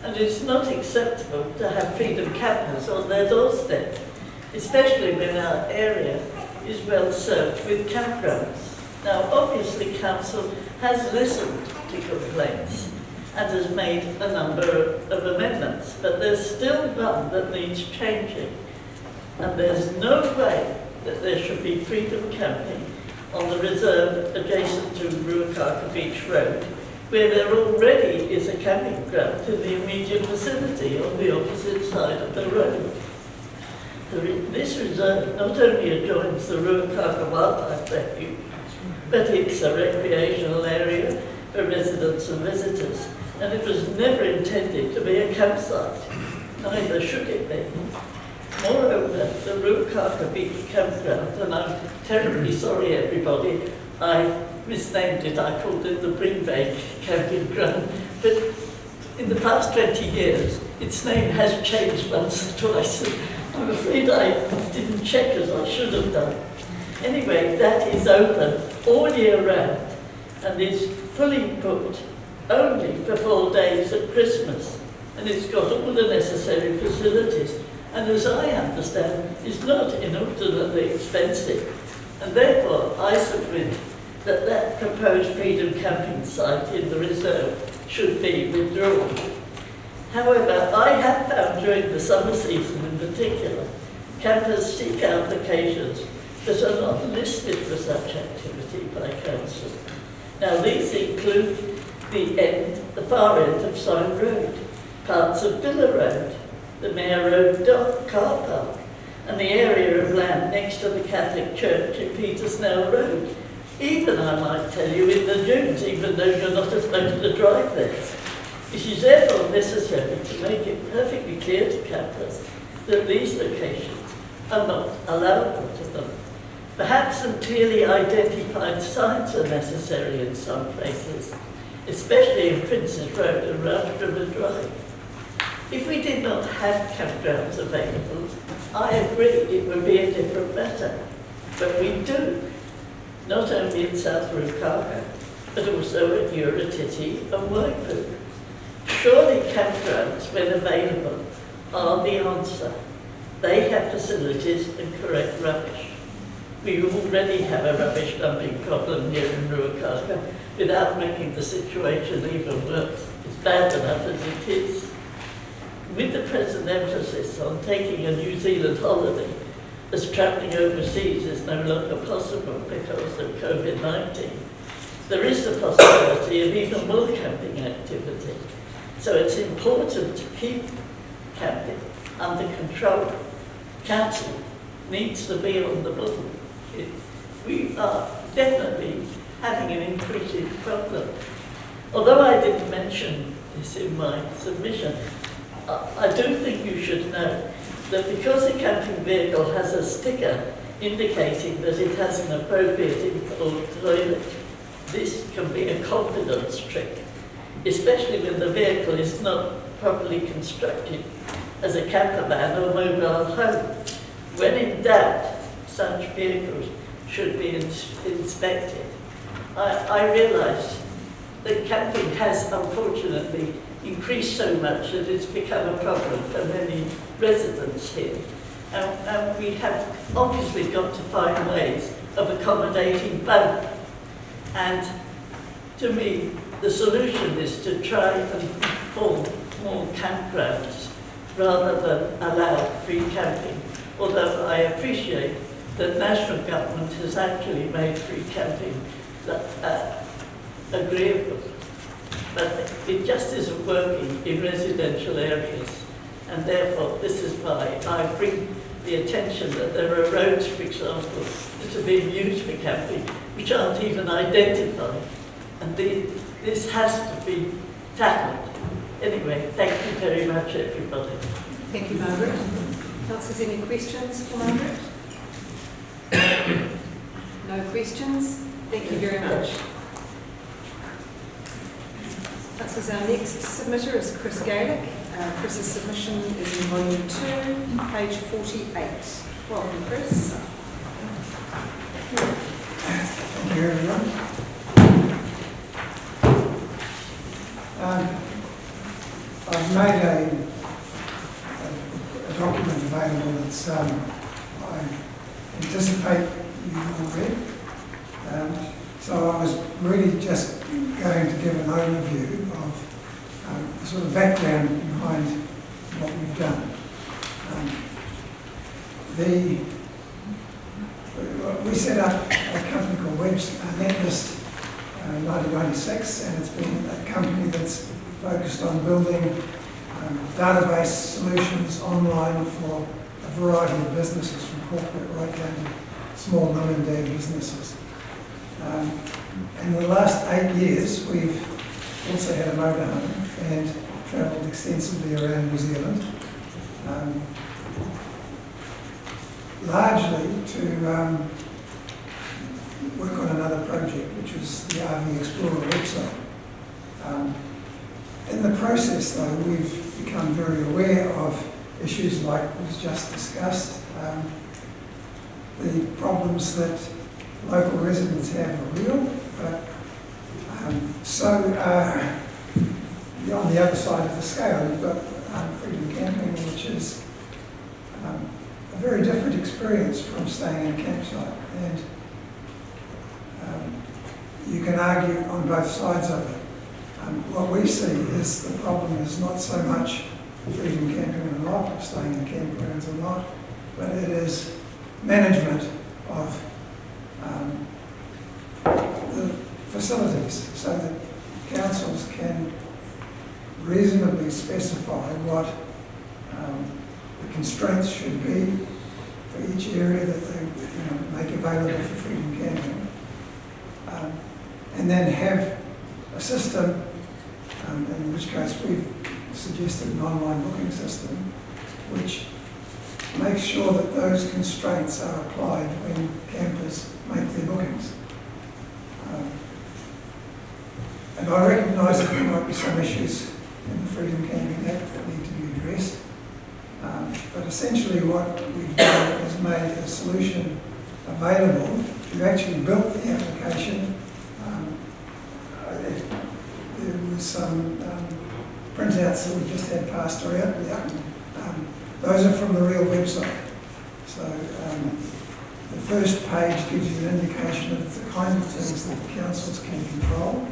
And it's not acceptable to have freedom campers on their doorstep, especially when our area is well served with campgrounds. Now, obviously, Council has listened to complaints and has made a number of amendments, but there's still one that needs changing. And there's no way that there should be freedom camping on the reserve adjacent to Ruakaka Beach Road, where there already is a camping ground in the immediate vicinity on the opposite side of the road. This reserve not only adjoins the Ruakaka Wildlife Refuge, but it's a recreational area for residents and visitors, and it was never intended to be a campsite. Neither should it be. Moreover, the Ruakaka Beach campground, and I'm terribly sorry everybody, I misnamed it, I called it the Brinbank camping ground, but in the past 20 years, its name has changed once or twice. I'm afraid I didn't check as I should have done. Anyway, that is open all year round and is fully booked only for 4 days at Christmas. And it's got all the necessary facilities. And as I understand, is not inordinately expensive. And therefore, I submit that that proposed freedom camping site in the reserve should be withdrawn. However, I have found during the summer season in particular, campers seek out locations that are not listed for such activity by council. Now these include the far end of Sine Road, parts of Billa Road, the Mayor Road car park and the area of land next to the Catholic Church in Petersnell Road. Even, I might tell you, in the dunes, even though you're not supposed to drive there. It is therefore necessary to make it perfectly clear to campers that these locations are not allowable to them. Perhaps some clearly identified signs are necessary in some places, especially in Princes Road and Round River Drive. If we did not have campgrounds available, I agree it would be a different matter. But we do, not only in South Rukaga, but also at Uratiti and Waipu. Surely campgrounds, when available, are the answer. They have facilities and correct rubbish. We already have a rubbish dumping problem here in Ruakaga without making the situation even worse. It's bad enough as it is. With the present emphasis on taking a New Zealand holiday, as travelling overseas is no longer possible because of COVID-19, there is the possibility of even more camping activity. So it's important to keep camping under control. Council needs to be on the ball. We are definitely having an increasing problem. Although I didn't mention this in my submission, I do think you should know that because a camping vehicle has a sticker indicating that it has an appropriate indoor toilet, this can be a confidence trick, especially when the vehicle is not properly constructed as a camper van or mobile home. When in doubt, such vehicles should be inspected. I realise that camping has unfortunately increased so much that it's become a problem for many residents here. And we have obviously got to find ways of accommodating both. And to me, the solution is to try and form more campgrounds rather than allow free camping. Although I appreciate that national government has actually made free camping agreeable. But it just isn't working in residential areas. And therefore, this is why I bring the attention that there are roads, for example, that are being used for camping, which aren't even identified. And this has to be tackled. Anyway, thank you very much, everybody. Thank you, Margaret. Councillors, any questions for Margaret? No questions? Thank you very much. Councillors, our next submitter is Chris Gaelic. Chris's submission is in volume 2, page 48. Welcome, Chris. Thank you, everyone. I've made a document available that's I anticipate you will read. So I was really just going to give an overview of the sort of background behind what we've done. We set up a company called Netlist in 1996, and it's been a company that's focused on building database solutions online for a variety of businesses, from corporate right down to small mum-and-dad businesses. In the last 8 years, we've also had a motorhome and travelled extensively around New Zealand, largely to work on another project, which was the RV Explorer website. In the process, though, we've become very aware of issues like was just discussed, the problems that local residents have are real, but so on the other side of the scale, you've got freedom camping, which is a very different experience from staying in a campsite. And you can argue on both sides of it. What we see is the problem is not so much freedom camping or not, or staying in campgrounds or not, but it is management of the facilities so that councils can reasonably specify what the constraints should be for each area that they make available for freedom camping. And then have a system, in which case we've suggested an online booking system, which makes sure that those constraints are applied when campers make their bookings. And I recognise that there might be some issues in the Freedom Camping Act that need to be addressed. But essentially what we've done is made a solution available. We've actually built the application. There was some printouts that we just had passed around. Those are from the real website. So the first page gives you an indication of the kind of things that the councils can control.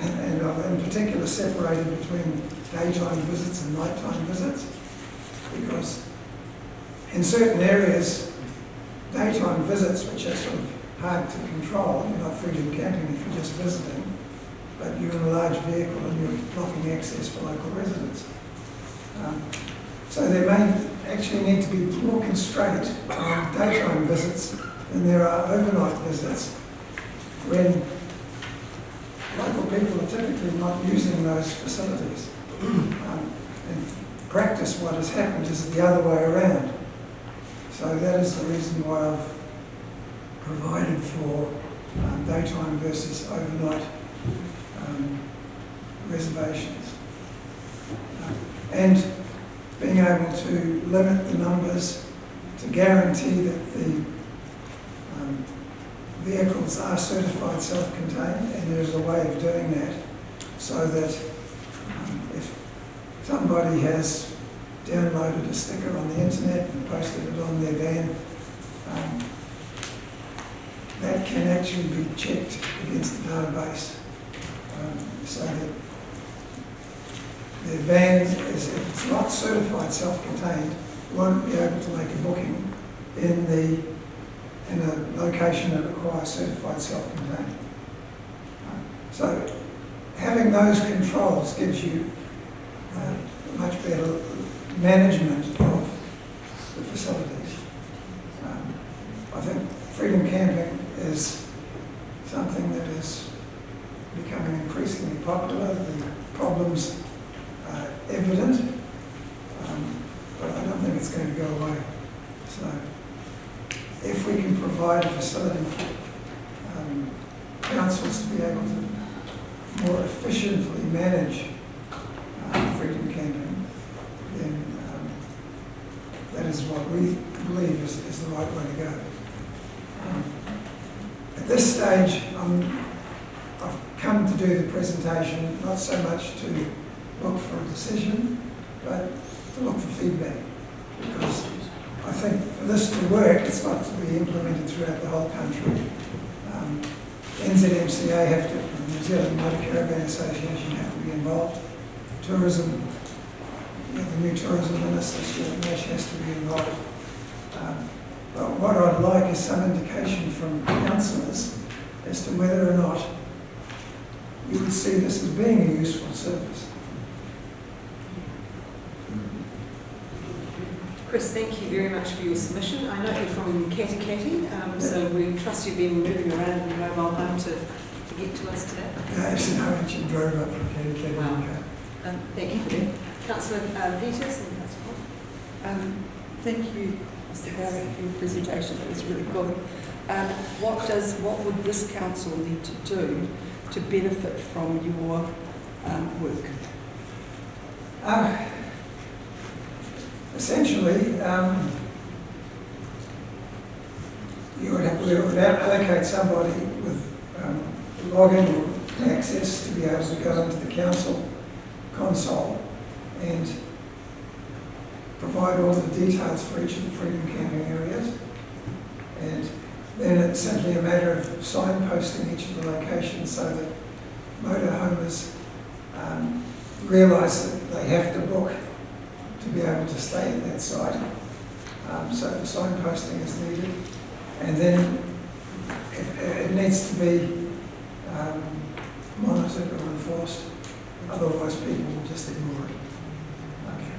And I've in particular separated between daytime visits and nighttime visits, because in certain areas, daytime visits, which are sort of hard to control, you're not freedom camping if you're just visiting, but you're in a large vehicle and you're blocking access for local residents. So there may actually need to be more constraint on daytime visits than there are overnight visits, when local people are typically not using those facilities. In practice, what has happened is the other way around. So that is the reason why I've provided for daytime versus overnight reservations. And being able to limit the numbers to guarantee that the vehicles are certified self-contained, and there's a way of doing that so that if somebody has downloaded a sticker on the internet and posted it on their van, that can actually be checked against the database, so that their van, if it's not certified self-contained, won't be able to make a booking in a location that requires certified self-contained. So having those controls gives you much better management of the facilities. I think freedom camping is something that is becoming increasingly popular. The problems are evident, but I don't think it's going to go away. So if we can provide a facility for councils to be able to more efficiently manage freedom camping, then that is what we believe is the right way to go. At this stage, I've come to do the presentation not so much to look for a decision, but to look for feedback, because I think for this to work, it's got to be implemented throughout the whole country. NZMCA have to, the New Zealand Motor Caravan Association have to be involved. Tourism, the new tourism minister, Stuart Nash, has to be involved. But what I'd like is some indication from councillors as to whether or not you would see this as being a useful service. Chris, thank you very much for your submission. I know you're from Katikati, so we trust you've been moving around in your mobile home to get to us today. Actually, I actually drove up from Katikati. Wow. Thank you for that. Councillor Peters and Councillor Thank you, Mr. Barry, for your presentation. It was really good. What would this council need to do to benefit from your work? Essentially, we would allocate somebody with login or access to be able to go into the council console and provide all the details for each of the freedom camping areas. And then it's simply a matter of signposting each of the locations so that motorhomes realise that they have to book to be able to stay at that site. So the signposting is needed. And then it needs to be monitored or enforced. otherwise people will just ignore it.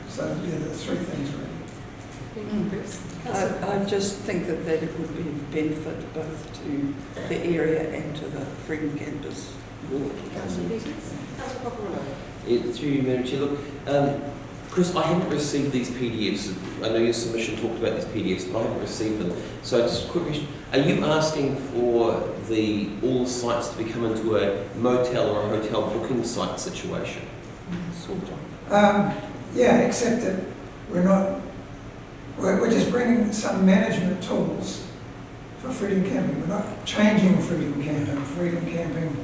So yeah, the three things really. I just think that it would be of benefit both to the area and to the Freedom Campus board. Through you, Madam Chair. Look, Chris, I haven't received these PDFs. I know your submission talked about these PDFs, but I haven't received them. So just a quick question. Are you asking for all the sites to become into a motel or a hotel booking site situation? Sort of. Yeah, except that we're just bringing some management tools for freedom camping. We're not changing freedom camping. Freedom camping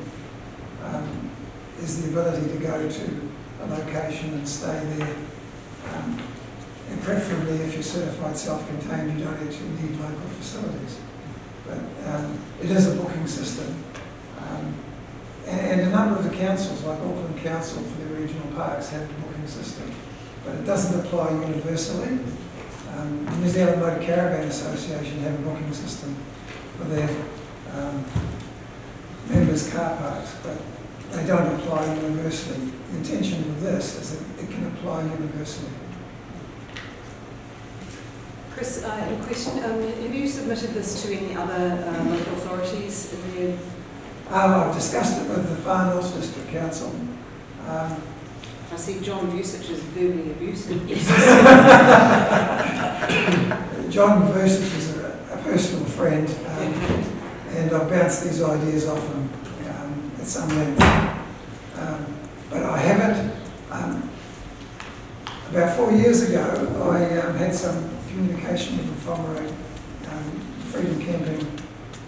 is the ability to go to a location and stay there. And preferably, if you're certified self-contained, you don't actually need local facilities. But it is a booking system. And a number of the councils, like Auckland Council for the regional parks, have a booking system. But it doesn't apply universally. The New Zealand Motor Caravan Association have a booking system for their members' car parks, but they don't apply universally. The intention of this is that it can apply universally. Chris, a question. Have you submitted this to any other local authorities in the... I've discussed it with the Far North District Council. I see John Vusic is verbally abusive. John Vusic is a personal friend, and I've bounced these ideas off him at some length. But I haven't. About 4 years ago, I had some communication with the Whangarei Freedom Camping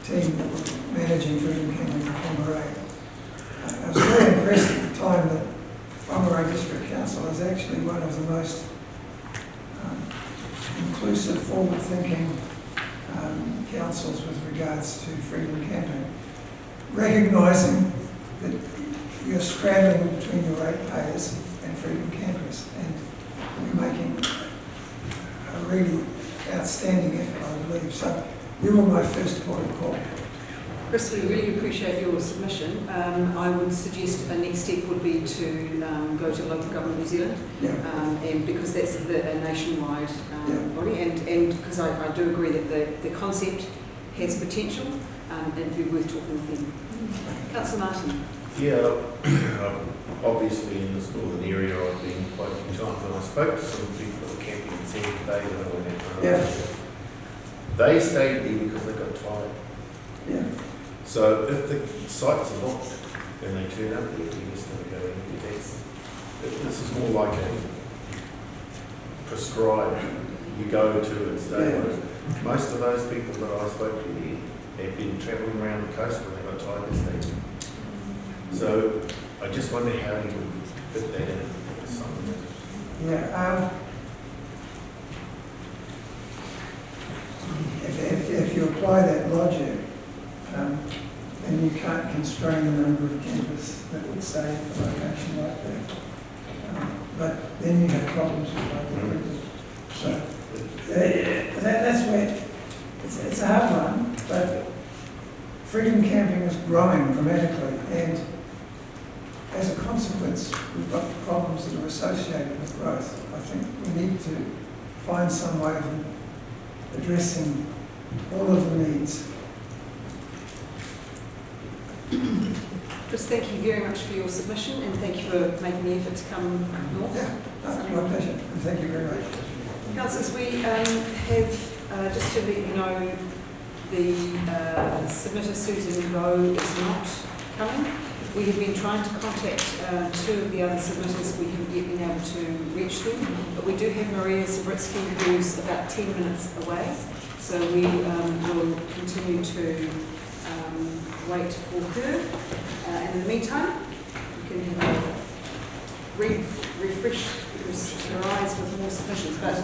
team that were managing Freedom Camping in Whangarei. I was very impressed at the time that Whangarei District Council is actually one of the most inclusive, forward-thinking councils with regards to freedom camping, recognising that you're scrambling between your ratepayers and freedom campers, and we're making a really outstanding effort, I believe. So you were my first port of call. Chris, we really appreciate your submission. I would suggest a next step would be to go to Local Government New Zealand, and because that's a nationwide body, and because I do agree that the concept has potential, and it'd be worth talking with them. Councillor Martin. Yeah, obviously in this northern area I've been quite a few times, and I spoke to some people that were camping in San today that I went out. They stayed there because they got tired. Yeah. So if the sites are locked and they turn up there, you're just going to go in. This is more like a prescribed, you go to and stay. Most of those people that I spoke to there have been travelling around the coast when they got tired to stay. So I just wonder how you would fit that in with something. Yeah. If you apply that logic, then you can't constrain the number of campers that would stay at a location like that. But then you have problems with local people. So that's where it's a hard one, but freedom camping is growing dramatically, and as a consequence, we've got the problems that are associated with growth. I think we need to find some way of addressing all of the needs. Chris, thank you very much for your submission, and thank you for making the effort to come north. Yeah, my pleasure, and thank you very much. Councillors, we have, just to let you know, the submitter Susan Rowe is not coming. We have been trying to contact two of the other submitters. We haven't yet been able to reach them, but we do have Maria Zabritsky, who's about 10 minutes away. So we will continue to wait for her. And in the meantime, you can have a refresh your eyes with more submissions. But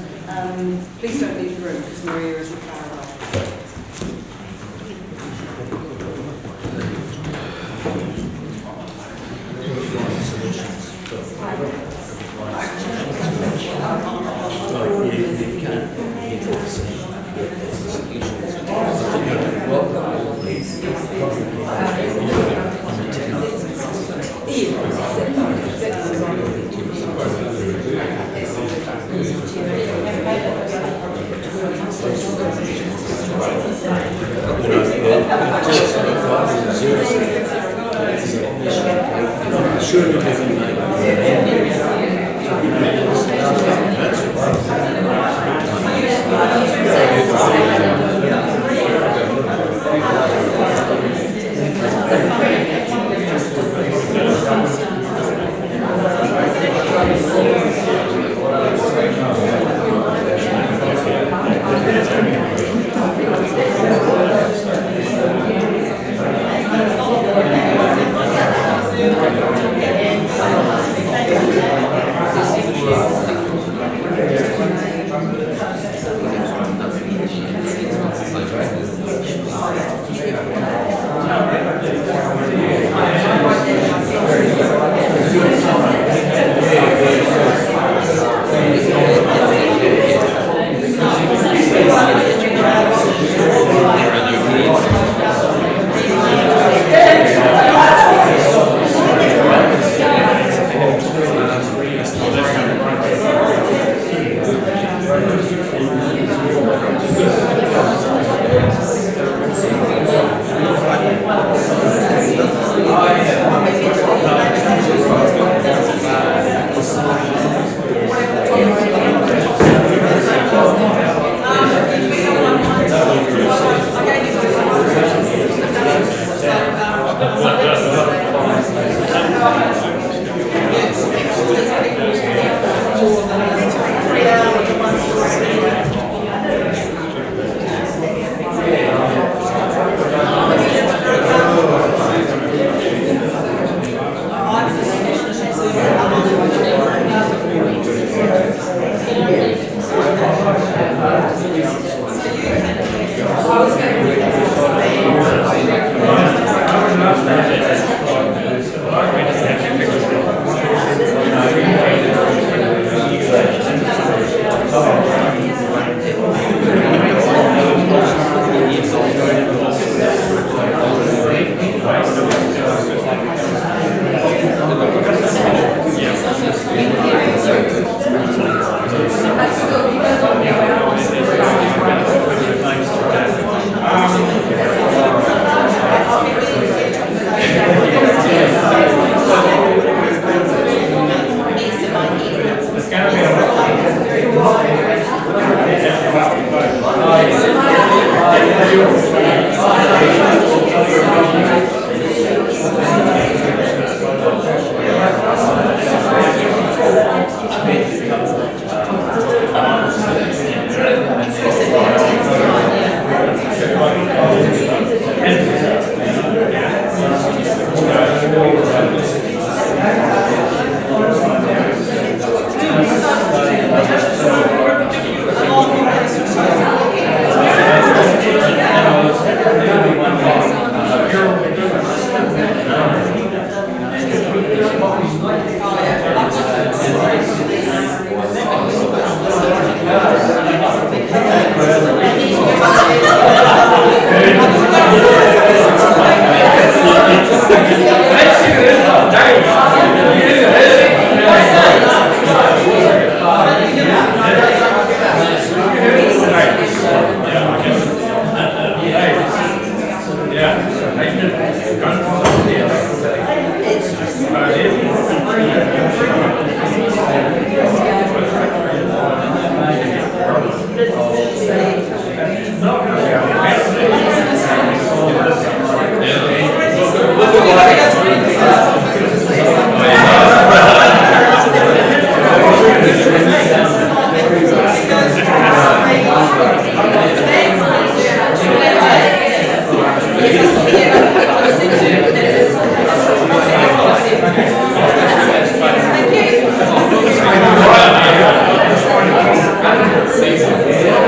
please don't leave the room because Maria isn't far away. Thank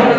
you.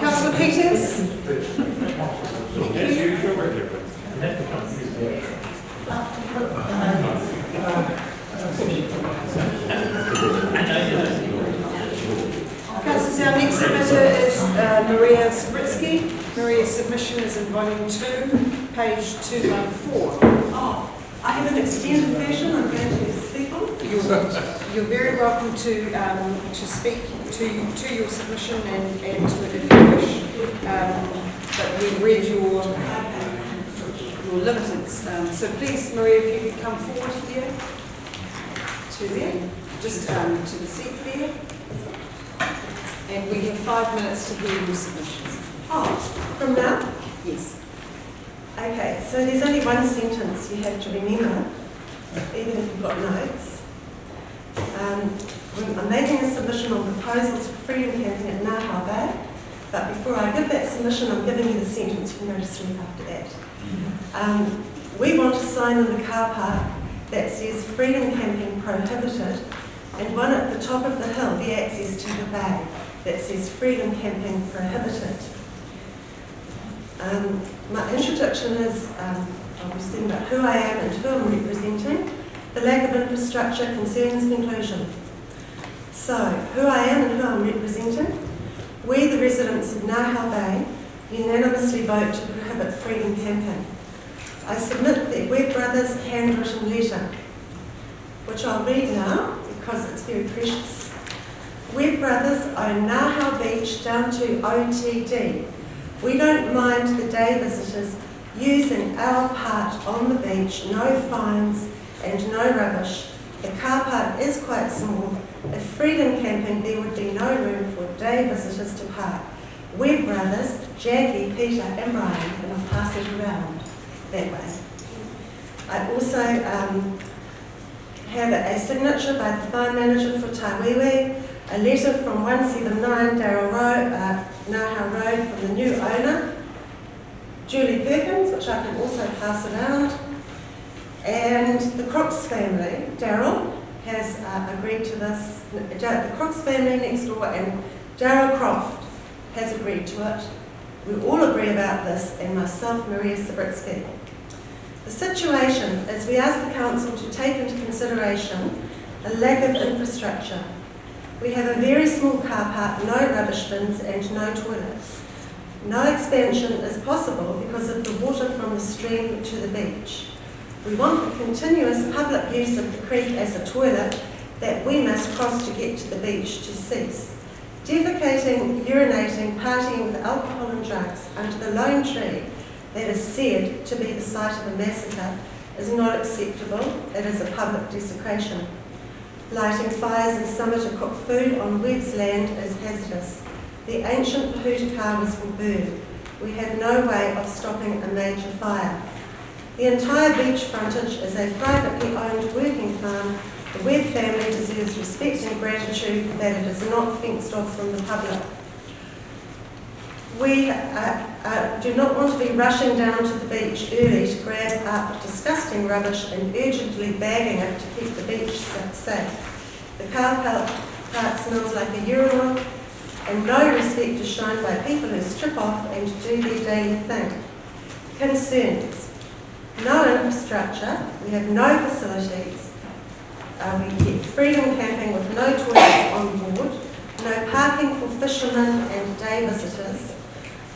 Councillor Peters? Councillors, our next submitter is Maria Sabritsky. Maria's submission is in volume 2, page 214. Oh, I have an extended version. I'm going to speak on. You're very welcome to speak to your submission and to it if you wish. But we've read your limited. So please, Maria, if you could come forward here to there, just to the seat there. And we have 5 minutes to hear your submissions. Oh, from now? Yes. Okay, so there's only one sentence you have to remember, even if you've got notes. I'm making a submission on proposals for freedom camping at Ngāhau Bay, but before I give that submission, I'm giving you the sentence. You can go to sleep after that. We want a sign in the car park that says freedom camping prohibited, and one at the top of the hill, the access to the bay, that says freedom camping prohibited. My introduction is, I'll be speaking about who I am and who I'm representing. The lack of infrastructure concerns conclusion. So, who I am and who I'm representing. We, the residents of Ngāhau Bay, unanimously vote to prohibit freedom camping. I submit the Webb Brothers handwritten letter, which I'll read now because it's very precious. Webb Brothers own Ngāhau Beach down to OTD. We don't mind the day visitors using our part on the beach, no fines and no rubbish. The car park is quite small. If freedom camping, there would be no room for day visitors to park. Webb Brothers, Jackie, Peter and Brian, and I'll pass it around that way. I also have a signature by the farm manager for Taiwiwi, a letter from 179 Darrell Road, Ngāhau Road from the new owner, Julie Perkins, which I can also pass around, and the Crooks family. Darrell has agreed to this. The Crooks family next door and Darrell Croft has agreed to it. We all agree about this, and myself, Maria Sabritsky. The situation is we ask the council to take into consideration the lack of infrastructure. We have a very small car park, no rubbish bins and no toilets. No expansion is possible because of the water from the stream to the beach. We want the continuous public use of the creek as a toilet that we must cross to get to the beach to cease. Defecating, urinating, partying with alcohol and drugs under the lone tree that is said to be the site of a massacre is not acceptable. It is a public desecration. Lighting fires in summer to cook food on Webb's land is hazardous. The ancient Pahutaka was for burn. We have no way of stopping a major fire. The entire beach frontage is a privately owned working farm. The Webb family deserves respect and gratitude that it is not fenced off from the public. We do not want to be rushing down to the beach early to grab up disgusting rubbish and urgently bagging it to keep the beach safe. The car park smells like a urinal, and no respect is shown by people who strip off and do their daily thing. Concerns. No infrastructure, we have no facilities, we get freedom camping with no toilets on board, no parking for fishermen and day visitors,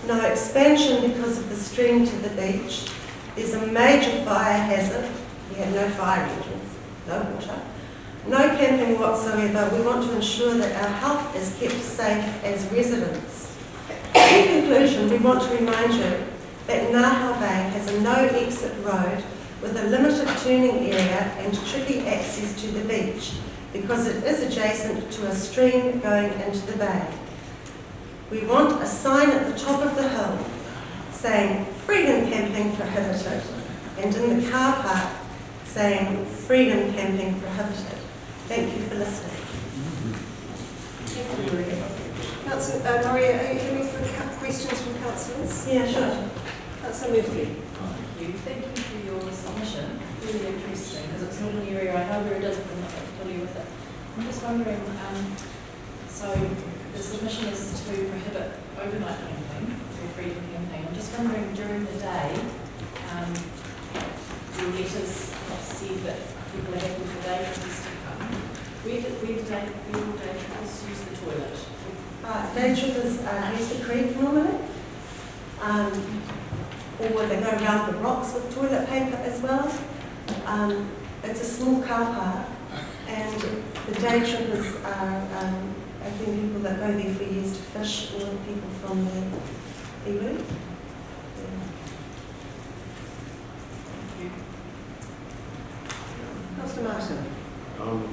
no expansion because of the stream to the beach, there's a major fire hazard, we have no fire engines, no water, no camping whatsoever. We want to ensure that our health is kept safe as residents. In conclusion, we want to remind you that Ngāhau Bay has a no-exit road with a limited turning area and tricky access to the beach because it is adjacent to a stream going into the bay. We want a sign at the top of the hill saying freedom camping prohibited, and in the car park saying freedom camping prohibited. Thank you for listening. Thank you, Maria. Maria, are you hearing questions from councillors? Yeah, sure. Councillor Murphy. Thank you for your submission. Really interesting because it's not an area I know where it is, but I'm not familiar with it. I'm just wondering, so the submission is to prohibit overnight camping or freedom camping. I'm just wondering during the day, the letters not said that people are happy for day trippers to come. Where do day trippers use the toilet? Day trippers use the creek normally. Or they go around the rocks with toilet paper as well. It's a small car park, and the day trippers are, I think, people that go there for years to fish, or people from the iwi.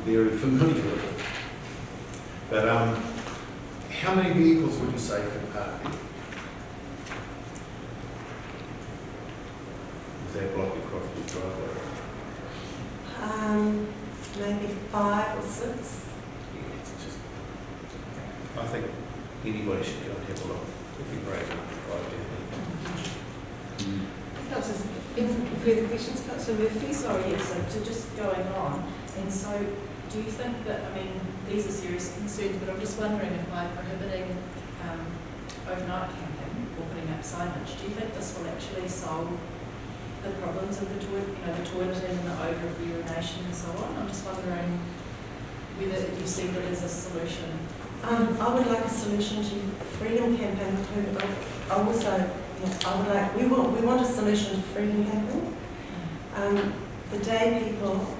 very familiar with it. But how many vehicles would you say could park there? Does that block across the driveway? Maybe 5 or 6. Yeah, it's just, I think anybody should go and have a look if you're brave enough to drive down there. Councillors, any further questions? Councillor Murphy? Sorry, yes, so just going on, and so do you think that, I mean, these are serious concerns, but I'm just wondering if by prohibiting overnight camping or putting up signage, do you think this will actually solve the problems of the toileting and the odour of urination and so on? I'm just wondering whether you see that as a solution. I would like a solution to freedom camping. I also, we want a solution to freedom camping. The day people,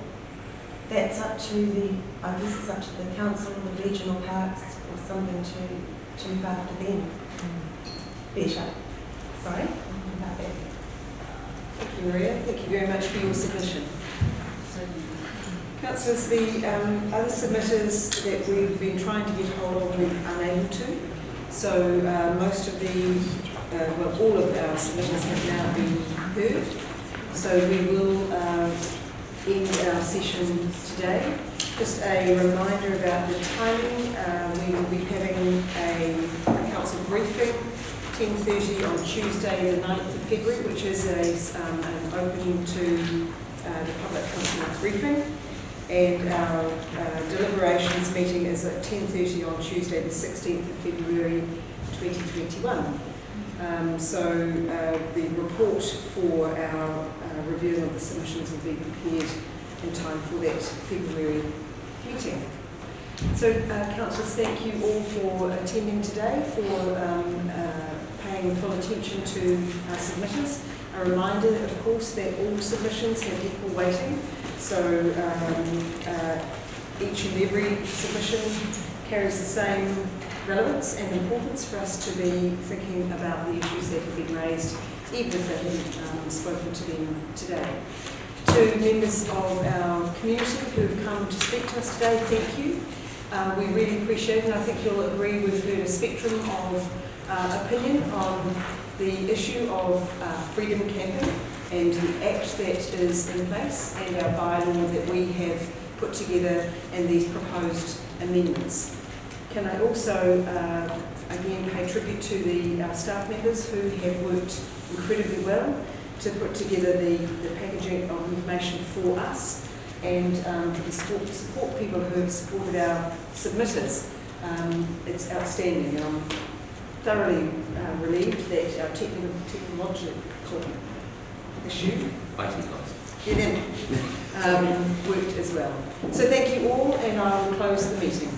that's up to I guess it's up to the council or the regional parks or something to look after them better. Sorry? About that. Thank you, Maria. Thank you very much for your submission. Councillors, the other submitters that we've been trying to get hold of, we're unable to. So most of all of our submitters have now been heard. So we will end our session today. Just a reminder about the timing. We will be having a council briefing 10:30 on Tuesday the 9th of February, which is an opening to the public council briefing. And our deliberations meeting is at 10:30 on Tuesday the 16th of February 2021. The report for our review of the submissions will be prepared in time for that February meeting. So, councillors, thank you all for attending today, for paying full attention to our submitters. A reminder, of course, that all submissions have equal weighting. So each and every submission carries the same relevance and importance for us to be thinking about the issues that have been raised, even if they haven't spoken to them today. To members of our community who have come to speak to us today, thank you. We really appreciate it, and I think you'll agree we've heard a spectrum of opinion on the issue of freedom camping and the act that is in place and our bylaw that we have put together and these proposed amendments. Can I also again pay tribute to the staff members who have worked incredibly well to put together the packaging of information for us, and for the support people who have supported our submitters. It's outstanding, and I'm thoroughly relieved that our technological issue worked as well. So thank you all, and I will close the meeting.